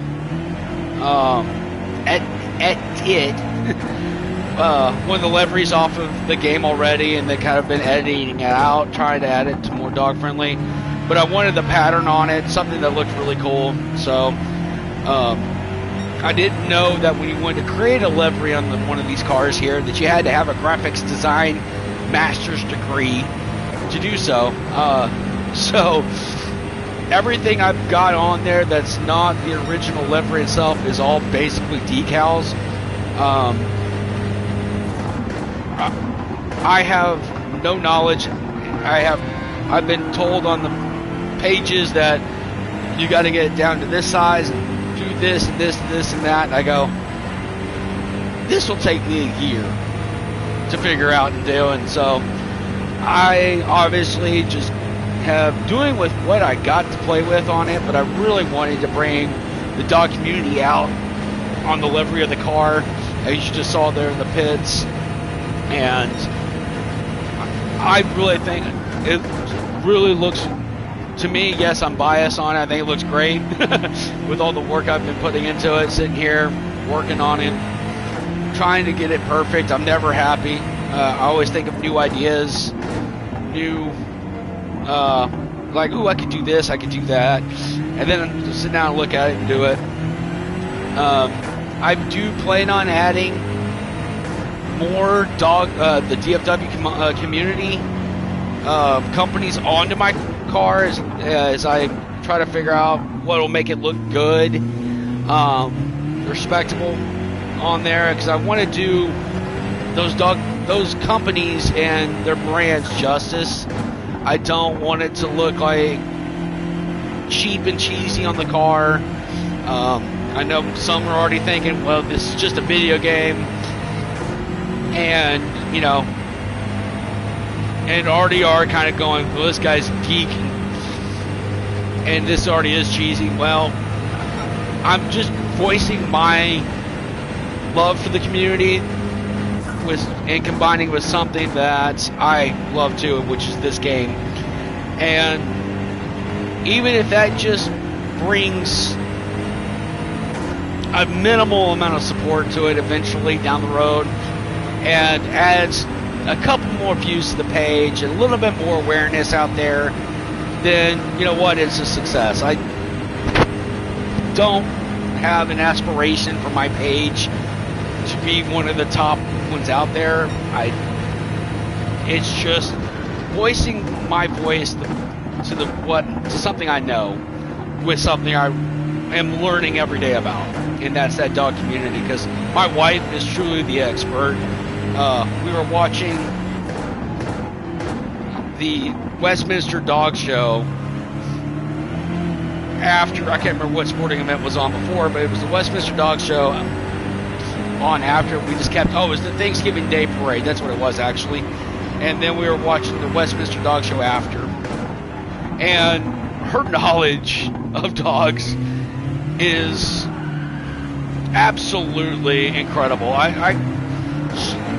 one of the liveries off of the game already, and they kind of been editing it out, trying to add it to more dog friendly, but I wanted the pattern on it, something that looked really cool. So I didn't know that when you wanted to create a livery on one of these cars here that you had to have a graphics design master's degree to do so. So everything I've got on there that's not the original livery itself is all basically decals. I have no knowledge. I've been told on the pages that you got to get it down to this size and do this and this and this and that. And I go, this will take me a year to figure out and do. And so I obviously just have doing with what I got to play with on it, but I really wanted to bring the dog community out on the livery of the car, as you just saw there in the pits. And I really think it really looks, to me, yes, I'm biased on it, I think it looks great with all the work I've been putting into it, sitting here working on it, trying to get it perfect. I'm never happy. I always think of new ideas, new like, ooh, I could do this, I could do that, and then just sit down and look at it and do it. I do plan on adding more the DFW community companies onto my car as I try to figure out what will make it look good, respectable on there, because I want to do those dog those companies and their brands justice. I don't want it to look like cheap and cheesy on the car. I know some are already thinking, well, this is just a video game, and and already are kind of going, well, this guy's geek, and this already is cheesy. Well, I'm just voicing my love for the community and combining with something that I love too, which is this game. And even if that just brings a minimal amount of support to it eventually down the road and adds a couple more views to the page and a little bit more awareness out there, then you know what, it's a success. I don't have an aspiration for my page to be one of the top ones out there. It's just voicing my voice to something I know, with something I am learning every day about, and that's that dog community, because my wife is truly the expert. We were watching the Westminster Dog Show after, I can't remember what sporting event was on before, but it was the Westminster Dog Show on after. We just kept, it was the Thanksgiving Day Parade, that's what it was actually, and then we were watching the Westminster Dog Show after, and her knowledge of dogs is absolutely incredible.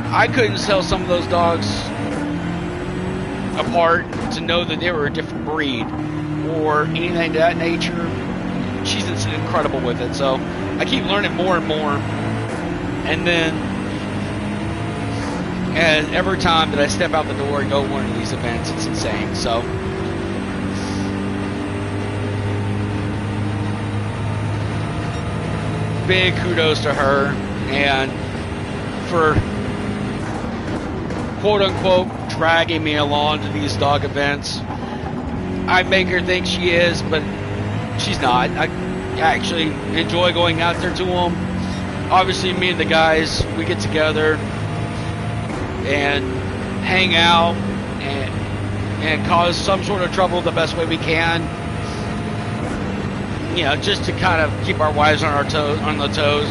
I couldn't tell some of those dogs apart to know that they were a different breed or anything of that nature. She's incredible with it, so I keep learning more and more. And then, and every time that I step out the door and go to one of these events, it's insane. So big kudos to her, and for quote unquote dragging me along to these dog events. I make her think she is, but she's not. I actually enjoy going out there to them. Obviously, me and the guys, we get together and hang out and cause some sort of trouble the best way we can. Just to kind of keep our wives on the toes,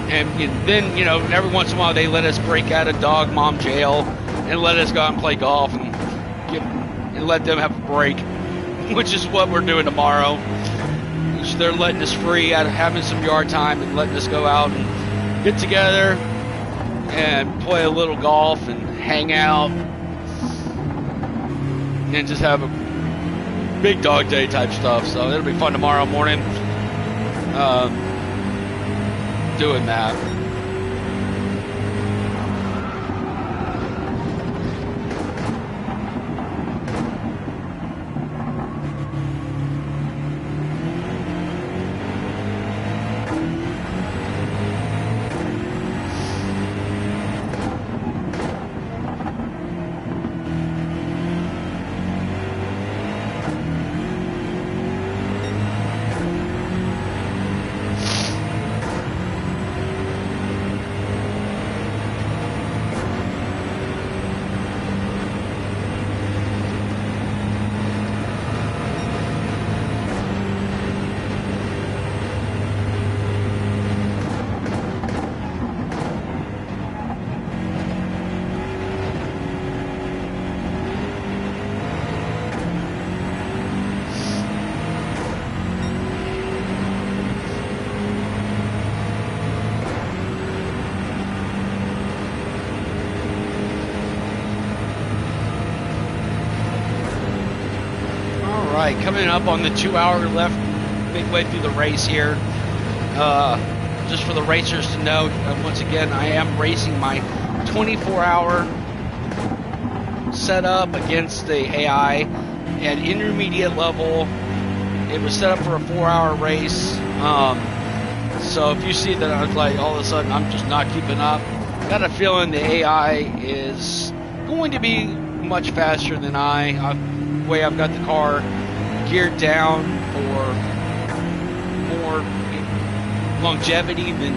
and then every once in a while they let us break out of dog mom jail and let us go out and play golf and let them have a break, which is what we're doing tomorrow. They're letting us free out of having some yard time and letting us go out and get together and play a little golf and hang out and just have a big dog day type stuff. So it'll be fun tomorrow morning doing that. Coming up on the 2 hour left, midway through the race here. Just for the racers to know, once again, I am racing my 24-hour setup against the AI at intermediate level. It was set up for a 4-hour race. So if you see that I was like, all of a sudden I'm just not keeping up, got a feeling the AI is going to be much faster than the way I've got the car geared down for more longevity than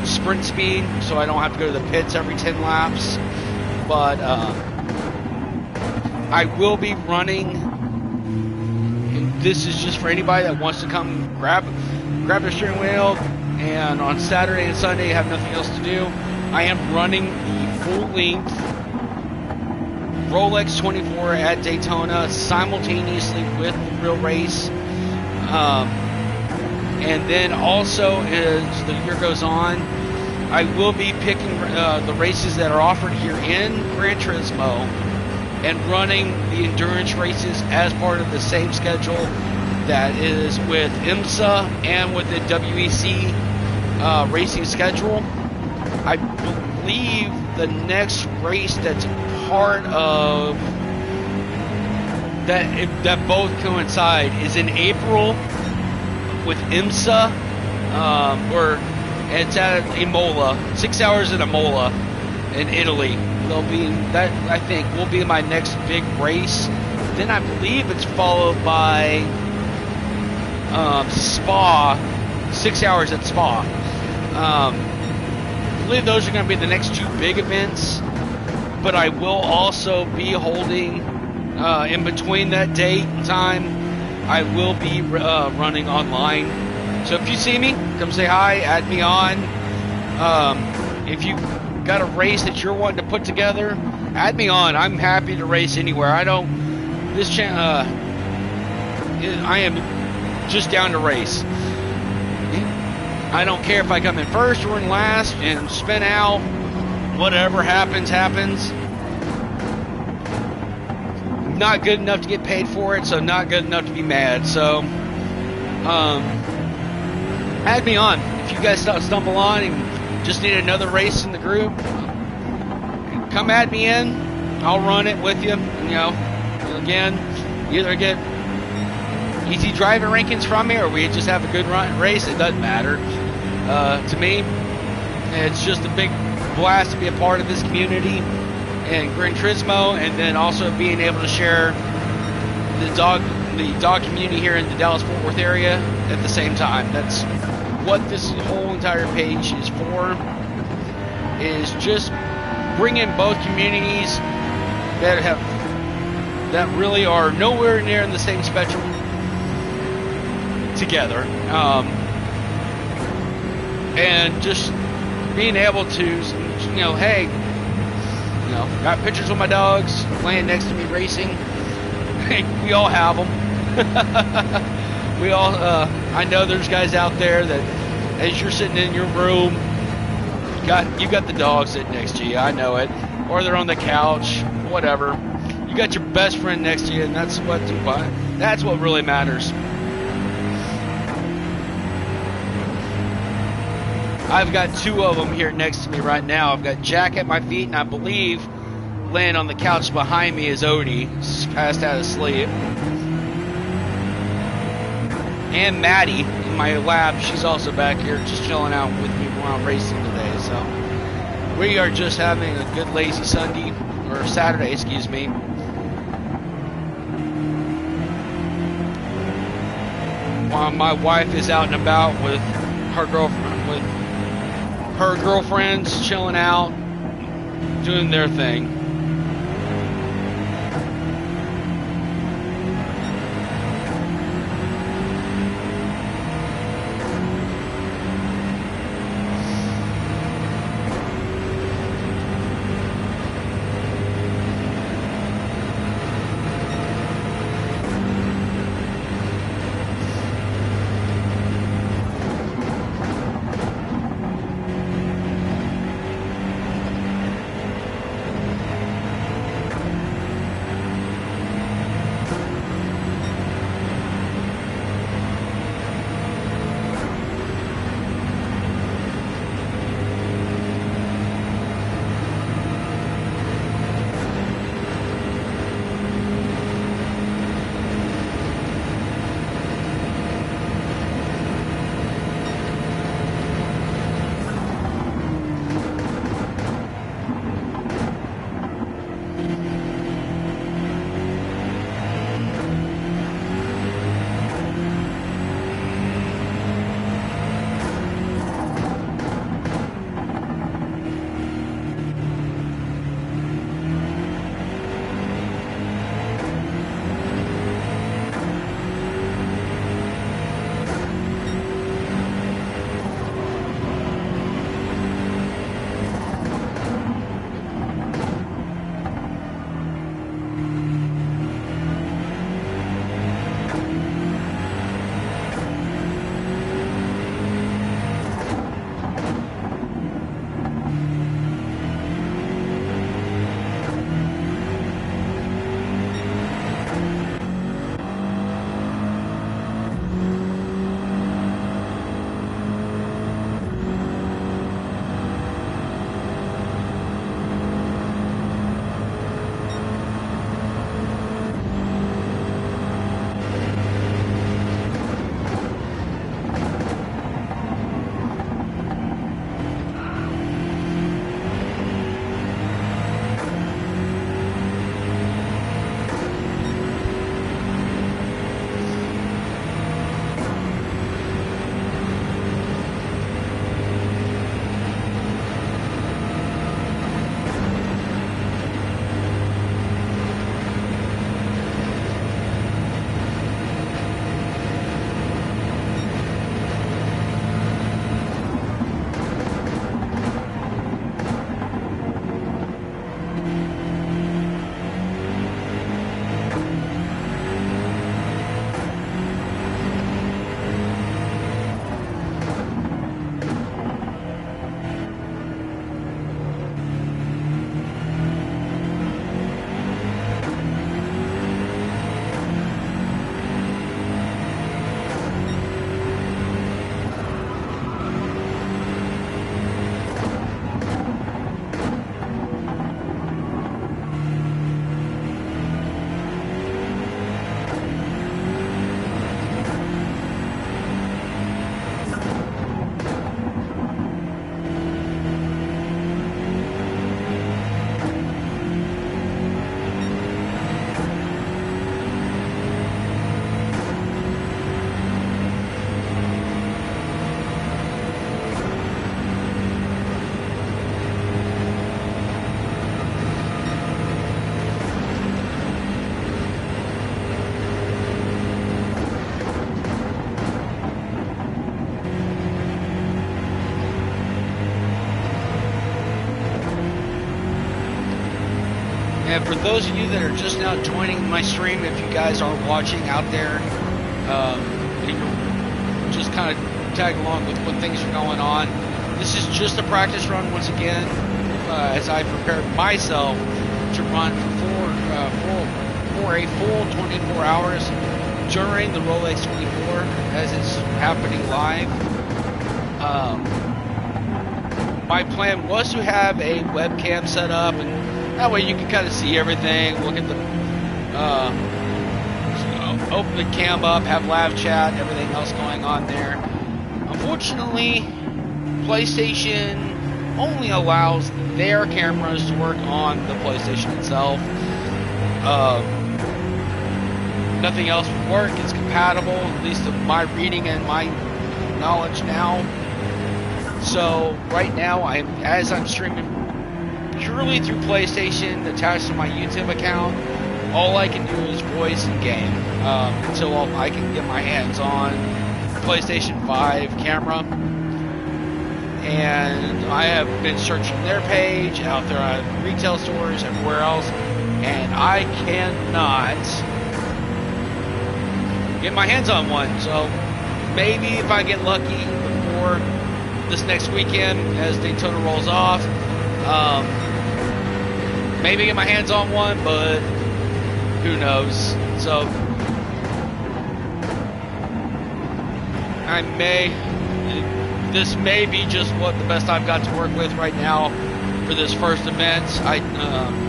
sprint speed, so I don't have to go to the pits every 10 laps. But I will be running, and this is just for anybody that wants to come grab their steering wheel, and on Saturday and Sunday have nothing else to do. I am running the full-length Rolex 24 at Daytona simultaneously with the real race. And then also, as the year goes on, I will be picking the races that are offered here in Gran Turismo and running the endurance races as part of the same schedule that is with IMSA and with the WEC racing schedule. I believe the next race that's part of that both coincide is in April with IMSA, or it's at Imola, 6 hours at Imola in Italy. They'll be that, I think, will be my next big race. Then I believe it's followed by Spa, 6 hours at Spa. I believe those are going to be the next two big events, but I will also be holding in between that date and time. I will be running online. So if you see me, come say hi, add me on. If you got a race that you're wanting to put together, add me on. I'm happy to race anywhere. I am just down to race. I don't care if I come in first or in last and spin out. Whatever happens, happens. Not good enough to get paid for it, so not good enough to be mad. So, add me on. If you guys stumble on and just need another race in the group, come add me in. I'll run it with you. You know, again, either get easy driving rankings from me, or we just have a good race. It doesn't matter. To me, it's just a big blast to be a part of this community and Gran Turismo, and then also being able to share the dog community here in the Dallas-Fort Worth area at the same time. That's what this whole entire page is for, is just bringing both communities that really are nowhere near in the same spectrum together, and just being able to, you know, hey, you know, got pictures of my dogs laying next to me racing. Hey, we all have them. We all, I know there's guys out there that, as you're sitting in your room, you got the dog sitting next to you. I know it. Or they're on the couch, whatever. You got your best friend next to you, and that's what really matters. I've got two of them here next to me right now. I've got Jack at my feet, and I believe laying on the couch behind me is Odie. He's passed out of sleep. And Maddie in my lap, she's also back here just chilling out with me while I'm racing today. So we are just having a good lazy Sunday, or Saturday, excuse me. While my wife is out and about with her girlfriends, chilling out, doing their thing. And for those of you that are just now joining my stream, if you guys are watching out there, and you're just kind of tag along with what things are going on, this is just a practice run once again, as I prepare myself to run for a full 24 hours during the Rolex 24 as it's happening live. My plan was to have a webcam set up, and that way you can kind of see everything, look at the, open the cam up, have live chat, everything else going on there. Unfortunately, PlayStation only allows their cameras to work on the PlayStation itself. Nothing else would work. It's compatible, at least of my reading and my knowledge now. So right now, as I'm streaming purely through PlayStation attached to my YouTube account, all I can do is voice and game until I can get my hands on PlayStation 5 camera. And I have been searching their page out there at retail stores, everywhere else, and I cannot get my hands on one. So maybe if I get lucky before this next weekend as Daytona rolls off, maybe get my hands on one, but who knows. So this may be just what the best I've got to work with right now for this first event. I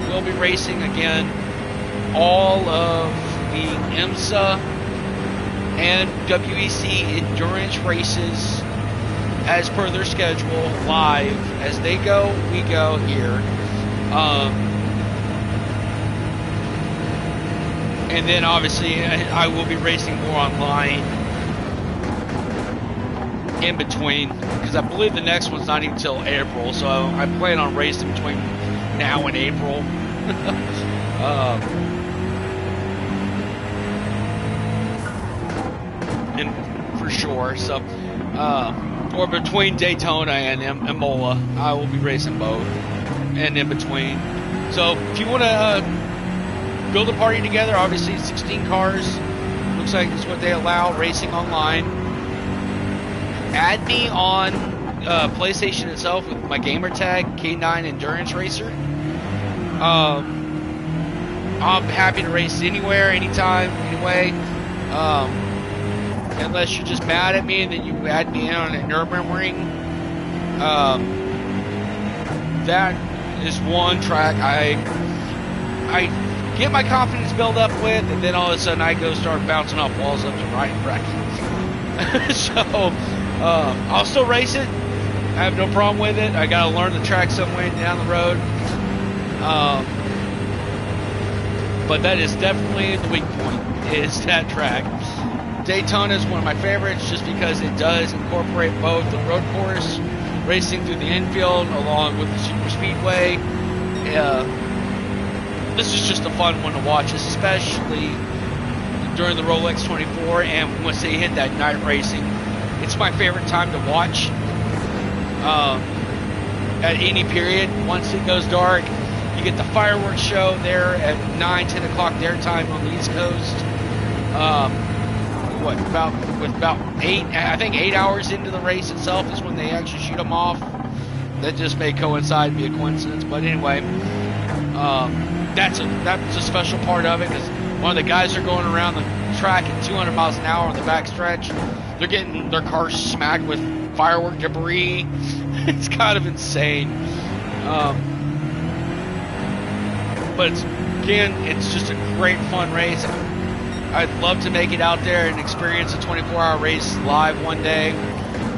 will be racing again all of the IMSA and WEC endurance races as per their schedule, live. As they go, we go here. And then obviously I will be racing more online in between, because I believe the next one's not even until April, so I plan on racing between now and April. And for sure, so or between Daytona and Imola, I will be racing both, and in between. So if you want to build a party together, obviously 16 cars, looks like it's what they allow racing online. Add me on PlayStation itself with my gamer tag K9 Endurance Racer. I'm happy to race anywhere, anytime, anyway. Unless you're just mad at me and then you add me in on a Nürburgring. That is one track I get my confidence built up with, and then all of a sudden I go start bouncing off walls up and right and wrecking. So I'll still race it. I have no problem with it. I gotta learn the track some way down the road. But that is definitely the weak point, is that track. Daytona is one of my favorites just because it does incorporate both the road course, racing through the infield, along with the super speedway. This is just a fun one to watch, especially during the Rolex 24, and once they hit that night racing. It's my favorite time to watch at any period. Once it goes dark, you get the fireworks show there at 9, 10 o'clock their time on the East Coast. About 8 hours into the race itself is when they actually shoot them off. That just may coincide, be a coincidence, but anyway, that's a special part of it, because one of the guys are going around the track at 200 miles an hour on the backstretch. They're getting their cars smacked with firework debris. It's kind of insane. But it's just a great fun race. I'd love to make it out there and experience a 24-hour race live one day.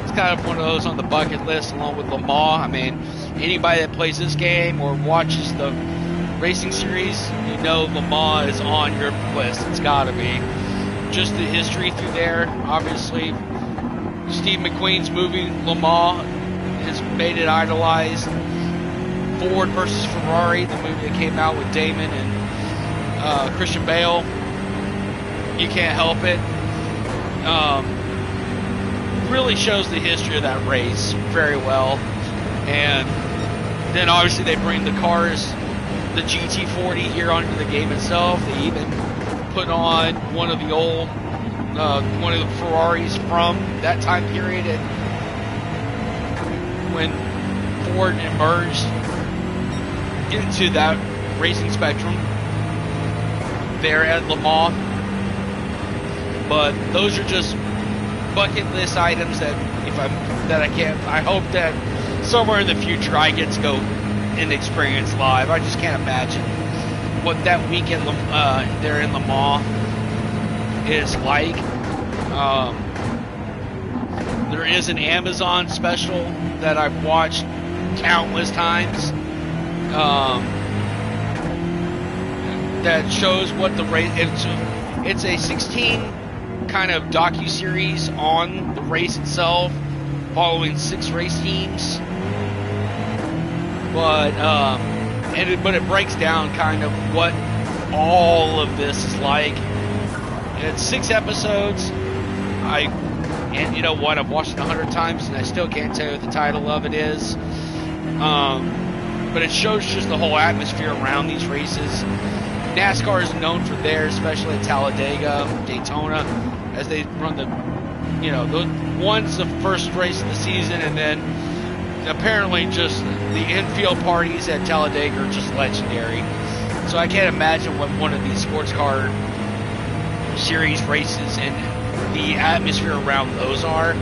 It's kind of one of those on the bucket list, along with Le Mans. I mean, anybody that plays this game or watches the racing series, you know Le Mans is on your list. It's got to be. Just the history through there, obviously. Steve McQueen's movie Le Mans has made it idolized. Ford versus Ferrari, the movie that came out with Damon and Christian Bale. You can't help it. Really shows the history of that race very well. And then obviously they bring the cars the GT40 here onto the game itself. They even put on one of the old, one of the Ferraris from that time period, and when Ford emerged into that racing spectrum there at Le Mans. But those are just bucket list items that I hope that somewhere in the future I get to go and experience live. I just can't imagine what that weekend there in Le Mans is like. There is an Amazon special that I've watched countless times that shows what the race. It's a 16 kind of docu-series on the race itself, following 6 race teams. But it breaks down kind of what all of this is like. And it's 6 episodes. And you know what? I've watched it 100 times, and I still can't tell you what the title of it is. But it shows just the whole atmosphere around these races. NASCAR is known for theirs, especially at Talladega, Daytona, as they run one's the first race of the season, and then apparently just the infield parties at Talladega are just legendary. So I can't imagine what one of these sports car series races and the atmosphere around those are,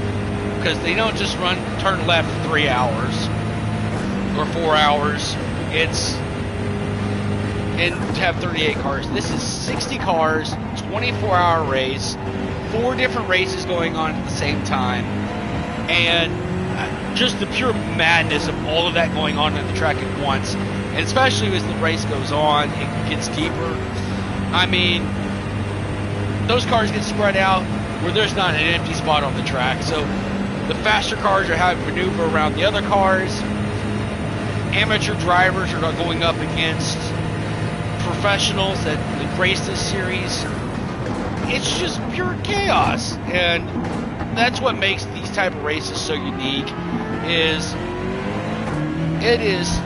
because they don't just turn left 3 hours or 4 hours. And to have 38 cars. This is 60 cars, 24-hour race, 4 different races going on at the same time, and just the pure madness of all of that going on the track at once. And especially as the race goes on, it gets deeper. I mean, those cars get spread out where there's not an empty spot on the track. So the faster cars are having to maneuver around the other cars. Amateur drivers are going up against professionals that race this series. It's just pure chaos, and that's what makes these type of races so unique. It is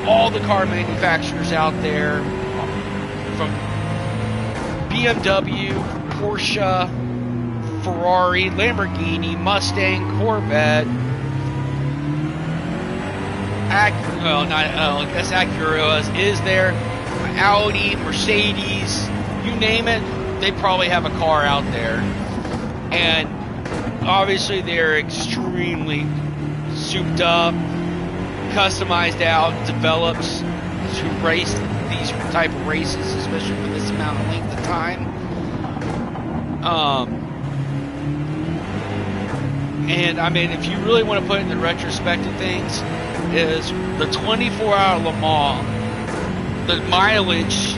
all the car manufacturers out there, from BMW, Porsche, Ferrari, Lamborghini, Mustang, Corvette, Acura is there, Audi, Mercedes, you name it, they probably have a car out there. And obviously they're extremely souped up, customized out, developed to race these type of races, especially for this amount of length of time. And I mean, if you really want to put it in the retrospect of things, is the 24-hour Le Mans, the mileage,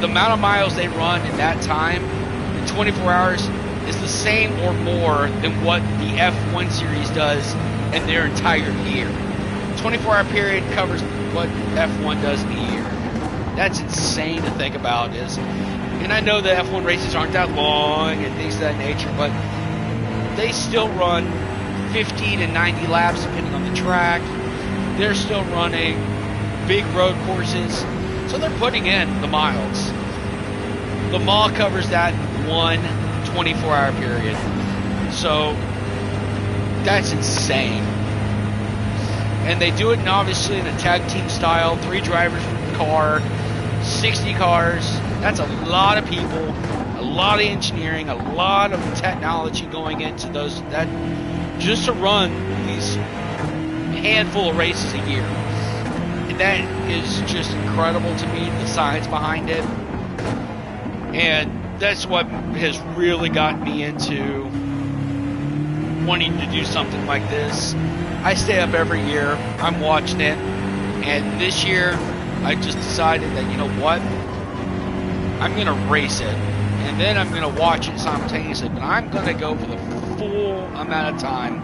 the amount of miles they run in that time, in 24 hours, is the same or more than what the F1 series does in their entire year. 24-hour period covers what F1 does in a year. That's insane to think about. And I know that F1 races aren't that long and things of that nature, but they still run 50 to 90 laps depending on the track. They're still running big road courses, so they're putting in the miles. Le Mans covers that in one 24-hour period. So that's insane. And they do it obviously in a tag team style, 3 drivers per car, 60 cars. That's a lot of people, a lot of engineering, a lot of technology going into those, that just to run these handful of races a year. And that is just incredible to me, the science behind it. And that's what has really gotten me into wanting to do something like this. I stay up every year, I'm watching it, and this year I just decided that, you know what, I'm going to race it, and then I'm going to watch it simultaneously, but I'm going to go for the full amount of time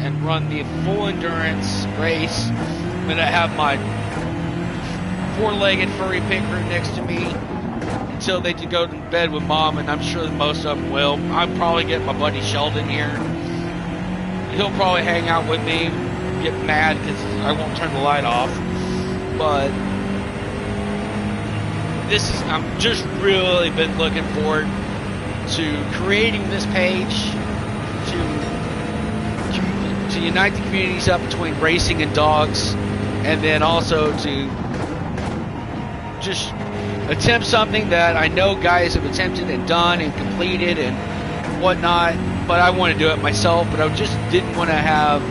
and run the full endurance race. I'm going to have my 4-legged furry picker next to me until they can go to bed with mom, and I'm sure that most of them will. I'll probably get my buddy Sheldon here. He'll probably hang out with me, get mad because I won't turn the light off. But I'm just really been looking forward to creating this page to unite the communities up between racing and dogs, and then also to just attempt something that I know guys have attempted and done and completed and whatnot, but I want to do it myself. But I just didn't want to have,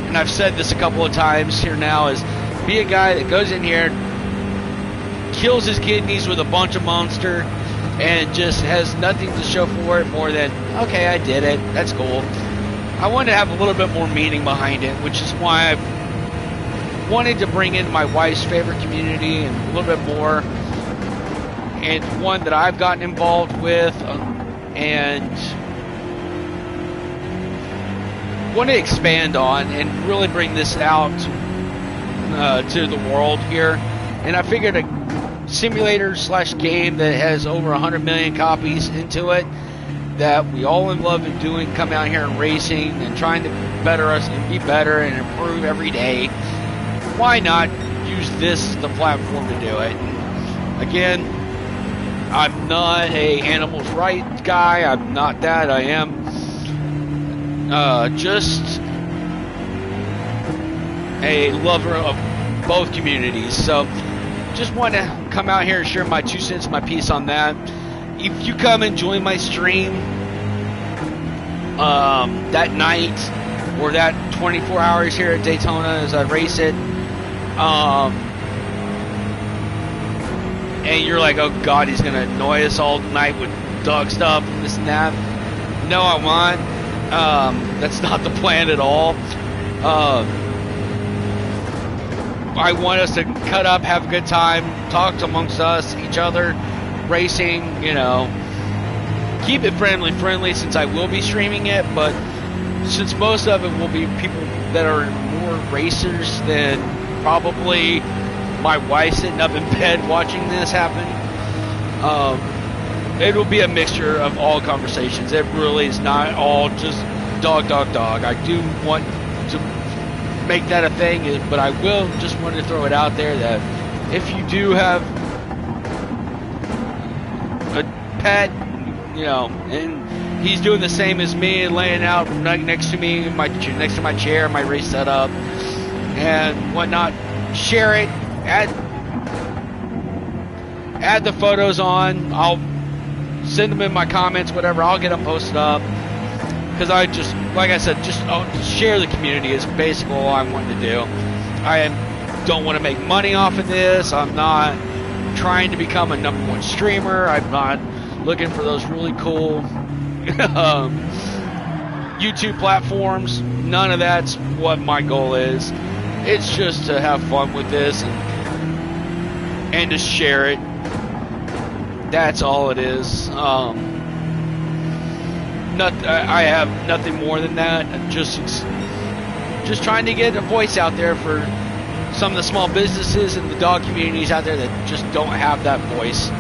and I've said this a couple of times here now, is be a guy that goes in here, kills his kidneys with a bunch of Monster, and just has nothing to show for it more than, okay, I did it, that's cool. I wanted to have a little bit more meaning behind it, which is why I've wanted to bring in my wife's favorite community and a little bit more, and one that I've gotten involved with, and want to expand on and really bring this out to the world here. And I figured a simulator / game that has over 100 million copies into it, that we all in love in doing, come out here and racing and trying to better us and be better and improve every day. Why not use this as the platform to do it? Again, I'm not a animals rights guy. I'm not that. I am just a lover of both communities. So just want to come out here and share my 2 cents, my piece on that. If you come and join my stream that night or that 24 hours here at Daytona as I race it, and you're like, oh God, he's going to annoy us all night with dog stuff and this and that. No, I want. That's not the plan at all. I want us to cut up, have a good time, talk amongst us, each other, racing, you know. Keep it friendly since I will be streaming it, but since most of it will be people that are more racers than probably my wife sitting up in bed watching this happen, it will be a mixture of all conversations. It really is not all just dog. I do want to make that a thing, but I will just want to throw it out there that if you do have a pet, you know, and he's doing the same as me, laying out next to me, next to my chair, my race setup, and whatnot, share it, add the photos on. I'll send them in my comments, whatever. I'll get them posted up. Because I just, like I said, just share the community is basically all I'm wanting to do. I don't want to make money off of this. I'm not trying to become a #1 streamer. I'm not looking for those really cool YouTube platforms. None of that's what my goal is. It's just to have fun with this and to share it. That's all it is. I have nothing more than that. I'm just trying to get a voice out there for some of the small businesses and the dog communities out there that just don't have that voice.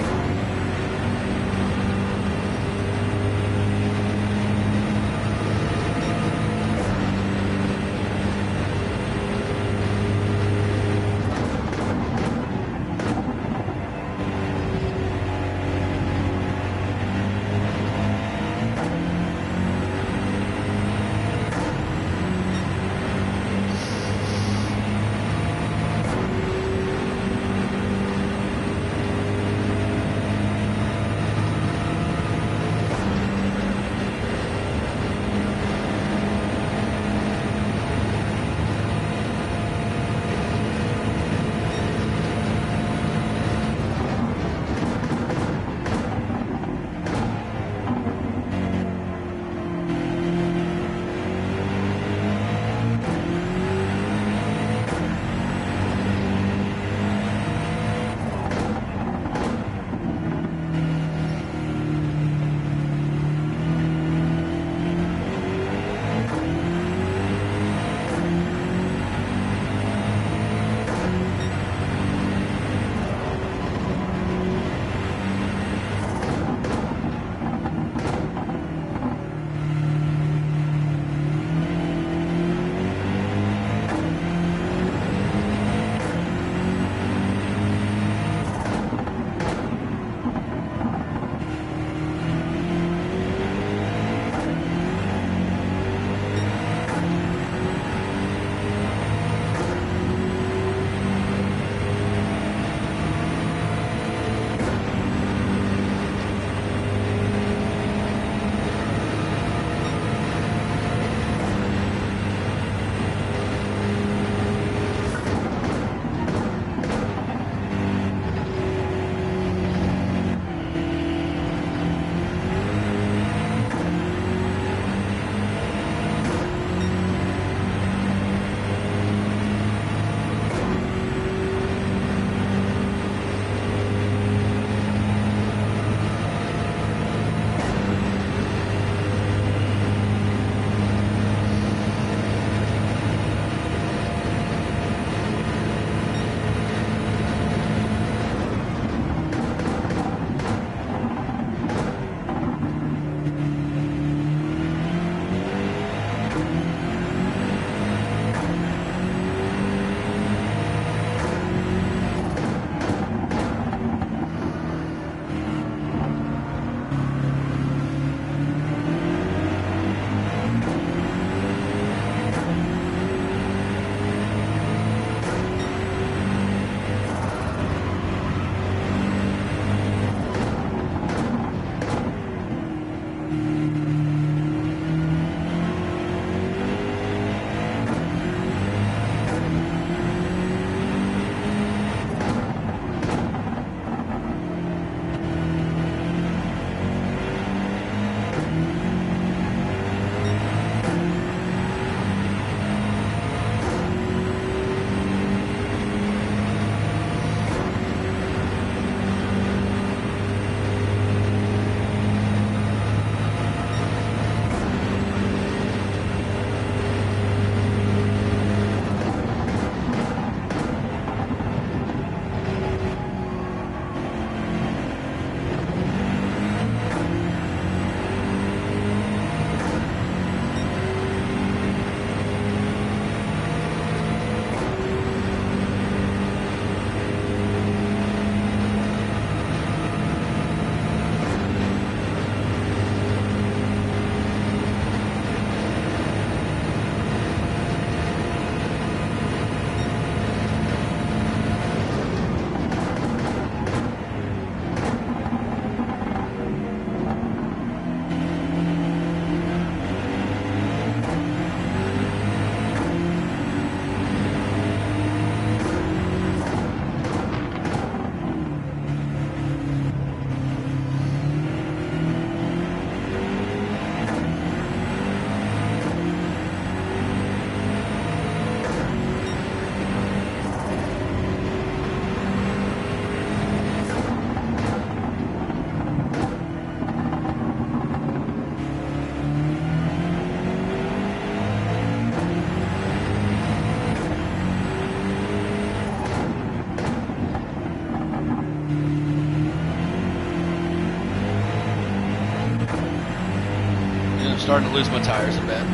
starting to lose my tires a bit.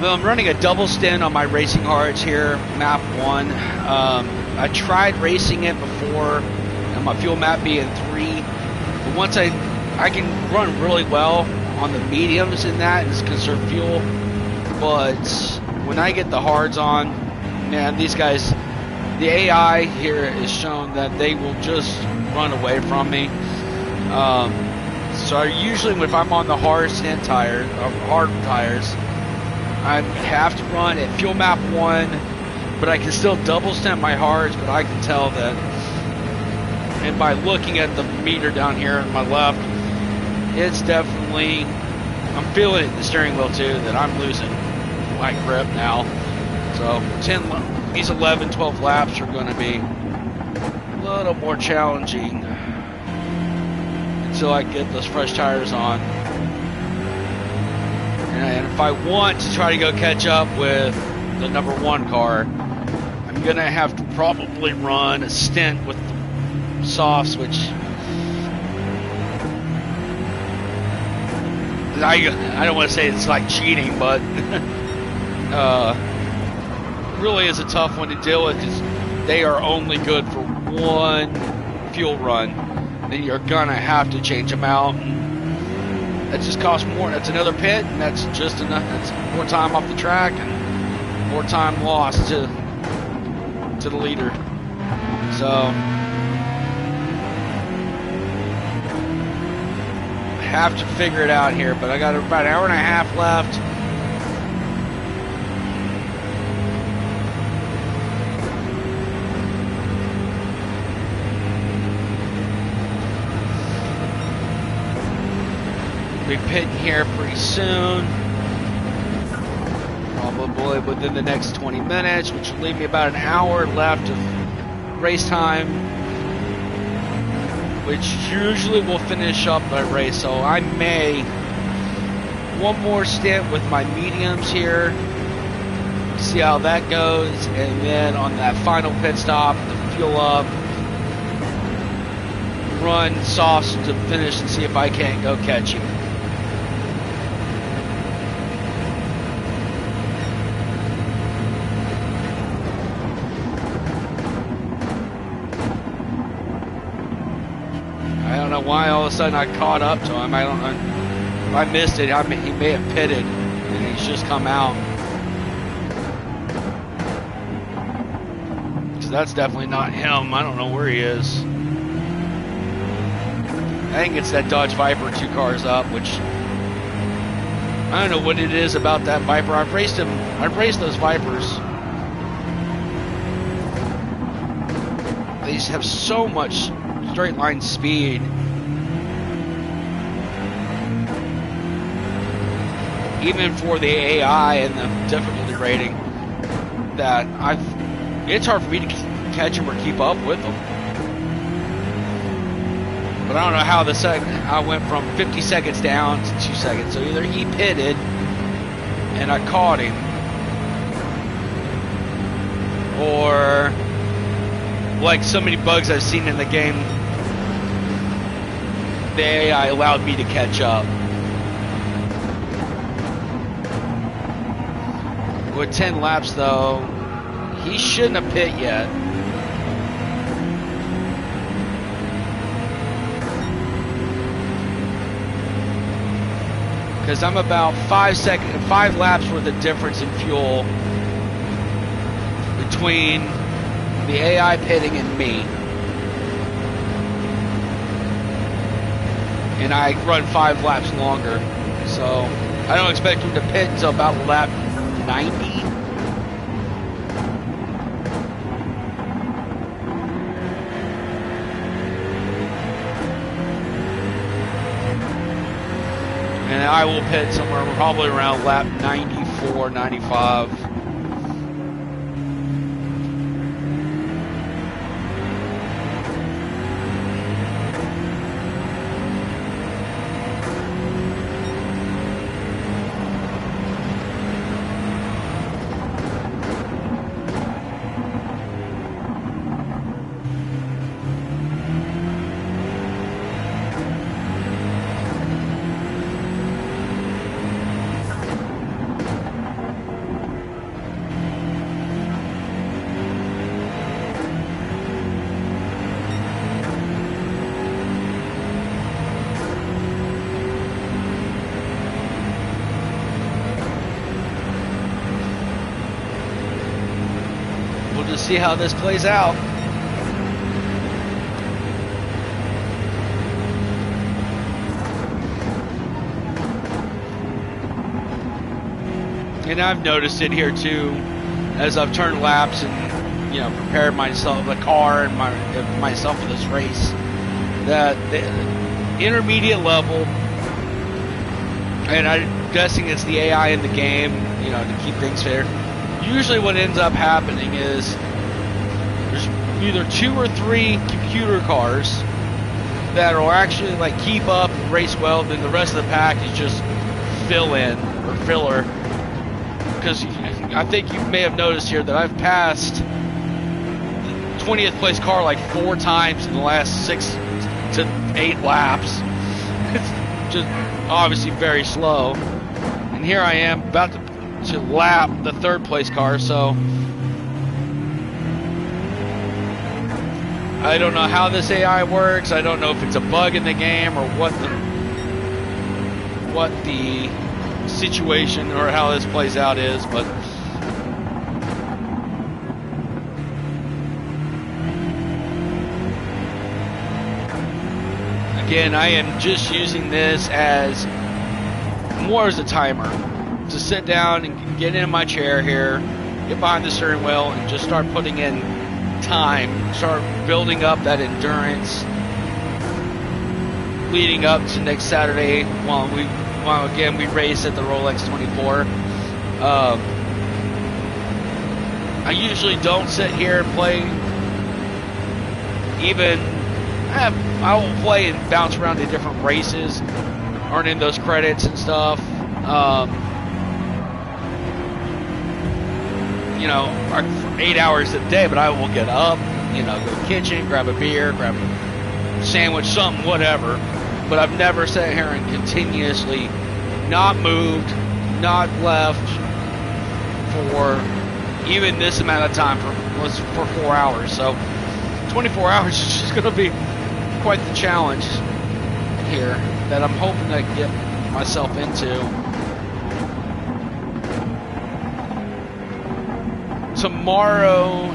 Well, I'm running a double stint on my Racing Hearts here, map 1. I tried racing it before, and my fuel map being 3. But once I can run really well on the mediums in that and conserve fuel. But when I get the hards on, man, these guys, the AI here is shown that they will just run away from me. So usually if I'm on the hard stint tires, hard tires, I have to run at fuel map 1, but I can still double stint my hards, but I can tell that, and by looking at the meter down here on my left, it's definitely, I'm feeling it in the steering wheel too, that I'm losing my grip now. So these 11, 12 laps are going to be a little more challenging until I get those fresh tires on. And if I want to try to go catch up with the number 1 car, I'm going to have to probably run a stint with the softs, which I don't want to say it's like cheating, but really is a tough one to deal with because they are only good for 1 fuel run. Then you're going to have to change them out. That just costs more. That's another pit, and that's just enough. That's more time off the track and more time lost to the leader. So I have to figure it out here, but I got about an hour and a half left. Be pitting here pretty soon, probably within the next 20 minutes, which will leave me about an hour left of race time, which usually will finish up my race. So I may one more stint with my mediums here, see how that goes, and then on that final pit stop to fuel up, run softs to finish and see if I can't go catch him. Why all of a sudden I caught up to him. I don't know. If I missed it, he may have pitted and he's just come out. So that's definitely not him. I don't know where he is. I think it's that Dodge Viper 2 cars up, which I don't know what it is about that Viper. I've raced those Vipers. They have so much straight line speed. Even for the AI and the difficulty rating, that it's hard for me to catch them or keep up with them. But I don't know how I went from 50 seconds down to 2 seconds. So either he pitted and I caught him, or like so many bugs I've seen in the game, the AI allowed me to catch up. With 10 laps though, he shouldn't have pit yet. Because I'm about 5 laps worth of difference in fuel between the AI pitting and me. And I run 5 laps longer. So I don't expect him to pit until about lap 90. And I will pit somewhere probably around lap 94, 95. see how this plays out. And I've noticed it here too, as I've turned laps and prepared myself, the car and myself for this race, that the intermediate level, and I'm guessing it's the AI in the game, to keep things fair. Usually, what ends up happening is there's either 2 or 3 computer cars that will actually keep up and race well, then the rest of the pack is just fill in or filler. Because I think you may have noticed here that I've passed the 20th place car 4 times in the last 6 to 8 laps. It's just obviously very slow. And here I am about to lap the 3rd place car, so I don't know how this AI works. I don't know if it's a bug in the game or what the situation or how this plays out is, but again, I am just using this as more as a timer to sit down and get in my chair here, get behind the steering wheel, and just start putting in time, start building up that endurance leading up to next Saturday while again we race at the Rolex 24. I usually don't sit here and play. I will play and bounce around to different races, earning those credits and stuff. For 8 hours a day, but I will get up, go to the kitchen, grab a beer, grab a sandwich, something, whatever. But I've never sat here and continuously not moved, not left for even this amount of time for 4 hours. So 24 hours is just going to be quite the challenge here that I'm hoping to get myself into. Tomorrow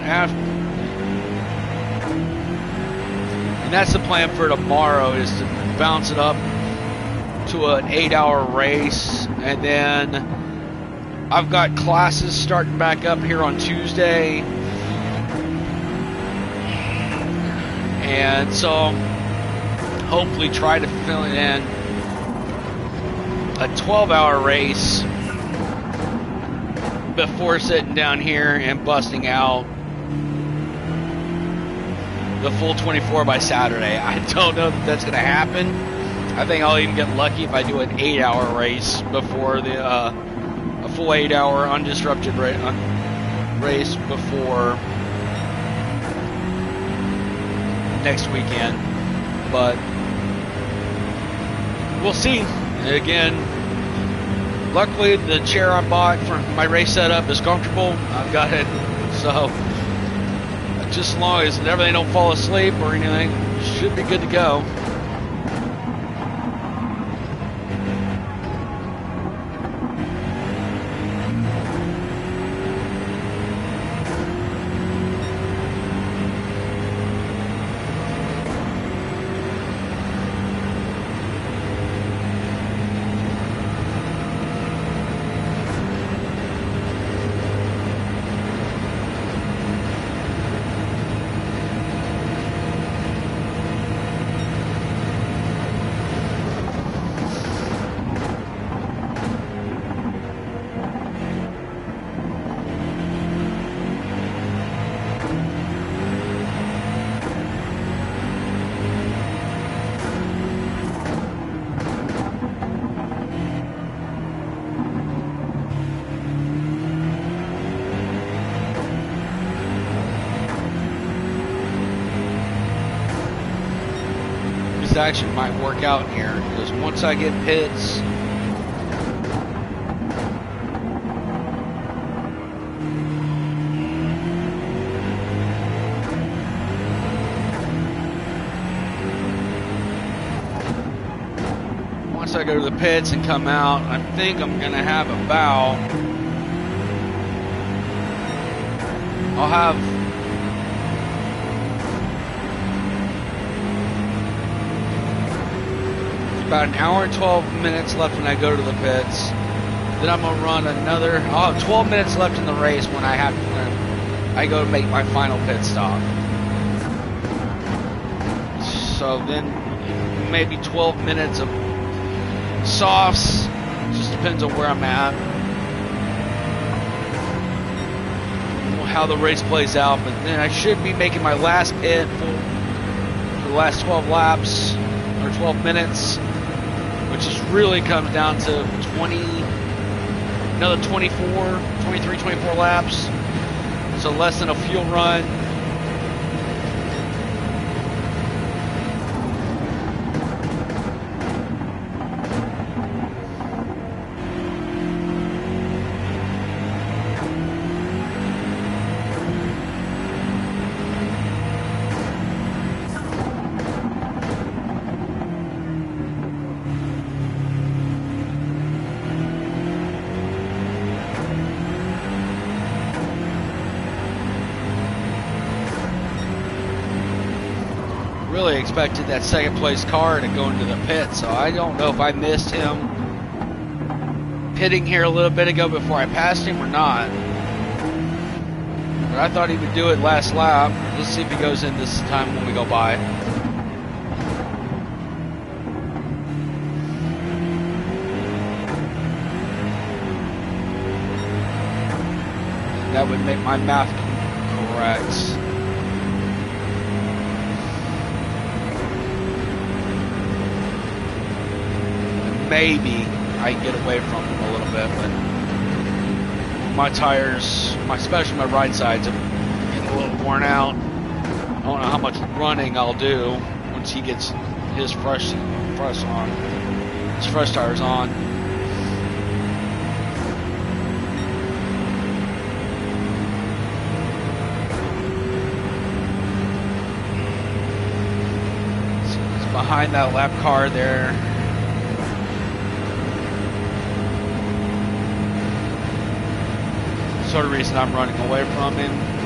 and that's the plan for tomorrow, is to bounce it up to an 8-hour race, and then I've got classes starting back up here on Tuesday, and so hopefully try to fill it in a 12-hour race before sitting down here and busting out the full 24 by Saturday. I don't know if that's going to happen. I think I'll even get lucky if I do an 8-hour race before a full 8-hour undisrupted race before next weekend. But we'll see. Again, luckily the chair I bought for my race setup is comfortable. I've got it, so just as long as everything don't fall asleep or anything, should be good to go. Actually might work out here, because once I get pits, once I go to the pits and come out, I think I'm gonna have about, I'll have about an hour and 12 minutes left when I go to the pits. Then I'm gonna run another. I'll have 12 minutes left in the race when I go to make my final pit stop. So then maybe 12 minutes of softs. Just depends on where I'm at, how the race plays out. But then I should be making my last pit for the last 12 laps or 12 minutes, which is really comes down to another 24 laps. So less than a fuel run. Really expected that second place car to go into the pit, so I don't know if I missed him pitting here a little bit ago before I passed him or not. But I thought he would do it last lap. Let's see if he goes in this time when we go by. That would make my math correct. Maybe I can get away from him a little bit, but my tires, especially my right sides, are getting a little worn out. I don't know how much running I'll do once he gets his fresh tires on. So he's behind that lap car there. Sort of reason I'm running away from him.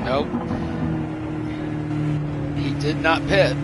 Nope. He did not pit.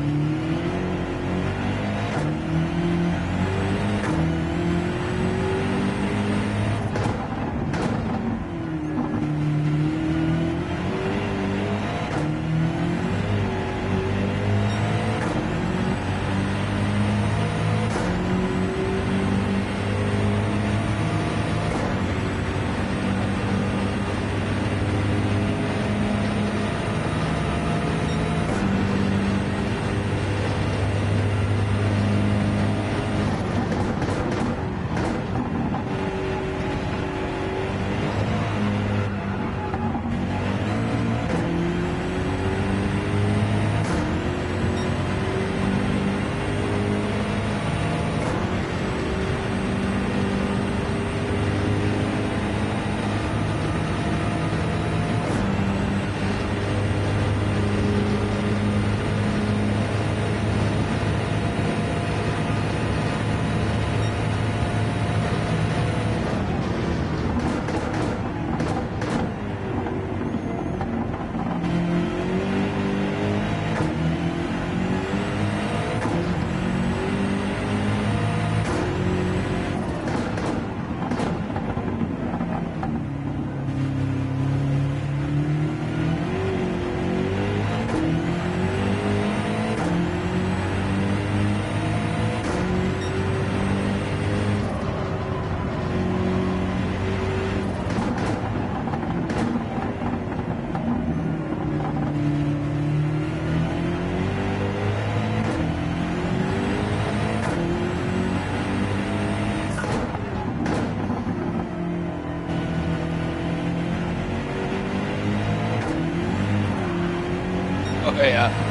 Oh, yeah.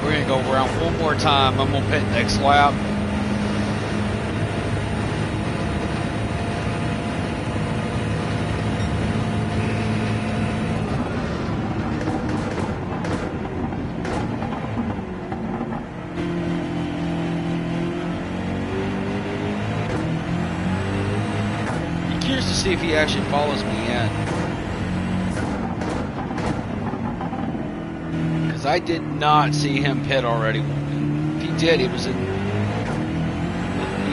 We're going to go around one more time. I'm going to pit next lap. I'm curious to see if he actually follows me in. I did not see him pit already. If he did, he was in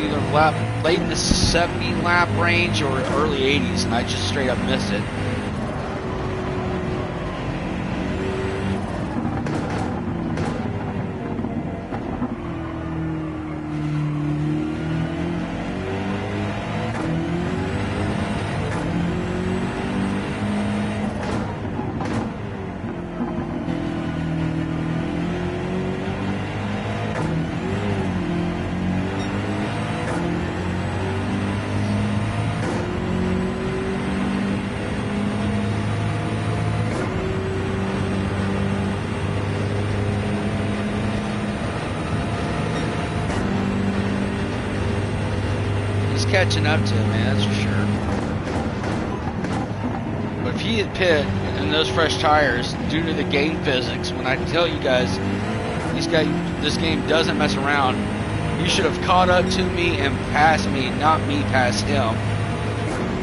either late in the 70 lap range or early 80s, and I just straight up missed it. Catching up to him, man, that's for sure. But if he had pit in those fresh tires due to the game physics, when I tell you guys, this game doesn't mess around, you should have caught up to me and passed me, not me pass him.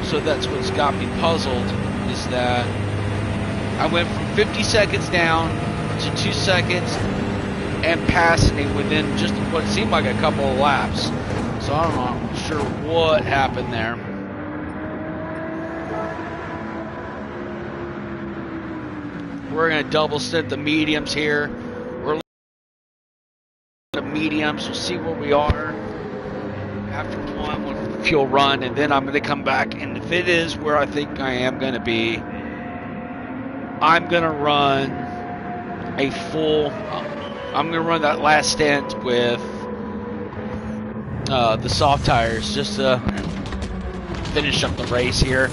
So that's what's got me puzzled, is that I went from 50 seconds down to 2 seconds and passing him within just what seemed like a couple of laps. So I don't know, I'm not sure what happened there. We're going to double stint the mediums here. We're the mediums. We'll see where we are after one fuel run, and then I'm going to come back. And if it is where I think I am going to be, I'm going to run a full. I'm going to run that last stint with the soft tires just to finish up the race here.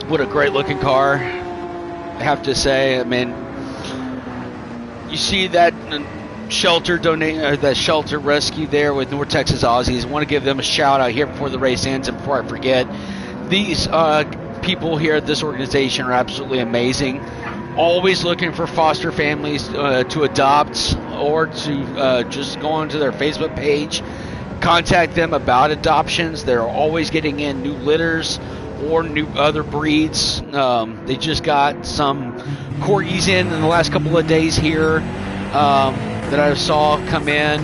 What a great looking car, I have to say. I mean, you see that shelter the shelter rescue there with North Texas Aussies. I want to give them a shout out here before the race ends and before I forget. These people here at this organization are absolutely amazing. Always looking for foster families to adopt or to just go onto their Facebook page, contact them about adoptions. They're always getting in new litters or new other breeds. They just got some corgis in the last couple of days here that I saw come in,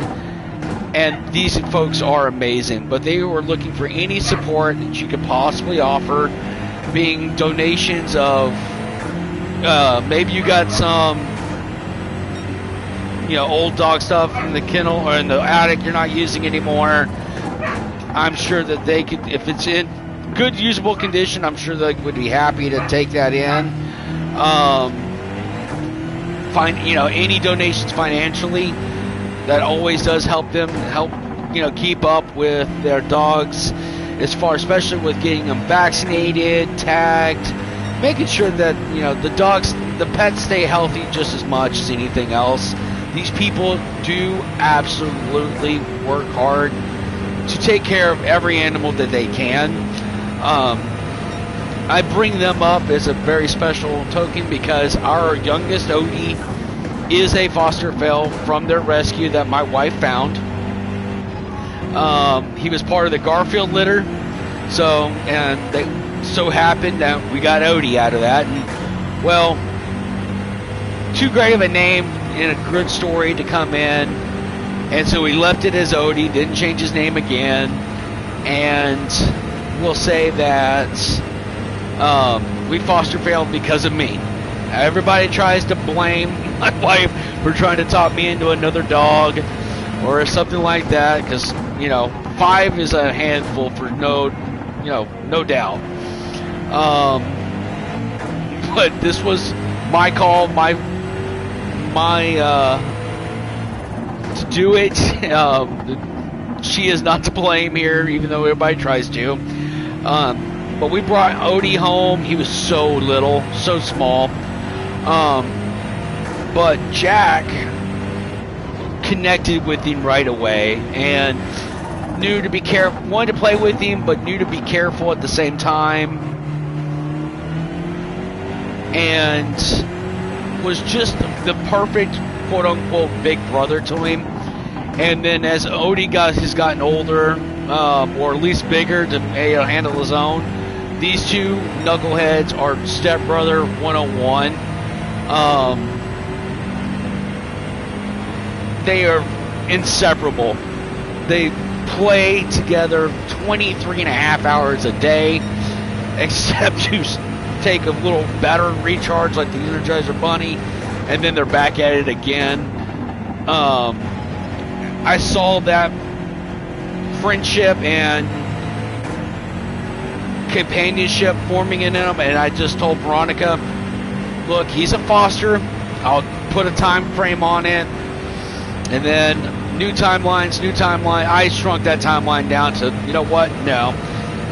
and these folks are amazing. But they were looking for any support that you could possibly offer, being donations of maybe you got some old dog stuff in the kennel or in the attic you're not using anymore. I'm sure that they could, if it's in good usable condition, I'm sure they would be happy to take that in. Find any donations financially, that always does help them keep up with their dogs, as far, especially with getting them vaccinated, tagged, making sure that the pets stay healthy just as much as anything else. These people do absolutely work hard to take care of every animal that they can. I bring them up as a very special token because our youngest, Odie, is a foster fail from their rescue that my wife found. He was part of the Garfield litter, and they so happened that we got Odie out of that. And, well, too great of a name and a good story to come in, and so we left it as Odie, didn't change his name again, and we'll say that we foster failed because of me. Everybody tries to blame my wife for trying to talk me into another dog or something like that, because 5 is a handful for no doubt. But this was my call, my to do it. She is not to blame here, even though everybody tries to. But we brought Odie home. He was so little, so small. But Jack connected with him right away and knew to be careful, wanted to play with him, but knew to be careful at the same time, and was just the perfect quote-unquote big brother to him. And then as Odie has gotten older, or at least bigger to handle his own, these two knuckleheads are stepbrother 101. They are inseparable. They play together 23 and a half hours a day, except to take a little battery recharge like the Energizer Bunny, and then they're back at it again. I saw that friendship and companionship forming in them, and I just told Veronica, look, he's a foster. I'll put a time frame on it, and then new timeline. I shrunk that timeline down to, you know what? No,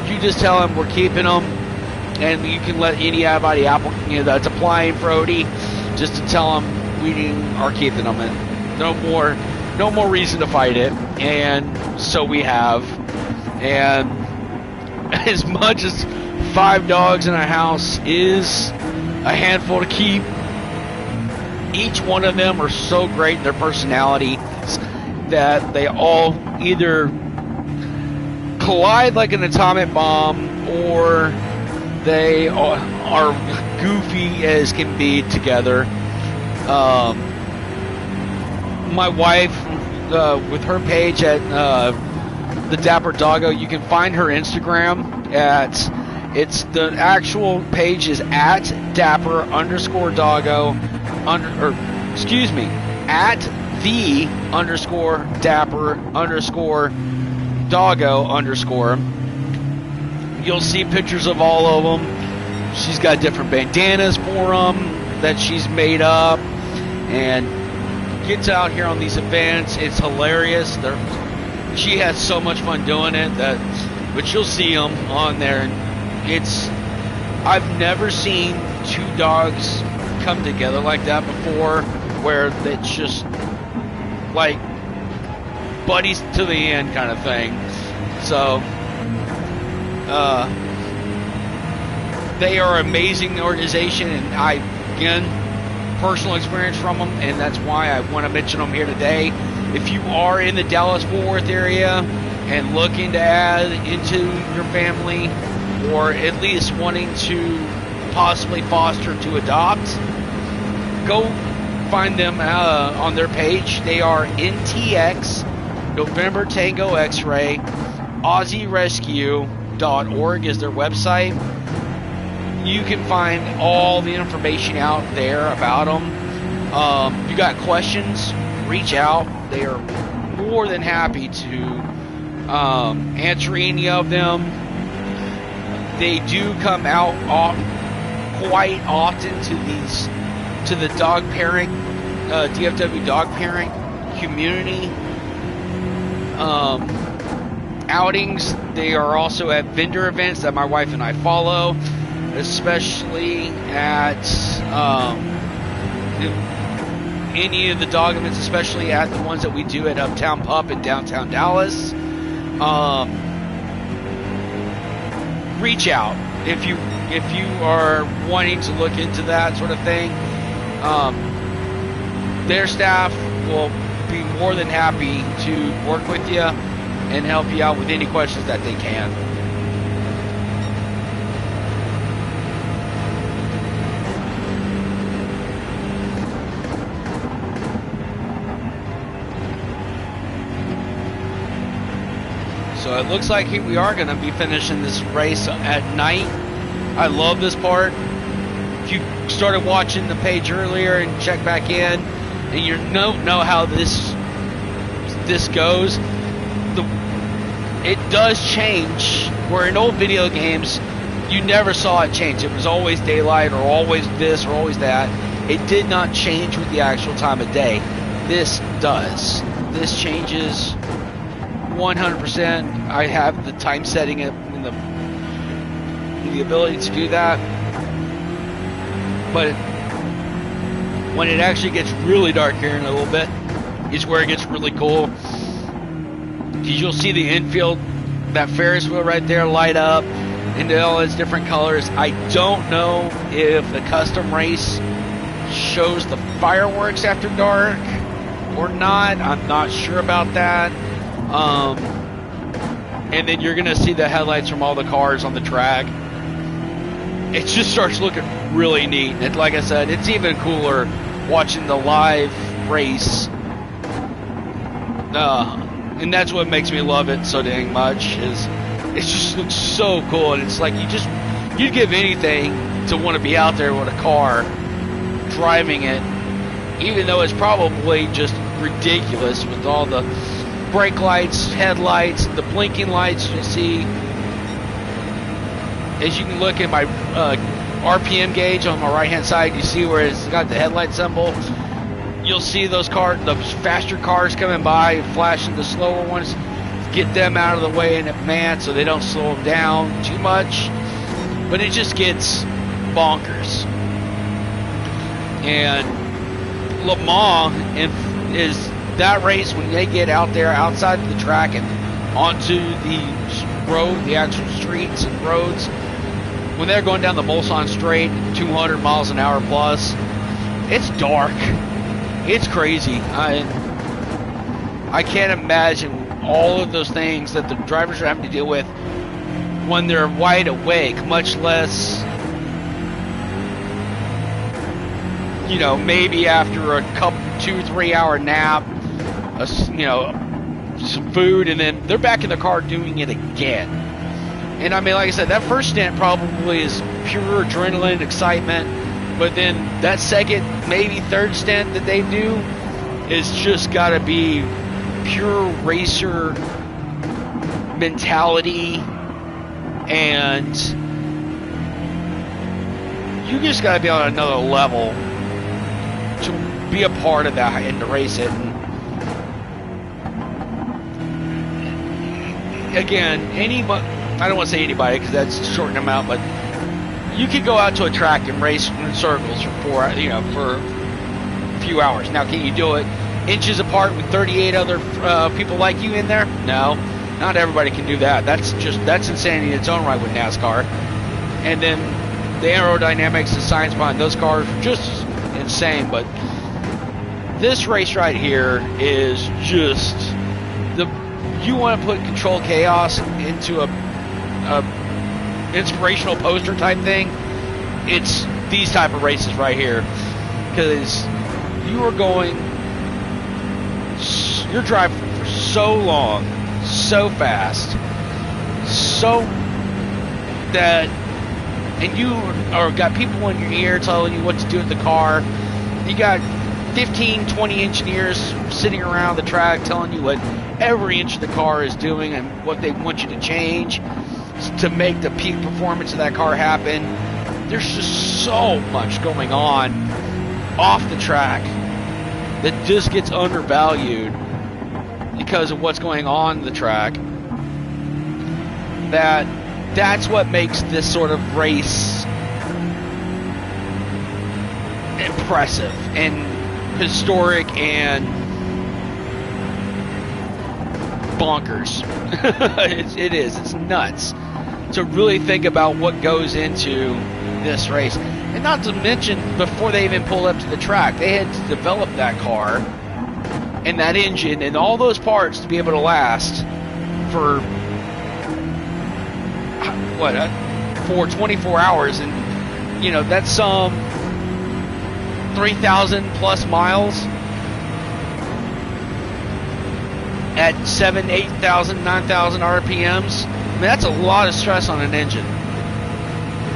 you just tell him we're keeping him, and you can let anybody that's applying for Odie just to tell him we are keeping him, and no more reason to fight it. And so we have. And as much as 5 dogs in a house is a handful to keep, each one of them are so great in their personality that they all either collide like an atomic bomb, or they are goofy as can be together. My wife, with her page at the Dapper Doggo, you can find her Instagram the actual page is at Dapper_Doggo, at the_Dapper_Doggo_. You'll see pictures of all of them. She's got different bandanas for them that she's made up, and gets out here on these events. It's hilarious. She has so much fun doing it, but you'll see them on there. I've never seen 2 dogs come together like that before, where it's just like buddies to the end kind of thing. So they are an amazing organization, and I, again, personal experience from them, and that's why I want to mention them here today. If you are in the Dallas-Fort Worth area and looking to add into your family, or at least wanting to possibly foster to adopt, go find them on their page. They are NTX, November Tango X-Ray, AussieRescue.org is their website. You can find all the information out there about them. If you got questions, reach out. They are more than happy to answer any of them. They do come out quite often to the dog parent, DFW dog parent community outings. They are also at vendor events that my wife and I follow, especially at any of the dog events, especially at the ones that we do at Uptown Pup in downtown Dallas. Reach out if you are wanting to look into that sort of thing. Their staff will be more than happy to work with you and help you out with any questions that they can. So it looks like we are going to be finishing this race at night. I love this part. If you started watching the page earlier and check back in, and you don't know how this goes, it does change. Where in old video games, you never saw it change. It was always daylight, or always this, or always that. It did not change with the actual time of day. This does. This changes 100%. I have the time setting it and the ability to do that. But when it actually gets really dark here in a little bit is where it gets really cool. Because you'll see the infield, that Ferris wheel right there, light up into all its different colors. I don't know if the custom race shows the fireworks after dark or not. I'm not sure about that. And then you're going to see the headlights from all the cars on the track. It just starts looking really neat. And like I said, it's even cooler watching the live race. And that's what makes me love it so dang much. Is it just looks so cool, and it's like you'd give anything to want to be out there with a car driving it, even though it's probably just ridiculous with all the brake lights, headlights, the blinking lights you see. As you can look at my RPM gauge on my right hand side, you see where it's got the headlight symbol. You'll see those the faster cars coming by, flashing the slower ones, get them out of the way in advance so they don't slow them down too much. But it just gets bonkers. And Le Mans is that race when they get out there outside of the track and onto the road, the actual streets and roads, when they're going down the Mulsanne Straight 200 miles an hour plus, it's dark. It's crazy. I can't imagine all of those things that the drivers are having to deal with when they're wide awake, much less, you know, maybe after a couple 2-3 hour nap, some food, and then they're back in the car doing it again. And I mean, like I said, that first stint probably is pure adrenaline, excitement. But then that second, maybe third stint that they do is just got to be pure racer mentality. And you just got to be on another level to be a part of that and to race it. And again, anybody, I don't want to say anybody because that's shorting them out, but you could go out to a track and race in circles for a few hours. Now, can you do it inches apart with 38 other people like you in there? No, not everybody can do that. That's insanity in its own right with NASCAR. And then the aerodynamics and science behind those cars are just insane. But this race right here is just you want to put Controlled Chaos into a inspirational poster type thing. It's these type of races right here, because you're driving for so long, so fast, so that, and you are got people in your ear telling you what to do with the car. You got 15, 20 engineers sitting around the track telling you what every inch of the car is doing and what they want you to change to make the peak performance of that car happen. There's just so much going on off the track that just gets undervalued because of what's going on the track. That's what makes this sort of race impressive and historic and bonkers. It is. It's nuts to really think about what goes into this race. And not to mention, before they even pulled up to the track, they had to develop that car and that engine and all those parts to be able to last for for 24 hours. And that's some 3,000 plus miles at 7,000, 8,000, 9,000 RPMs. I mean, that's a lot of stress on an engine.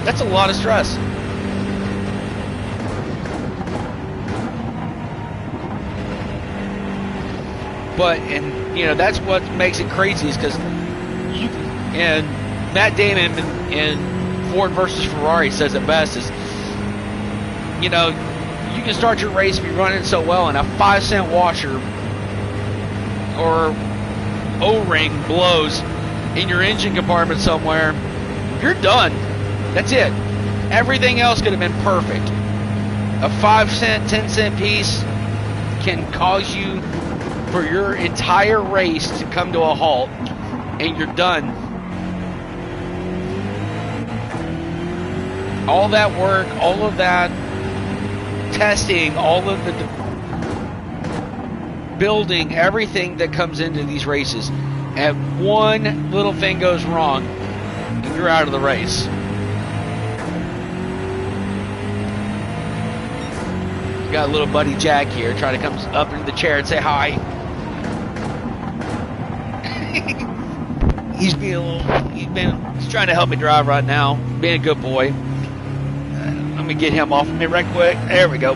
That's a lot of stress. But, and that's what makes it crazy, is because and Matt Damon in Ford versus Ferrari says it best, is, you can start your race if you're running so well, and a 5-cent washer or O-ring blows in your engine compartment somewhere, you're done. That's it. Everything else could have been perfect. A 5-cent, 10-cent piece can cause you for your entire race to come to a halt, and you're done. All that work, all of that testing, all of the building, everything that comes into these races, and one little thing goes wrong, and you're out of the race. Got a little buddy Jack here trying to come up into the chair and say hi. He's trying to help me drive right now, being a good boy. Let me get him off of me right quick. There we go.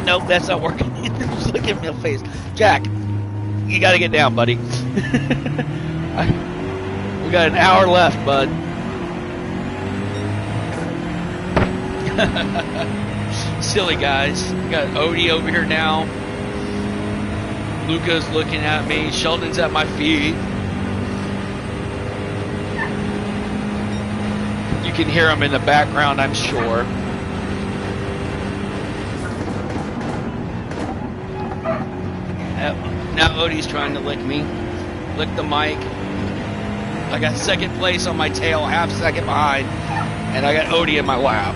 Nope, that's not working. Just look at me in the face. Jack, you got to get down, buddy. We got an hour left, bud. Silly guys. We got Odie over here now. Luca's looking at me. Sheldon's at my feet. You can hear him in the background, I'm sure. Now Odie's trying to lick me. Lick the mic. I got second place on my tail, half second behind. And I got Odie in my lap.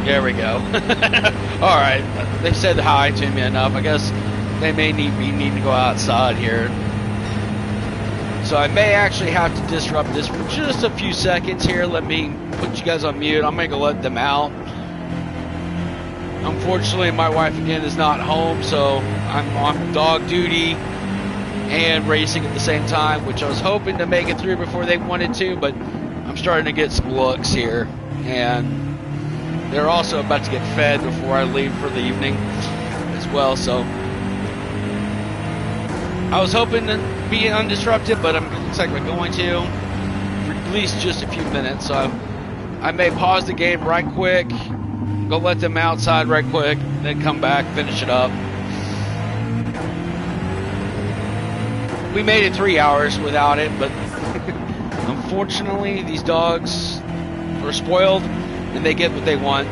There we go. Alright, they said hi to me enough. I guess they may need to go outside here. So I may actually have to disrupt this for just a few seconds here. Let me put you guys on mute. I'm going to let them out. Unfortunately, my wife again is not home, so I'm on dog duty and racing at the same time, which I was hoping to make it through before they wanted to, but I'm starting to get some looks here. And they're also about to get fed before I leave for the evening as well, so I was hoping to be undisrupted, but it looks like we're going to for at least just a few minutes, so I may pause the game right quick, go let them outside right quick, then come back, finish it up. We made it 3 hours without it, but unfortunately these dogs are spoiled and they get what they want.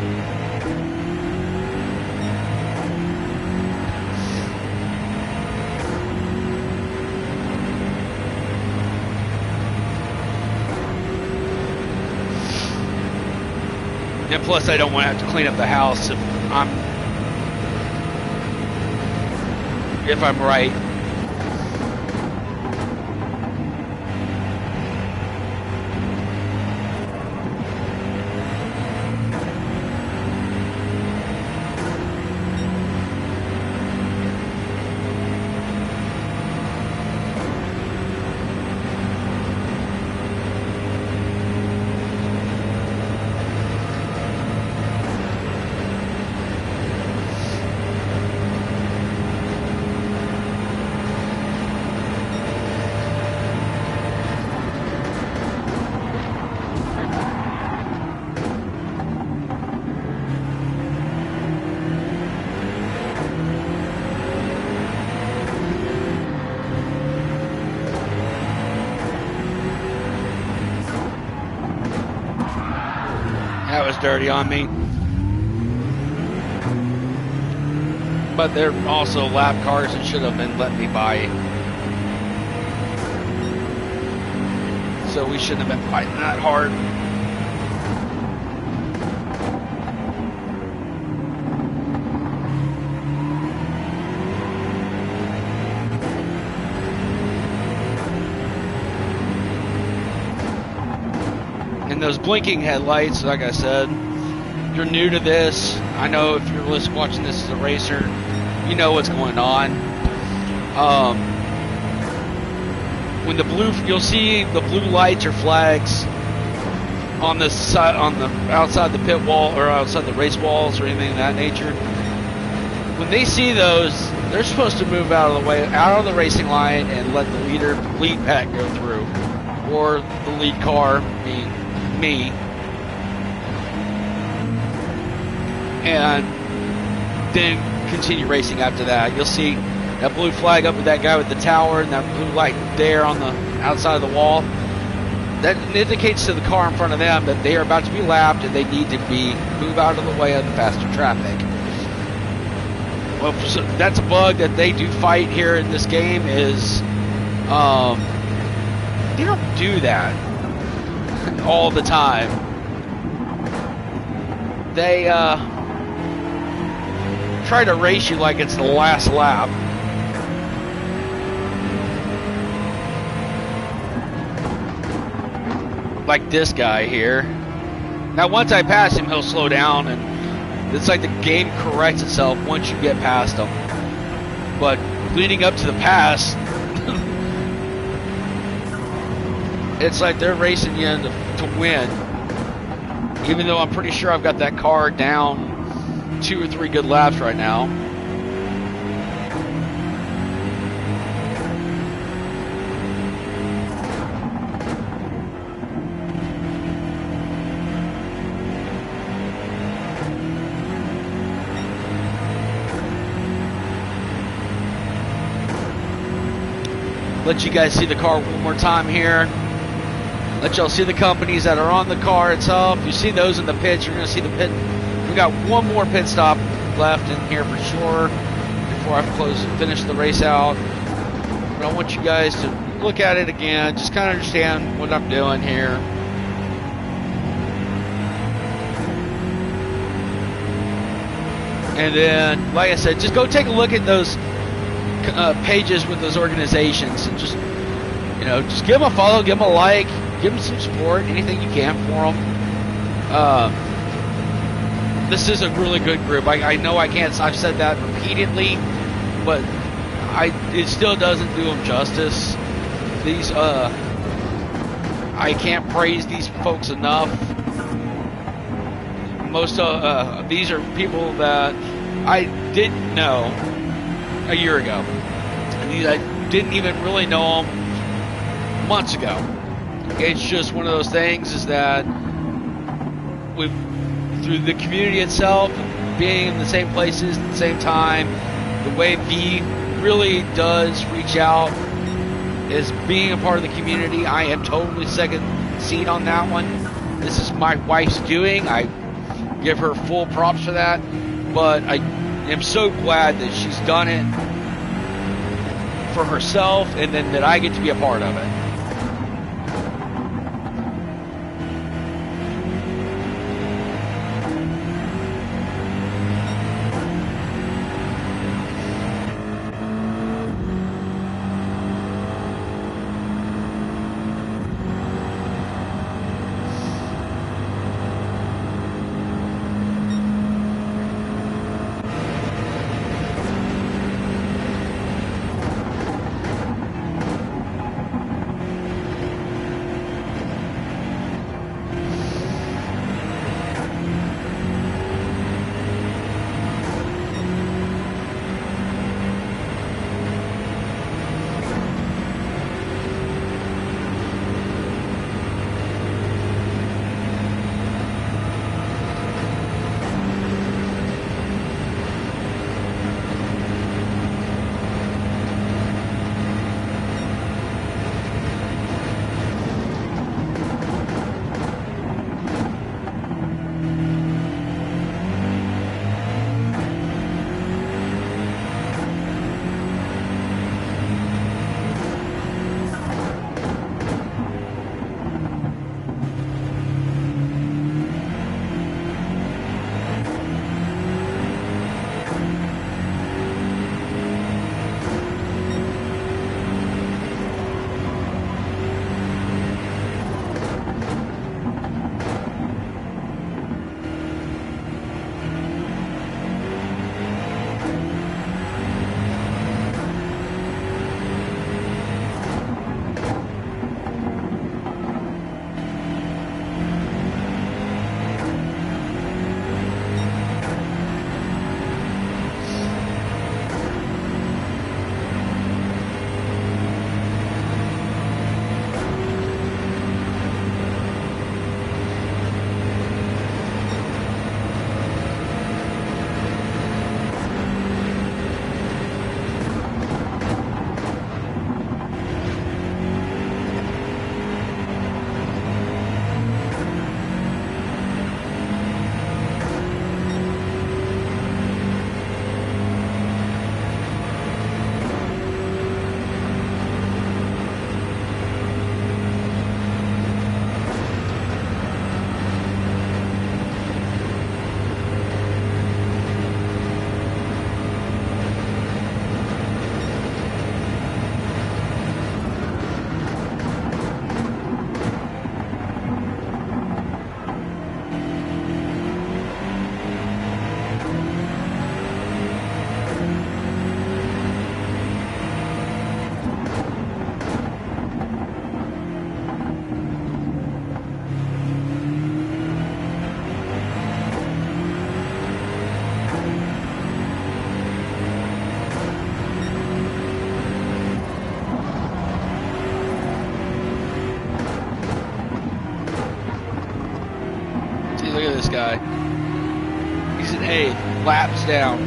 And plus I don't want to have to clean up the house if I'm right. That was dirty on me. But they're also lap cars and should have been letting me by. So we shouldn't have been fighting that hard. And those blinking headlights, like I said, if you're new to this, I know if you're watching this as a racer, you know what's going on. When the blue, you'll see the blue lights or flags on the side, on the outside the pit wall or outside the race walls or anything of that nature. When they see those, they're supposed to move out of the way, out of the racing line, and let the lead pack go through, or the lead car, being me, and then continue racing after that. You'll see that blue flag up with that guy with the tower and that blue light there on the outside of the wall. That indicates to the car in front of them that they are about to be lapped and they need to move out of the way of the faster traffic. Well, so that's a bug that they do fight here in this game is they don't do that all the time. They try to race you like it's the last lap. Like this guy here. Now once I pass him, he'll slow down, and it's like the game corrects itself once you get past him. But leading up to the pass, it's like they're racing you to win. Even though I'm pretty sure I've got that car down 2 or 3 good laps right now. Let you guys see the car one more time here. Let y'all see the companies that are on the car itself. You see those in the pits, you're going to see the pit. We got one more pit stop left in here for sure before I finish the race out. But I want you guys to look at it again, just kind of understand what I'm doing here. And then, like I said, just go take a look at those pages with those organizations, and just give them a follow, give them a like, give them some support, anything you can for them. This is a really good group. I know I've said that repeatedly, but it still doesn't do them justice. These I can't praise these folks enough. Most of these are people that I didn't know a year ago. I didn't even really know them months ago. It's just one of those things is that through the community itself, being in the same places at the same time, the way V really does reach out is being a part of the community. I am totally second seat on that one. This is my wife's doing. I give her full props for that, but I am so glad that she's done it for herself and then that I get to be a part of it. Guy. He's an A, laps down.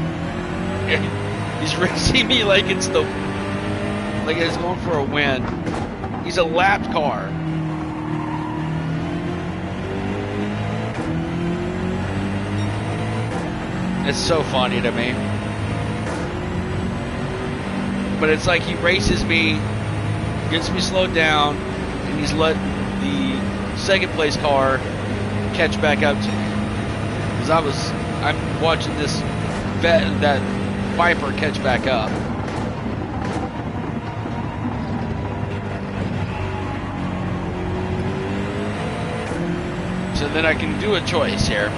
He's racing me like it's going for a win. He's a lapped car. It's so funny to me. But it's like he races me, gets me slowed down, and he's let the second place car catch back up to me. Because I'm watching that Viper catch back up. So then I can do a choice here.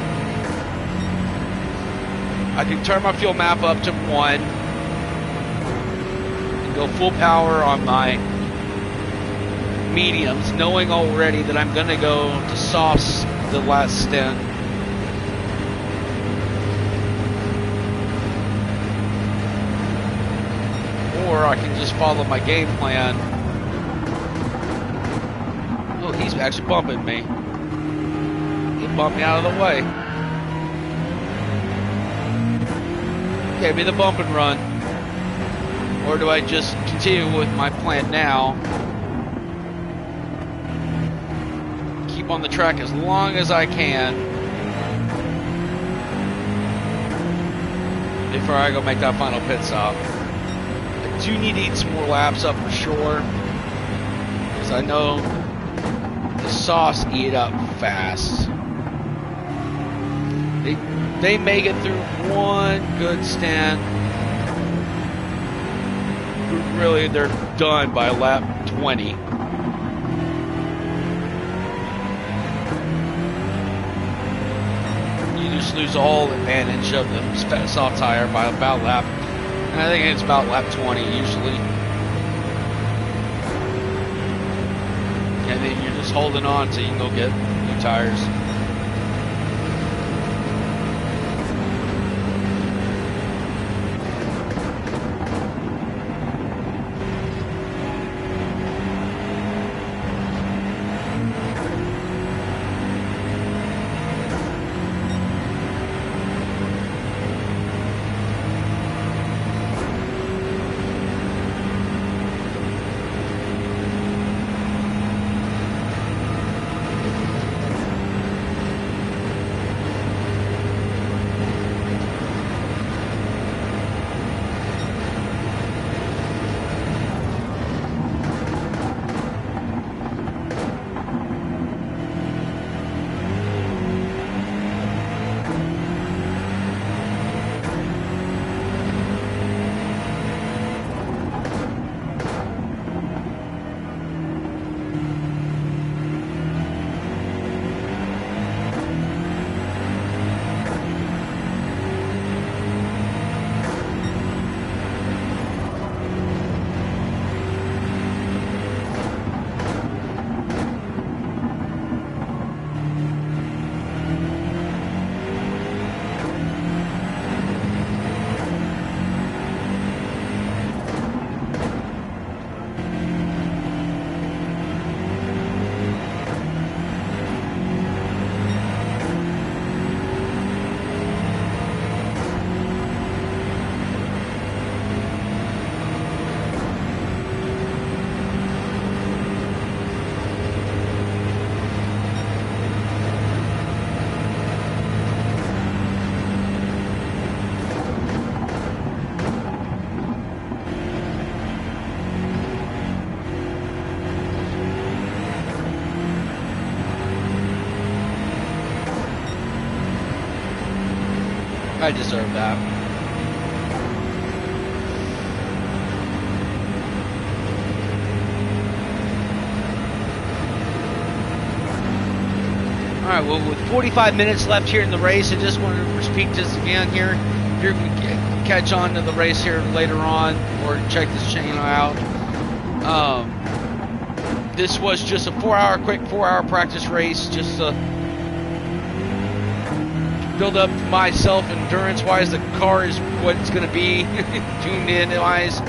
I can turn my fuel map up to 1 and go full power on my mediums, knowing already that I'm going to go to softs the last stint. Or I can just follow my game plan. Oh, he's actually bumping me. He bumped me out of the way. Gave me the bump and run. Or do I just continue with my plan now? Keep on the track as long as I can before I go make that final pit stop. I do need to eat some more laps up for sure, because I know the sauce eat up fast. They make it through one good stint. Really, they're done by lap 20. You just lose all advantage of the soft tire by about lap, and I think it's about lap 20 usually. And then you're just holding on so you can go get new tires. I deserve that. Alright, well, with 45 minutes left here in the race, I just wanted to repeat this again here. If you can catch on to the race here later on, or check this channel out. This was just a quick 4-hour practice race, just to build up myself endurance-wise. The car is what it's going to be, tuned in-wise.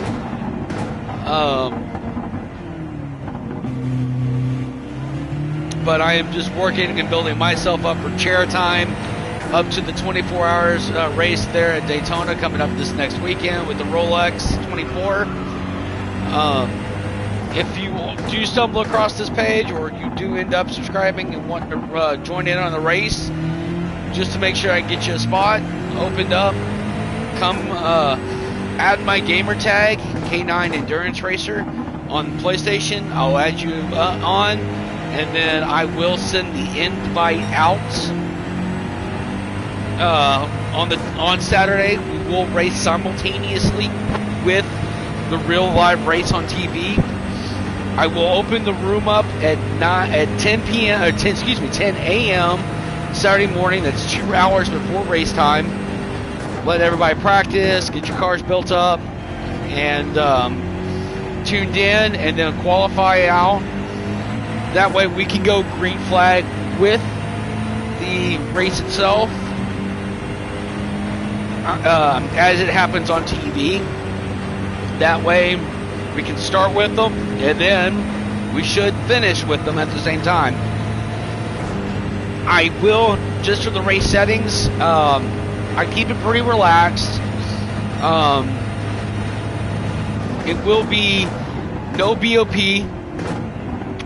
But I am just working and building myself up for chair time up to the 24 hours race there at Daytona coming up this next weekend with the Rolex 24. If you do stumble across this page, or you do end up subscribing and want to join in on the race, just to make sure I get you a spot opened up, come add my gamer tag, K9 Endurance Racer, on PlayStation. I'll add you on, and then I will send the invite out. On Saturday, we will race simultaneously with the real live race on TV. I will open the room up at 10 a.m. Saturday morning. That's 2 hours before race time. Let everybody practice, get your cars built up, and tuned in, and then qualify out. That way we can go green flag with the race itself as it happens on TV. That way we can start with them, and then we should finish with them at the same time. I will, just for the race settings, I keep it pretty relaxed. it will be no BOP.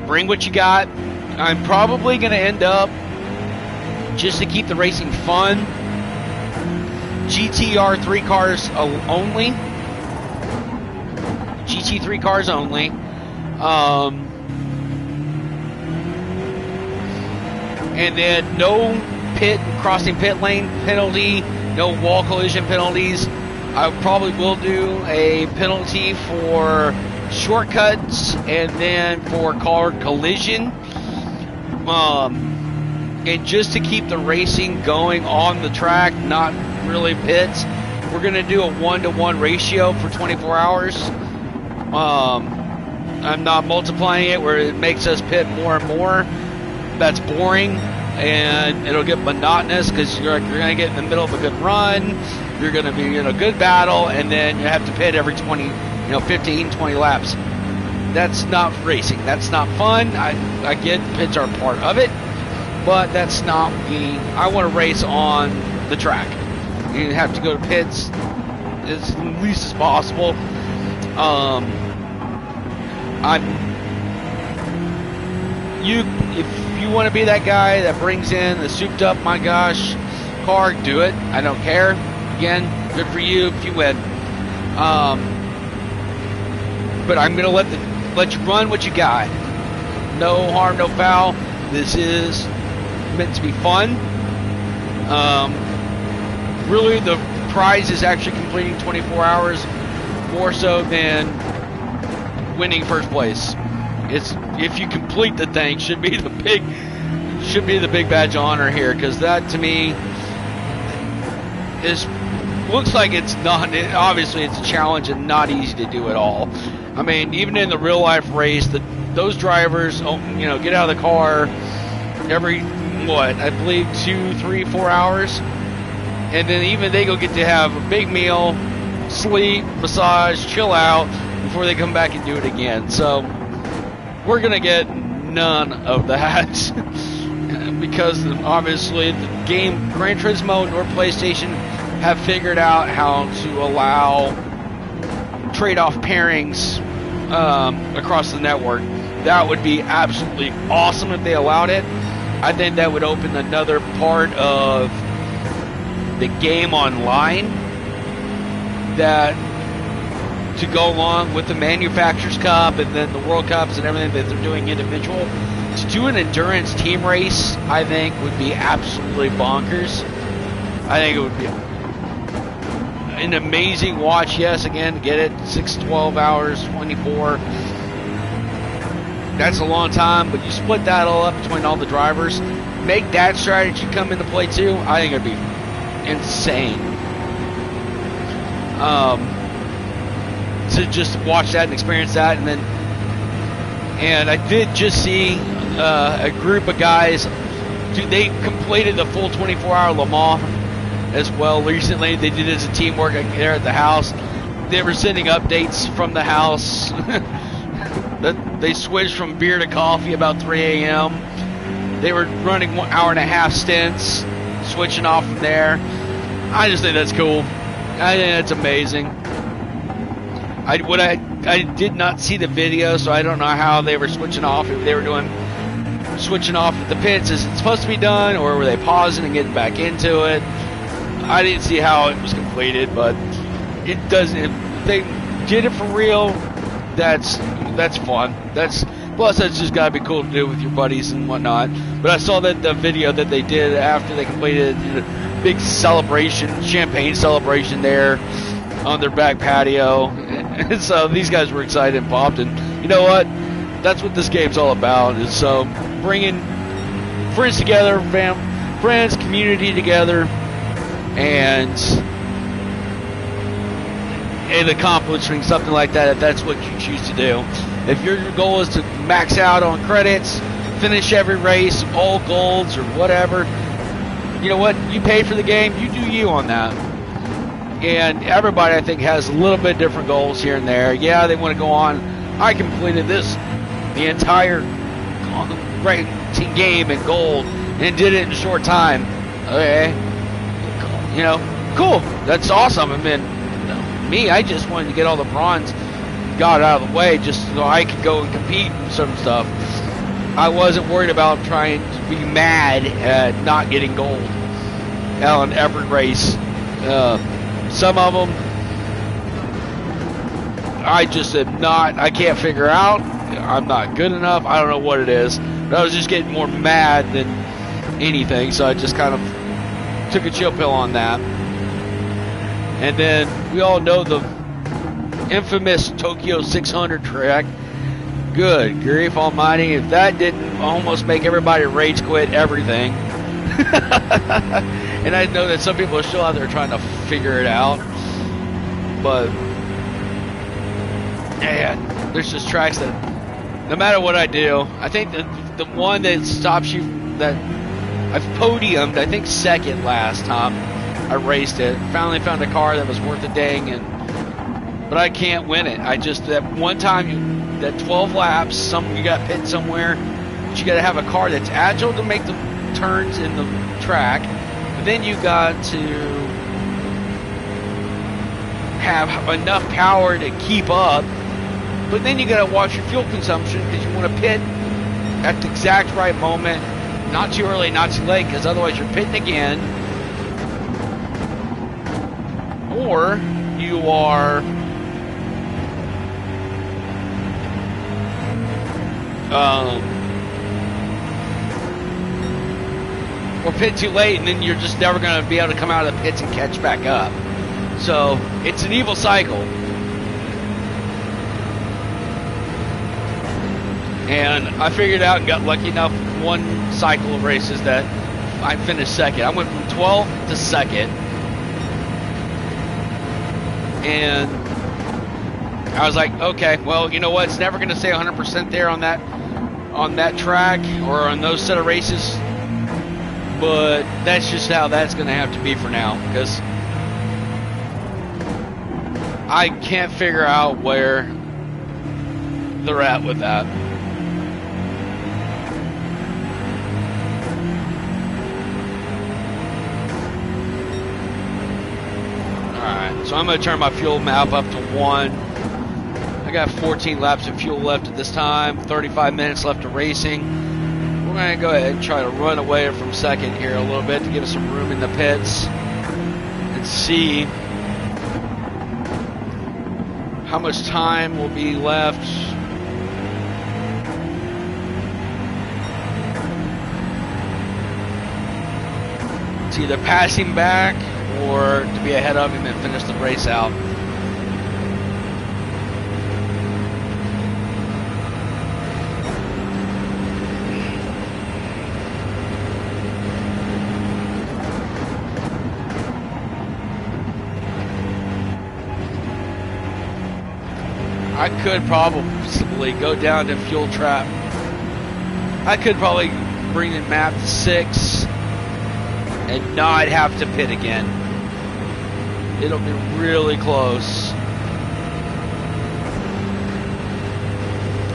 Bring what you got. I'm probably going to end up, just to keep the racing fun, GTR3 cars only. GT3 cars only. And then no crossing pit lane penalty, no wall collision penalties. I probably will do a penalty for shortcuts and then for car collision. And just to keep the racing going on the track, not really pits, we're going to do a 1-to-1 ratio for 24 hours. I'm not multiplying it where it makes us pit more and more. That's boring, and it'll get monotonous because you're going to get in the middle of a good run. You're going to be in a good battle, and then you have to pit every 15, 20 laps. That's not racing. That's not fun. I get pits are part of it, but that's not me. I want to race on the track. You have to go to pits as least as possible. If you want to be that guy that brings in the souped up, my gosh, car, do it. I don't care. Again, good for you if you win. But I'm gonna let you run what you got. No harm, no foul. This is meant to be fun. Really, the prize is actually completing 24 hours more so than winning first place. It's if you complete the thing should be the big badge of honor here, because that to me looks like it's not. Obviously, it's a challenge and not easy to do at all. I mean, even in the real life race, those drivers, get out of the car every I believe 2, 3, 4 hours, and then even they go get to have a big meal, sleep, massage, chill out before they come back and do it again. So we're gonna get none of that because obviously the game Gran Turismo nor PlayStation have figured out how to allow trade-off pairings across the network. That would be absolutely awesome if they allowed it. I think that would open another part of the game online that to go along with the Manufacturers Cup and then the World Cups and everything that they're doing individual. To do an endurance team race, I think, would be absolutely bonkers. I think it would be an amazing watch. Yes, again, get it 6, 12 hours, 24. That's a long time, but you split that all up between all the drivers. Make that strategy come into play too. I think it'd be insane. To just watch that and experience that, and I did just see a group of guys. Dude, they completed the full 24-hour Le Mans as well recently. They did it as a teamwork there at the house. They were sending updates from the house. They switched from beer to coffee about 3 a.m. They were running 1 hour and a half stints, switching off from there. I just think that's cool. I think that's amazing. I did not see the video, so I don't know how they were switching off. If they were switching off at the pits as it's supposed to be done, or were they pausing and getting back into it? I didn't see how it was completed, but it doesn't. If they did it for real, that's fun. Plus that's just gotta be cool to do with your buddies and whatnot. But I saw that the video that they did after they completed a big celebration, champagne celebration there on their back patio, and so these guys were excited and popped. And you know what? That's what this game's all about. Is so bringing friends together, friends, community together, and accomplishing something like that. If that's what you choose to do. If your goal is to max out on credits, finish every race, all golds or whatever, you know what? You pay for the game. You do you on that. And everybody, I think, has a little bit different goals here and there. Yeah, they want to go on. I completed the entire game in gold and did it in a short time. Okay, cool. That's awesome. I mean, me, I just wanted to get all the bronze got out of the way just so I could go and compete in some stuff. I wasn't worried about trying to be mad at not getting gold on every race. Some of them I just am not, I can't figure out. I'm not good enough. I don't know what it is. But I was just getting more mad than anything, so I just kind of took a chill pill on that. And then we all know the infamous Tokyo 600 track. Good grief almighty, if that didn't almost make everybody rage quit everything. And I know that some people are still out there trying to figure it out. But, man, there's just tracks that no matter what I do, I think the one that stops you, that I've podiumed, I think second last time I raced it. Finally found a car that was worth a dang, but I can't win it. I just, that one time, that 12 laps, you got pit somewhere, but you got to have a car that's agile to make the turns in the track, but then you got to have enough power to keep up, but then you got to watch your fuel consumption because you want to pit at the exact right moment, not too early, not too late, because otherwise you're pitting again, or you are or pit too late, and then you're just never going to be able to come out of the pits and catch back up. So it's an evil cycle. And I figured out and got lucky enough one cycle of races that I finished second. I went from 12th to second. And I was like, okay, well, you know what? It's never going to stay 100% there on that track or on those set of races. But that's just how that's going to have to be for now, because I can't figure out where they're at with that. Alright, so I'm going to turn my fuel map up to 1. I got 14 laps of fuel left at this time, 35 minutes left of racing. We're going to go ahead and try to run away from second here a little bit to give us some room in the pits and see how much time will be left. It's either passing back or to be ahead of him and finish the race out. I could probably go down to fuel trap. I could probably bring the map to 6 and not have to pit again. It'll be really close.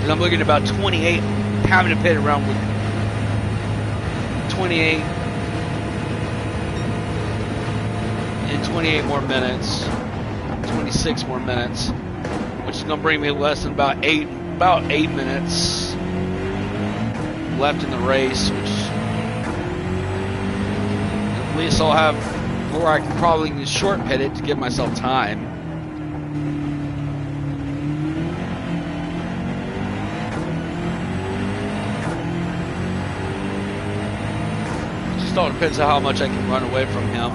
And I'm looking at about 28, having to pit around with 28 in 28 more minutes, 26 more minutes. Which is going to bring me less than about 8 minutes left in the race, which at least I'll have, or I can probably short pit it to give myself time. It just all depends on how much I can run away from him.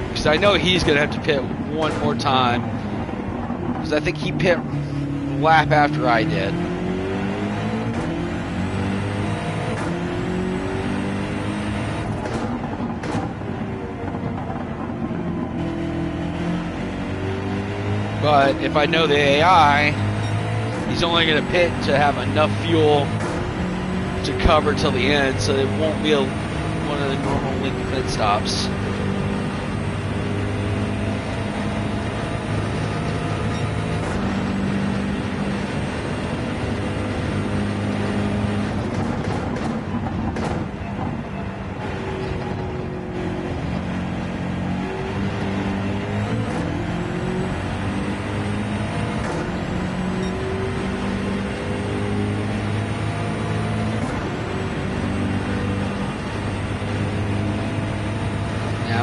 Because I know he's going to have to pit one more time, because I think he pit lap after I did. But if I know the AI, he's only going to pit to have enough fuel to cover till the end, so it won't be one of the normal length pit stops.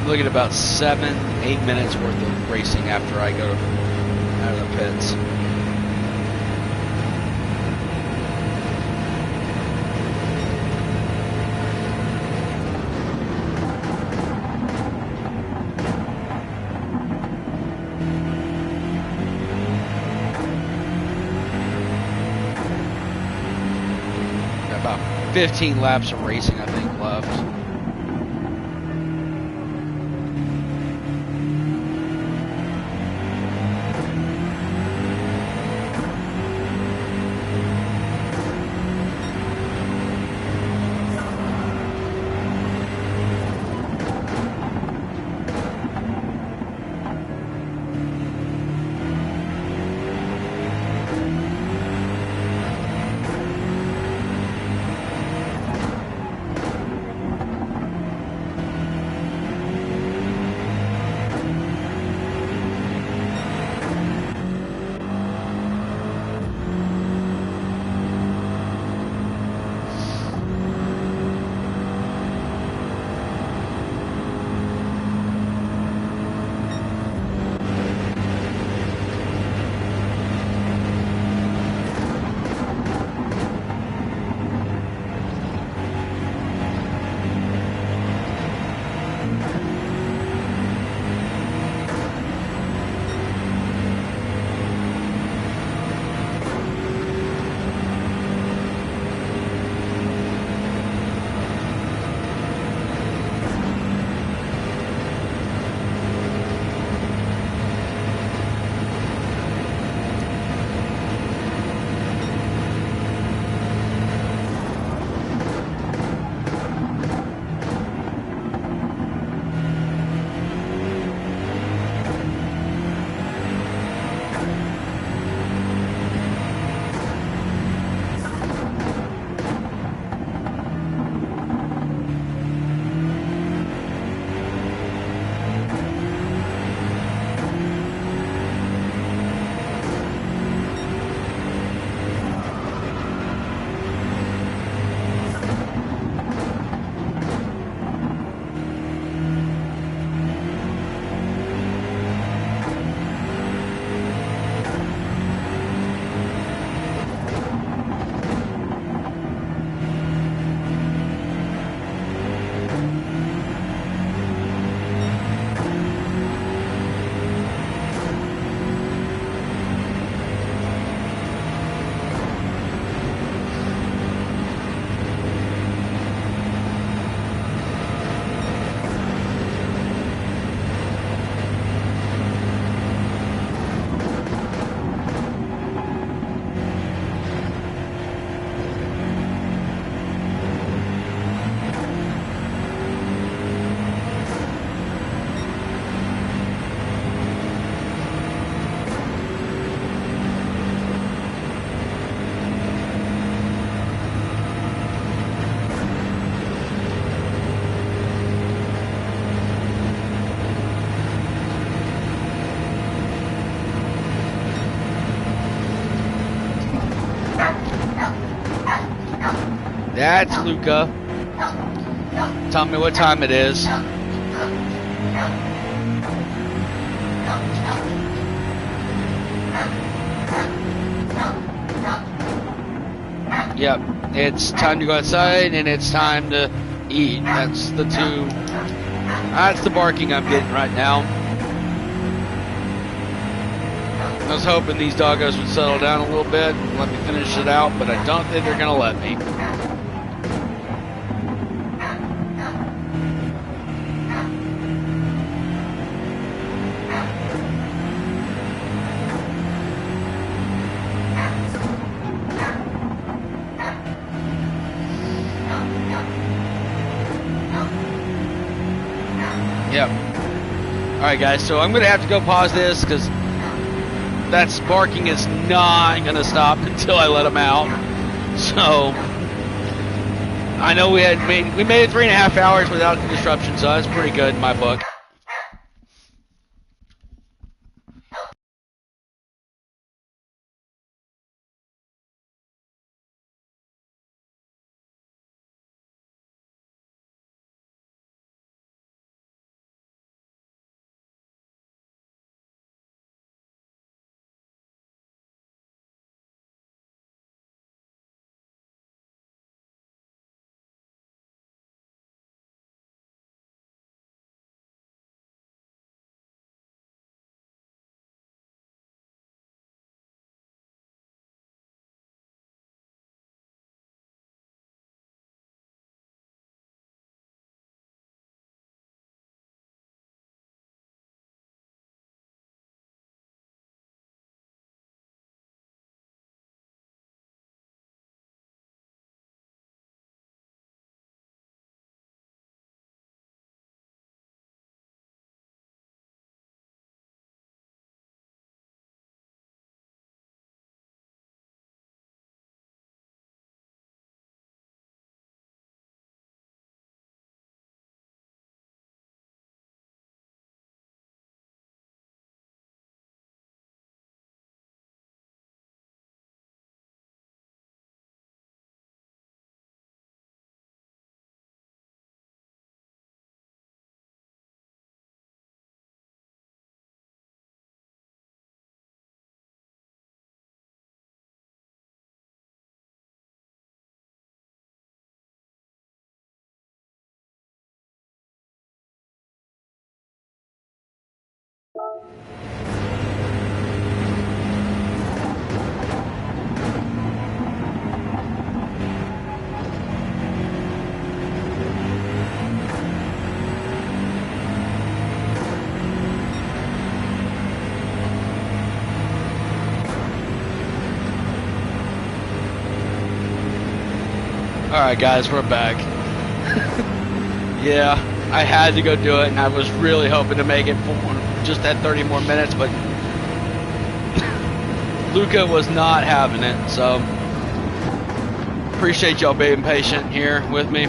I'm looking at about 7-8 minutes worth of racing after I go out of the pits. About 15 laps of racing, I think, left. That's Luca. Tell me what time it is. Yep, it's time to go outside and it's time to eat. That's the two. That's the barking I'm getting right now. I was hoping these doggos would settle down a little bit and let me finish it out, but I don't think they're going to let me. Yep. Alright guys, so I'm going to have to go pause this because that barking is not going to stop until I let him out. So, I know we made it 3.5 hours without disruption, so that's pretty good in my book. Alright guys, we're back. Yeah, I had to go do it, and I was really hoping to make it for just that 30 more minutes, but Luca was not having it, so appreciate y'all being patient here with me.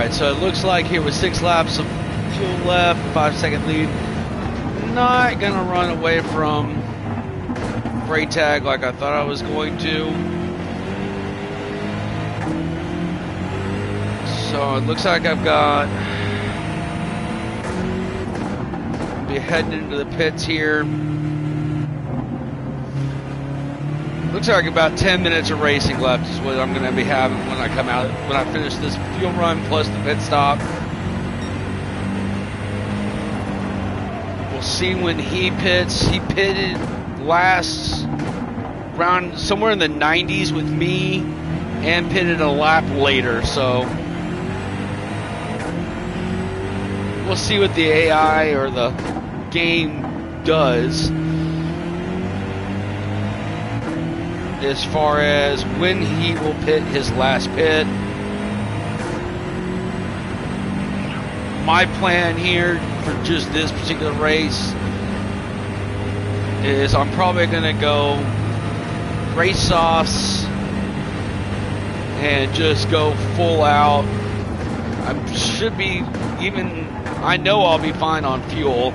Alright, so it looks like here with 6 laps of fuel left, 5-second lead. Not gonna run away from Freytag like I thought I was going to. So it looks like I've got, be heading into the pits here. Looks like about 10 minutes of racing left is what I'm going to be having when I come out, when I finish this fuel run plus the pit stop. We'll see when he pits. He pitted last round somewhere in the 90s with me and pitted a lap later, so we'll see what the AI or the game does as far as when he will pit his last pit. My plan here for just this particular race is I'm probably going to go race offs and just go full out. I should be even, I know I'll be fine on fuel.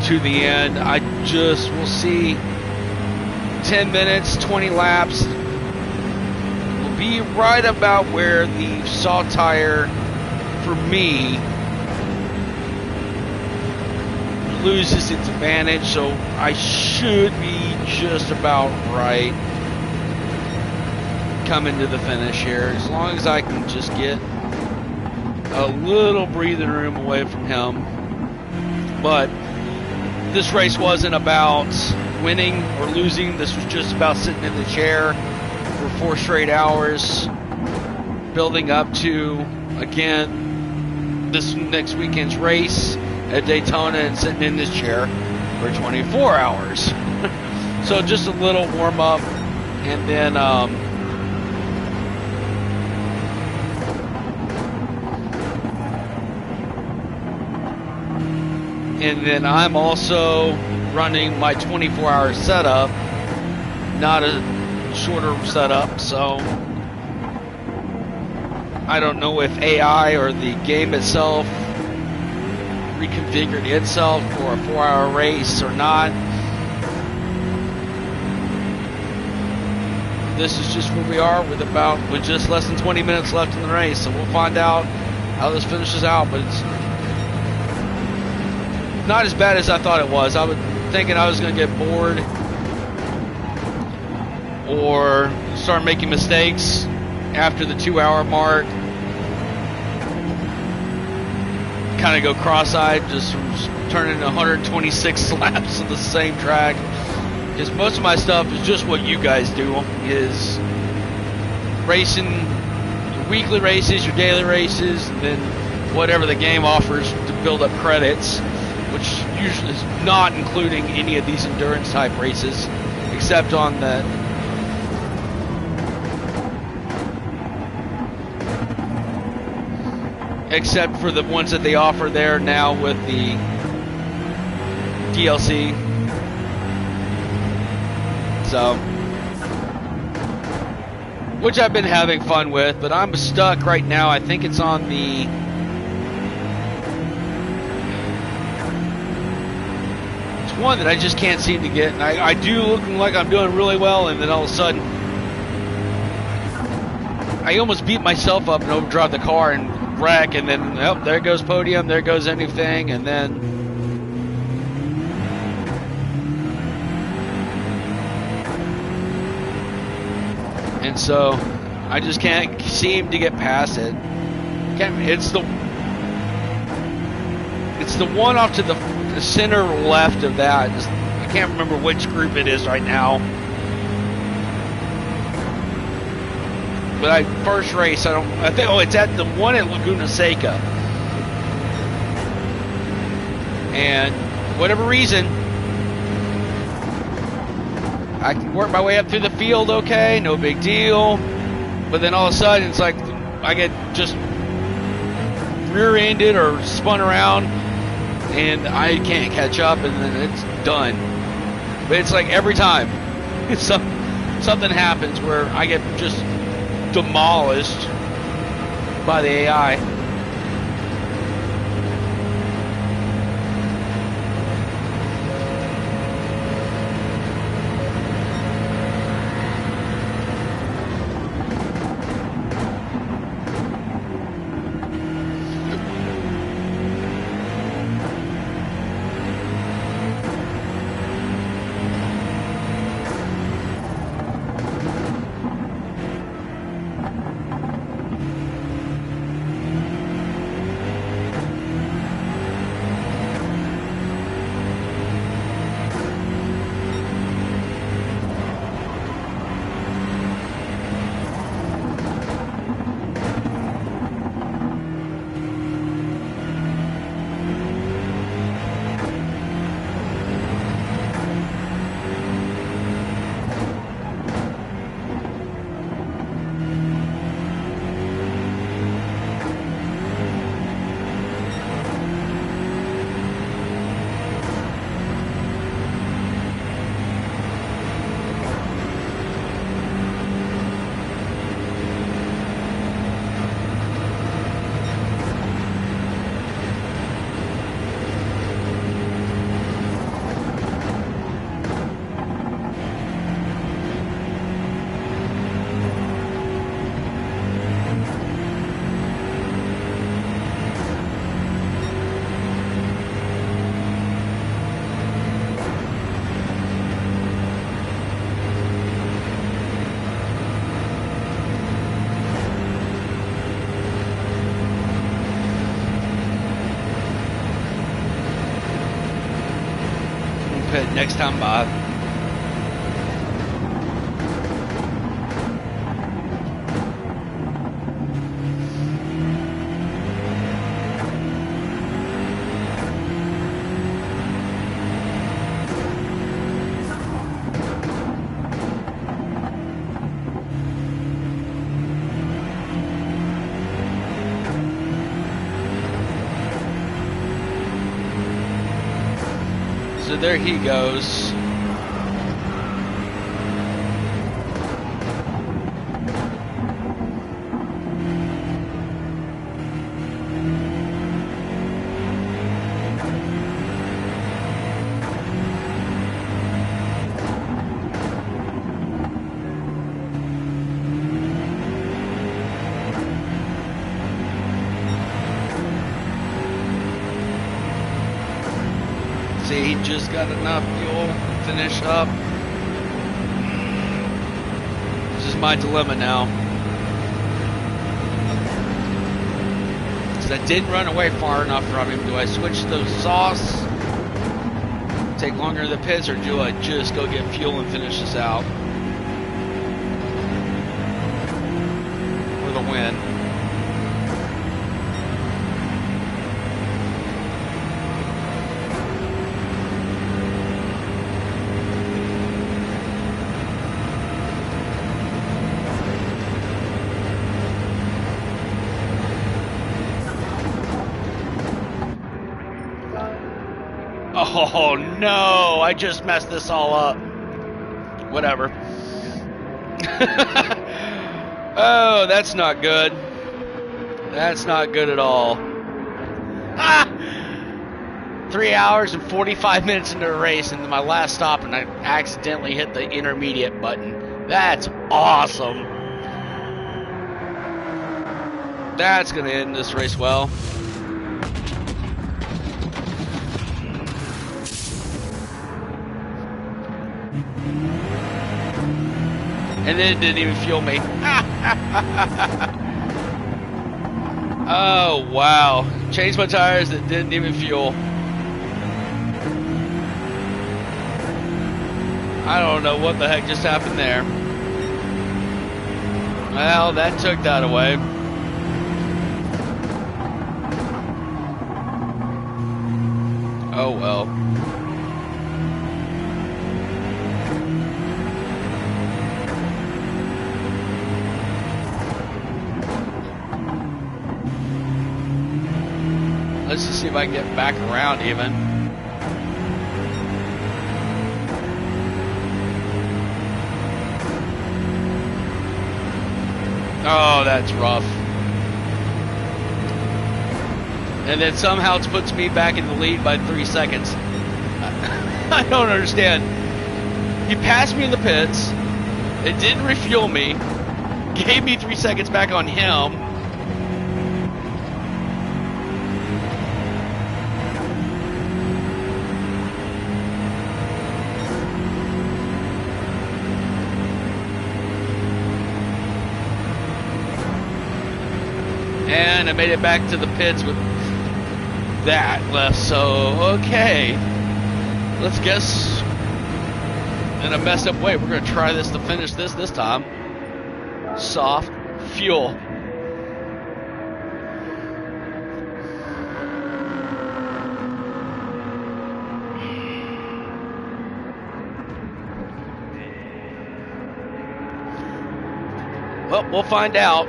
To the end, I just will see 10 minutes, 20 laps. Will be right about where the soft tire for me loses its advantage, so I should be just about right coming to the finish here, as long as I can just get a little breathing room away from him. But this race wasn't about winning or losing. This was just about sitting in the chair for 4 straight hours, building up to, again, this next weekend's race at Daytona, and sitting in this chair for 24 hours. So just a little warm up, and then I'm also running my 24-hour setup, not a shorter setup, so I don't know if AI or the game itself reconfigured itself for a 4-hour race or not. This is just where we are with just less than 20 minutes left in the race, so we'll find out how this finishes out, but it's not as bad as I thought it was. I was thinking I was going to get bored or start making mistakes after the 2-hour mark. Kind of go cross-eyed, just turning 126 laps of the same track. Because most of my stuff is just what you guys do, is racing your weekly races, your daily races, and then whatever the game offers to build up credits, which usually is not including any of these endurance type races, except on the except for the ones that they offer there now with the DLC. So, which I've been having fun with, but I'm stuck right now. I think it's on the one that I just can't seem to get, and I do look like I'm doing really well, and then all of a sudden I almost beat myself up and overdrive the car and wreck, and then there goes podium, there goes anything, and then so I just can't seem to get past it. It's the one off to the center left of that. I can't remember which group it is right now. But first race, I think, it's at the one at Laguna Seca. And for whatever reason, I can work my way up through the field okay, no big deal. But then all of a sudden, it's like I get just rear-ended or spun around, and I can't catch up, and then it's done. But it's like every time. So something happens where I get just demolished by the AI. Next time, Bob. So there he goes. See, he just got enough fuel to finish up. This is my dilemma now. Because I didn't run away far enough from him. Do I switch to the sauce? Take longer in the pits, or do I just go get fuel and finish this out? For the win. Oh no, I just messed this all up. Whatever. Oh, that's not good. That's not good at all. Ah! 3 hours and 45 minutes into a race, into my last stop, and I accidentally hit the intermediate button. That's awesome. That's going to end this race well. And then it didn't even fuel me. Oh, wow. Changed my tires that didn't even fuel. I don't know what the heck just happened there. Well, that took that away. Oh, well. Let's just see if I can get back around even. Oh, that's rough. And then somehow it puts me back in the lead by 3 seconds. I don't understand. He passed me in the pits. It didn't refuel me. Gave me 3 seconds back on him. And I made it back to the pits with that left. So, okay. Let's guess in a messed up way. We're going to try this to finish this time. Soft fuel. Well, we'll find out.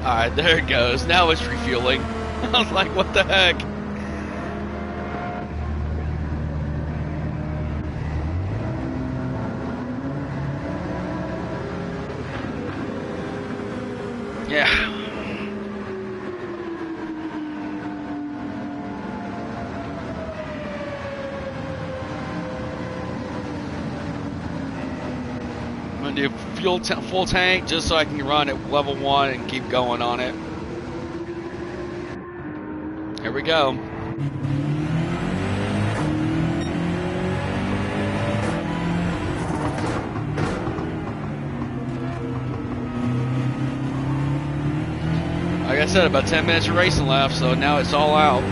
Alright, there it goes. Now it's refueling. I was like, what the heck? Yeah. I'm gonna do full tank just so I can run at level 1 and keep going on it. Here we go. Like I said, about 10 minutes of racing left, so now it's all out.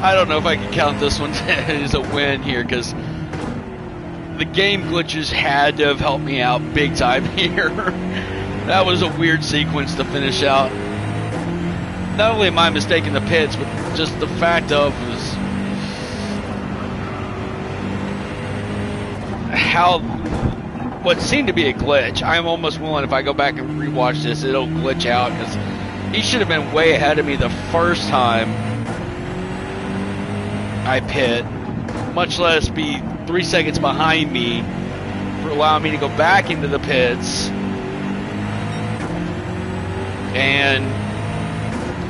I don't know if I can count this one as a win here, because the game glitches had to have helped me out big time here. That was a weird sequence to finish out. Not only am I mistaking the pits, but just the fact of was how what seemed to be a glitch. I'm almost willing, if I go back and rewatch this, it'll glitch out, because he should have been way ahead of me the first time I pit, much less be 3 seconds behind me for allowing me to go back into the pits and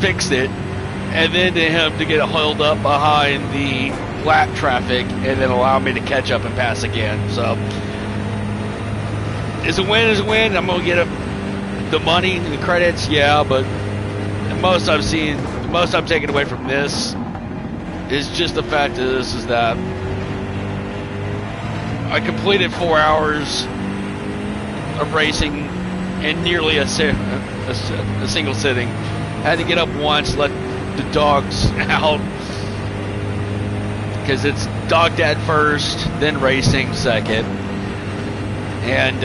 fix it, and then to him to get held up behind the lap traffic and then allow me to catch up and pass again. So is a win is a win. I'm gonna get the money, the credits, yeah, but the most I've seen, the most I'm taking away from this is just the fact of this is that I completed 4 hours of racing in nearly a single sitting. Had to get up once, let the dogs out, because it's dog dad first, then racing second. And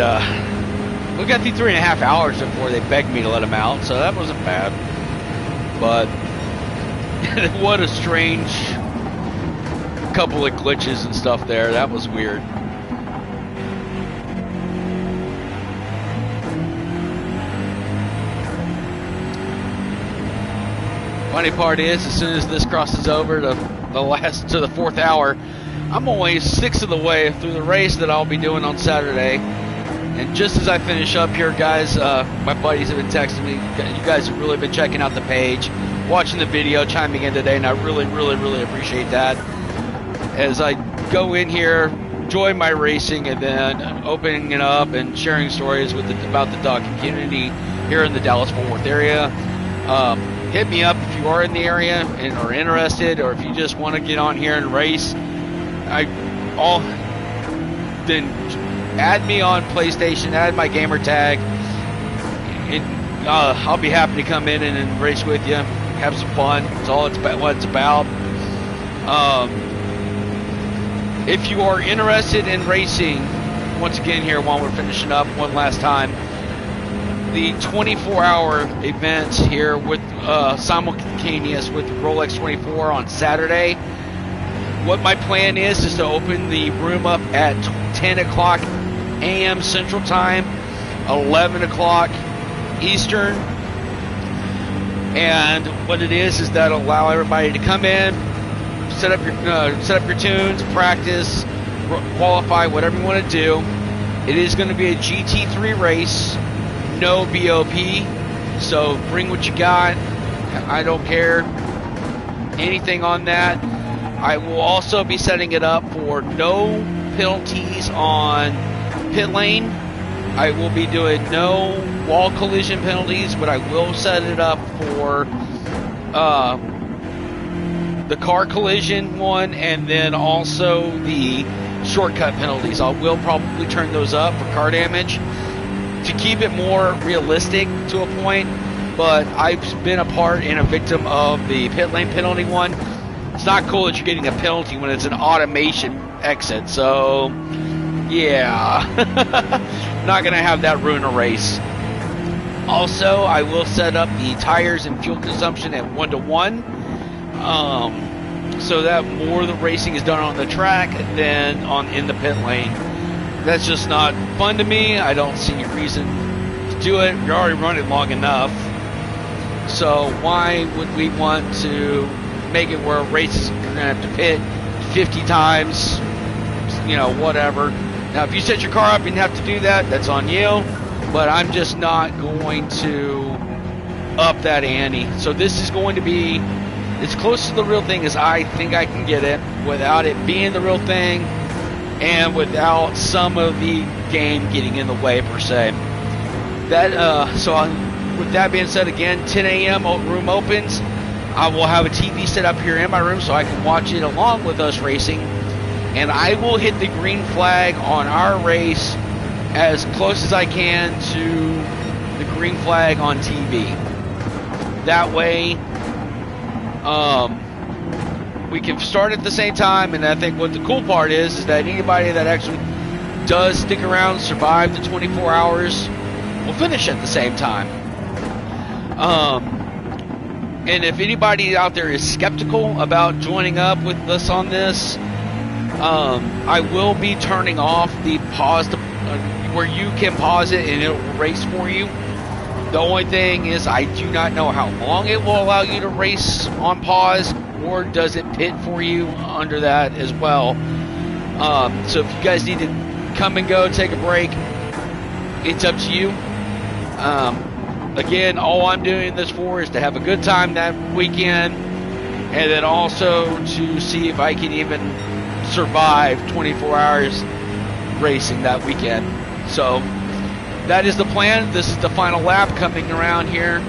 we got through 3.5 hours before they begged me to let him out, so that wasn't bad. But what a strange couple of glitches and stuff there. That was weird. Funny part is, as soon as this crosses over to the fourth hour, I'm only 1/6 of the way through the race that I'll be doing on Saturday. And just as I finish up here, guys, my buddies have been texting me. You guys have really been checking out the page, watching the video, chiming in today, and I really, really, really appreciate that. As I go in here, enjoy my racing, and then opening it up and sharing stories about the dog community here in the Dallas-Fort Worth area. Hit me up if you are in the area and are interested, or if you just want to get on here and race. Then add me on PlayStation, add my gamer tag, and I'll be happy to come in and race with you, have some fun. That's all what it's about. If you are interested in racing, once again here while we're finishing up one last time, the 24-hour events here with simultaneous with Rolex 24 on Saturday. What my plan is to open the room up at 10 o'clock a.m. Central Time, 11 o'clock Eastern. And what it is that allow everybody to come in, set up your tunes, practice, qualify, whatever you want to do. It is going to be a GT3 race, no BOP, so bring what you got. I don't care anything on that. I will also be setting it up for no penalties on pit lane. I will be doing no wall collision penalties, but I will set it up for the car collision one, and then also the shortcut penalties. I will probably turn those up for car damage to keep it more realistic to a point, but I've been a part and a victim of the pit lane penalty one. It's not cool that you're getting a penalty when it's an automation exit, so yeah. Not going to have that ruin a race. Also, I will set up the tires and fuel consumption at 1:1, so that more of the racing is done on the track than in the pit lane. That's just not fun to me. I don't see any reason to do it. You're already running long enough, so why would we want to make it where races you're going to have to pit 50 times, whatever. Now, if you set your car up and have to do that, that's on you, but I'm just not going to up that ante. So this is going to be as close to the real thing as I think I can get it, without it being the real thing and without some of the game getting in the way, per se. With that being said, again, 10 a.m. room opens. I will have a TV set up here in my room so I can watch it along with us racing. And I will hit the green flag on our race as close as I can to the green flag on TV. That way, we can start at the same time, and I think what the cool part is that anybody that actually does stick around, survive the 24 hours, will finish at the same time. And if anybody out there is skeptical about joining up with us on this, I will be turning off the pause where you can pause it and it will race for you. The only thing is I do not know how long it will allow you to race on pause, or does it pit for you under that as well. So if you guys need to come and go, take a break, it's up to you. Again, all I'm doing this for is to have a good time that weekend, and then also to see if I can even survive 24 hours racing that weekend. So that is the plan. This is the final lap coming around here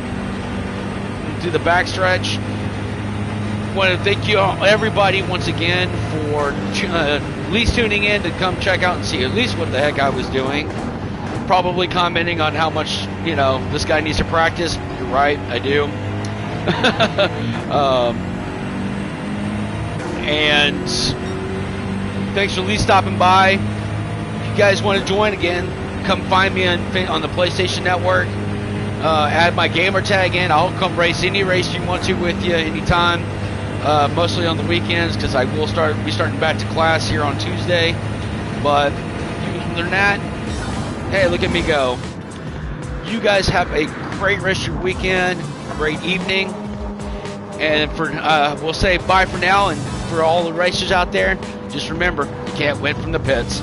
to the backstretch. I want to thank you all, everybody once again for at least tuning in to come check out and see at least what the heck I was doing. Probably commenting on how much, this guy needs to practice. You're right, I do. And thanks for at least stopping by. If you guys want to join again, come find me on the PlayStation Network. Add my gamer tag in. I'll come race any race you want to with you anytime. Mostly on the weekends, because I will be starting back to class here on Tuesday. But other than that, hey, look at me go. You guys have a great rest of your weekend, great evening, and we'll say bye for now. And for all the racers out there, just remember, you can't win from the pits.